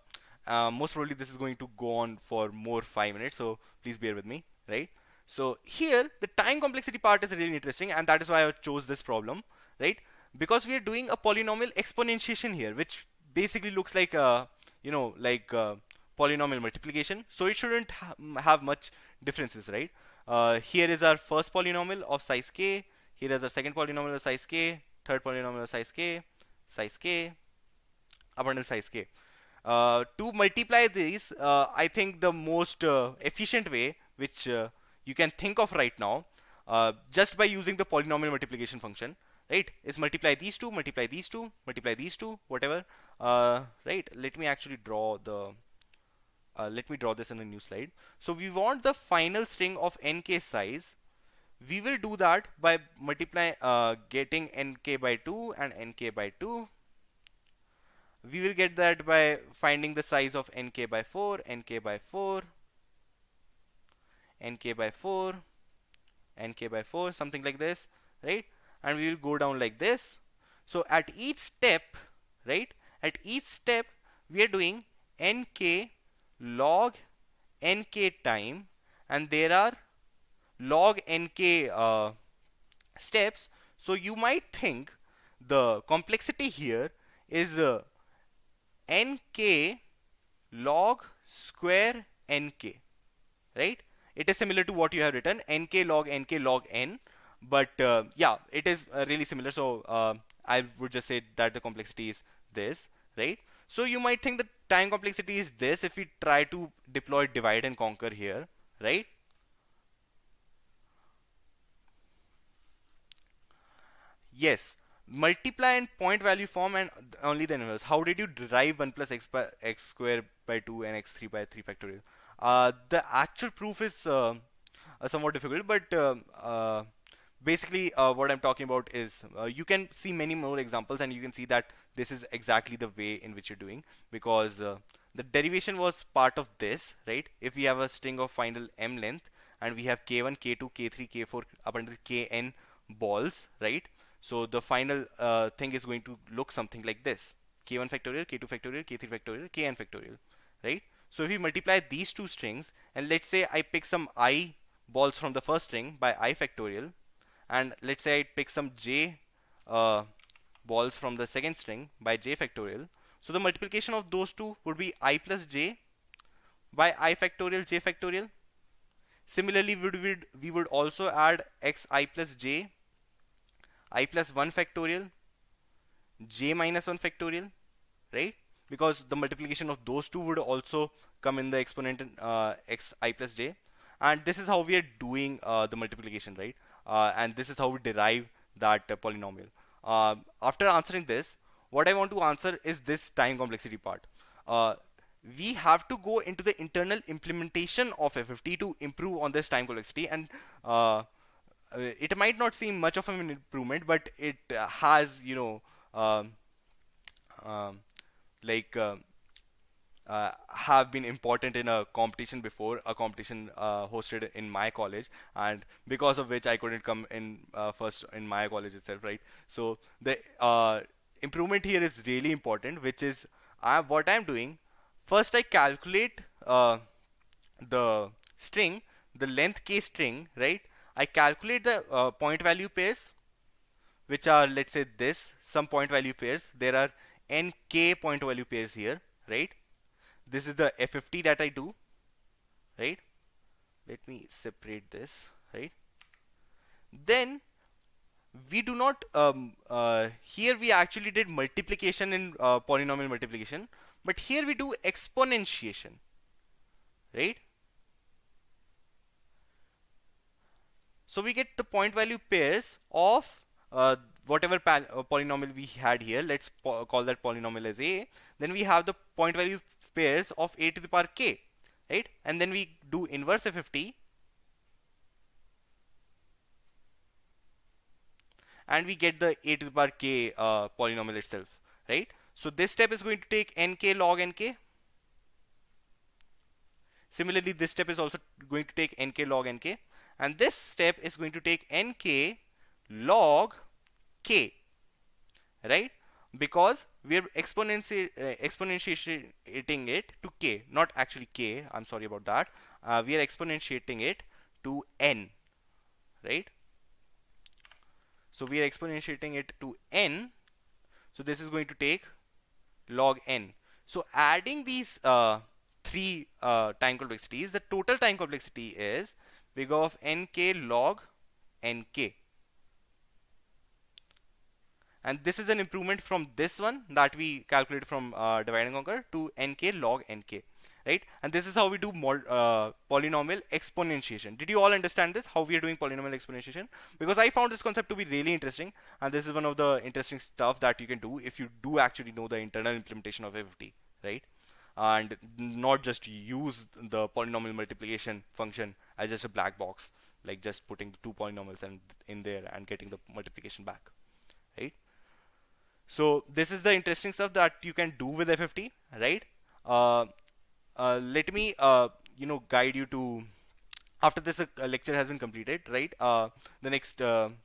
most probably this is going to go on for more 5 minutes, so please bear with me, right? So here the time complexity part is really interesting, and that is why I chose this problem, right? Because we are doing a polynomial exponentiation here, which basically looks like polynomial multiplication, so it shouldn't have much differences, right? Here is our first polynomial of size k, here is our second polynomial of size k, third polynomial of size k, up until size k. To multiply these, I think the most efficient way, which you can think of right now, just by using the polynomial multiplication function, right, is multiply these two, multiply these two, multiply these two, whatever. Right, let me actually draw the let me draw this in a new slide. So we want the final string of nk size. We will do that by multiplying, getting nk by 2 and nk by 2. We will get that by finding the size of nk by 4, nk by 4, nk by 4, nk by 4, something like this, right? And we will go down like this. So at each step, right, at each step we are doing nk log nk time, and there are log nk steps. So you might think the complexity here is nk log square nk, right? It is similar to what you have written, nk log n, but yeah, it is really similar. So I would just say that the complexity is this, right? So you might think the time complexity is this if we try to deploy divide and conquer here, right? Yes, multiply in point value form and only the inverse. How did you derive 1 plus x by x square by 2 and x3 by 3 factorial? The actual proof is somewhat difficult, but basically what I'm talking about is you can see many more examples, and you can see that this is exactly the way in which you're doing, because the derivation was part of this, right? If we have a string of final m length and we have k1, k2, k3, k4 up until kn balls, right? So the final thing is going to look something like this: k1 factorial, k2 factorial, k3 factorial, kn factorial, right? So if we multiply these two strings, and let's say I pick some I balls from the first string by I factorial, and let's say I pick some j balls from the second string by j factorial, so the multiplication of those two would be I plus j by I factorial j factorial. Similarly, we would also add xi plus j, I plus 1 factorial, j minus 1 factorial, right? Because the multiplication of those two would also come in the exponent xi plus j. And this is how we are doing the multiplication, right? And this is how we derive that polynomial. After answering this, what I want to answer is this time complexity part. We have to go into the internal implementation of FFT to improve on this time complexity, and it might not seem much of an improvement, but it has, um, um, like have been important in a competition before, a competition hosted in my college, and because of which I couldn't come in first in my college itself, right? So the improvement here is really important, which is what I'm doing. First, I calculate the string, the length k string, right? I calculate the point value pairs, which are, let's say, this, some point value pairs. There are nk point value pairs here, right? This is the FFT that I do, right? Let me separate this, right? Then we do not, here we actually did multiplication in polynomial multiplication, but here we do exponentiation, right? So we get the point value pairs of whatever polynomial we had here. Let's call that polynomial as a. Then we have the point value pairs of a to the power k. right? And then we do inverse FFT, and we get the a to the power k polynomial itself, right? So this step is going to take nk log nk. Similarly, this step is also going to take nk log nk, and this step is going to take nk log k, right? Because we are exponentiating it to k, not actually k. I'm sorry about that. We are exponentiating it to n, right? So we are exponentiating it to n. So this is going to take log n. So adding these three time complexities, the total time complexity is big of nk log nk. And this is an improvement from this one that we calculated from divide and conquer to nk log nk, right? And this is how we do polynomial exponentiation. Did you all understand this, how we are doing polynomial exponentiation? Because I found this concept to be really interesting, and this is one of the interesting stuff that you can do if you do actually know the internal implementation of FFT, right? And not just use the polynomial multiplication function as just a black box, like just putting the two polynomials and in there and getting the multiplication back, right? So this is the interesting stuff that you can do with FFT, right? Uh, Let me guide you to, after this lecture has been completed, right? The next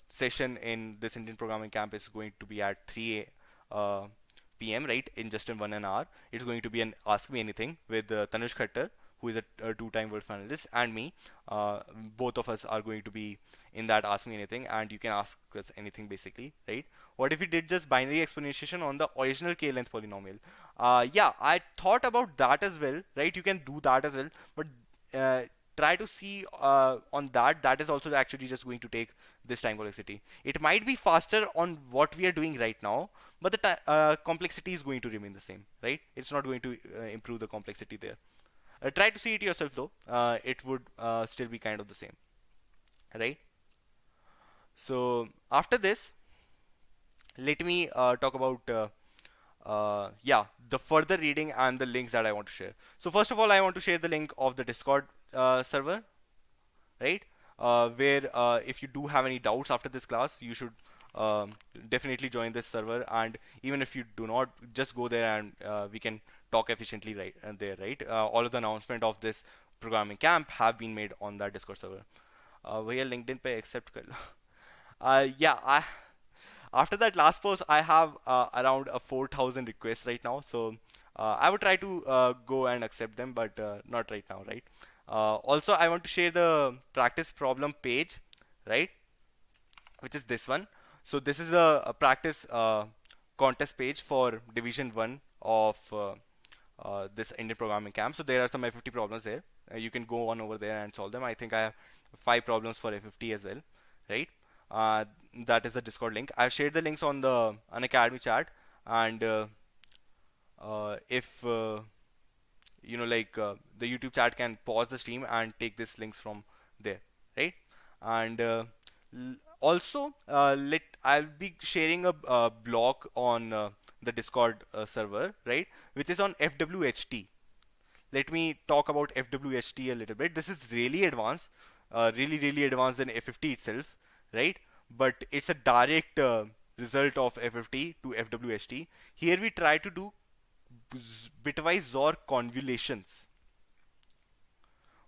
session in this Indian programming camp is going to be at 3 p.m. right, in just in 1 hour. It's going to be an Ask Me Anything with Tanush Khattar, who is a two-time world finalist, and me. Both of us are going to be in that Ask Me Anything, and you can ask us anything basically, right? What if we did just binary exponentiation on the original k-length polynomial? Yeah, I thought about that as well, right? You can do that as well, but uh, try to see on that. That is also actually just going to take this time complexity. It might be faster on what we are doing right now, but the complexity is going to remain the same, right? It's not going to improve the complexity there. Try to see it yourself though. It would still be kind of the same, right? So after this, let me talk about yeah, the further reading and the links that I want to share. So first of all, I want to share the link of the Discord server, right? Where if you do have any doubts after this class, you should definitely join this server. And even if you do not, just go there and we can talk efficiently right and there, right? All of the announcement of this programming camp have been made on that Discord server. भैया LinkedIn पे accept कर लो. Yeah, after that last post, I have around 4,000 requests right now. So I would try to go and accept them, but not right now, right? Also, I want to share the practice problem page, right? Which is this one. So this is a practice contest page for Division 1 of this Indian programming camp. So there are some FFT problems there. You can go on over there and solve them. I think I have 5 problems for FFT as well, right? Uh, that is the Discord link. I've shared the links on the Unacademy chat, and if the YouTube chat can pause the stream and take these links from there, right? And also let I'll be sharing a blog on the Discord server, right, which is on FWHT. Let me talk about FWHT a little bit. This is really advanced, really advanced than FFT itself, right? But it's a direct result of FFT to FWHT. Here we try to do bitwise XOR convolutions.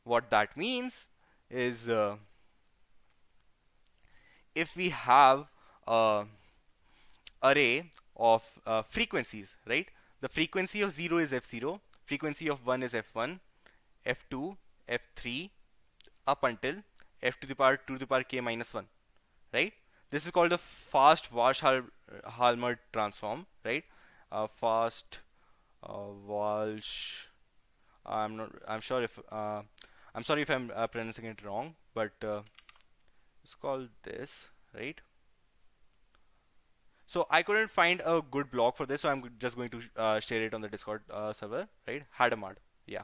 What that means is if we have a array of frequencies, right? The frequency of 0 is f0, frequency of 1 is f1, f2, f3, up until f to the power 2 to the power k minus 1, right? This is called the fast Walsh-Halmer transform, right? Fast Walsh. I'm sure if I'm sorry if I'm pronouncing it wrong, but it's called this, right? So I couldn't find a good blog for this, so I'm just going to share it on the Discord server, right? Hadamard, yeah.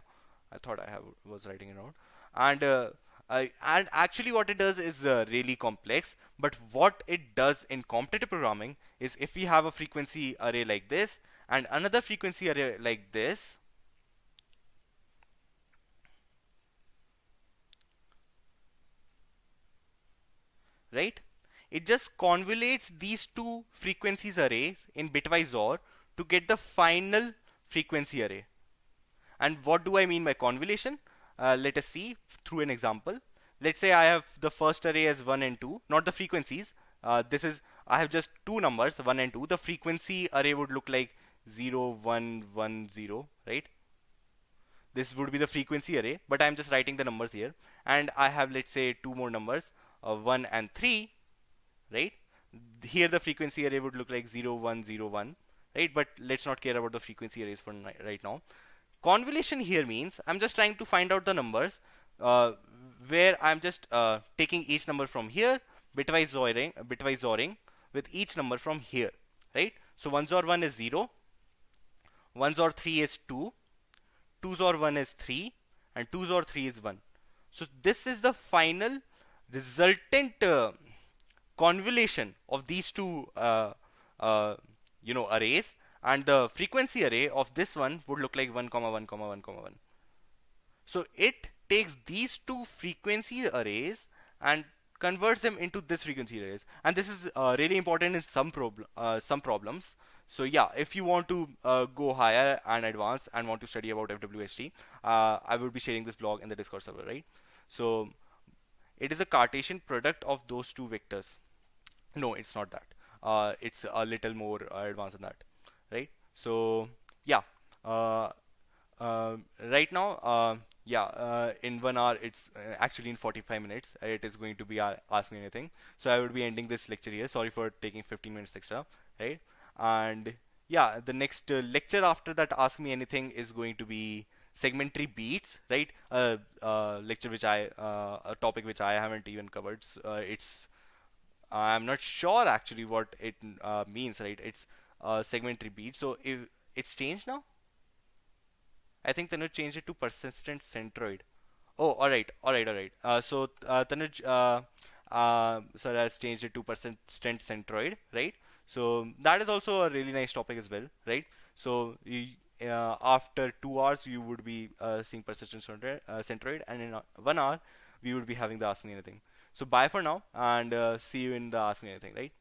I thought was writing it out, and and actually what it does is really complex. But what it does in competitive programming is if we have a frequency array like this and another frequency array like this, right? It just convolutes these two frequencies arrays in bitwise OR to get the final frequency array. And what do I mean by convolution? Let us see through an example. Let's say I have the first array as 1 and 2, not the frequencies. This is, I have just two numbers, 1 and 2. The frequency array would look like 0, 1, 1, 0, right? This would be the frequency array, but I'm just writing the numbers here. And I have, let's say, two more numbers, 1 and 3, right? Here the frequency array would look like 0, 1, 0, 1, right? But let's not care about the frequency arrays for right now. Convolution here means I'm just trying to find out the numbers where I'm just taking each number from here, bitwise ORing with each number from here, right? So 1 XOR 1 is 0, 1 XOR 3 is 2, 2 XOR 1 is 3, and 2 XOR 3 is 1. So this is the final resultant convolution of these two arrays, and the frequency array of this one would look like 1 comma 1 comma 1 comma 1. So it takes these two frequency arrays and converts them into this frequency arrays, and this is really important in some problems. So yeah, if you want to go higher and advanced and want to study about FWHT, I will be sharing this blog in the Discord server, right? So it is a Cartesian product of those two vectors. No, it's not that. It's a little more advanced than that, right? So yeah, right now, in 1 hour, it's actually in 45 minutes. It is going to be Ask Me Anything. So I would be ending this lecture here. Sorry for taking 15 minutes extra, right? And yeah, the next lecture after that Ask Me Anything is going to be segmentary beats, right? Lecture which a topic which I haven't even covered. I'm not sure actually what it means, right? It's segmentary beat. So if it's changed now, I think Tanuj changed it to persistent centroid. Oh, all right, all right, all right. So Tanuj, sir has changed it to persistent centroid, right? So that is also a really nice topic as well, right? So after 2 hours, you would be seeing persistent centroid, and in 1 hour, we would be having the Ask Me Anything. So bye for now, and see you in the Ask Me Anything, right?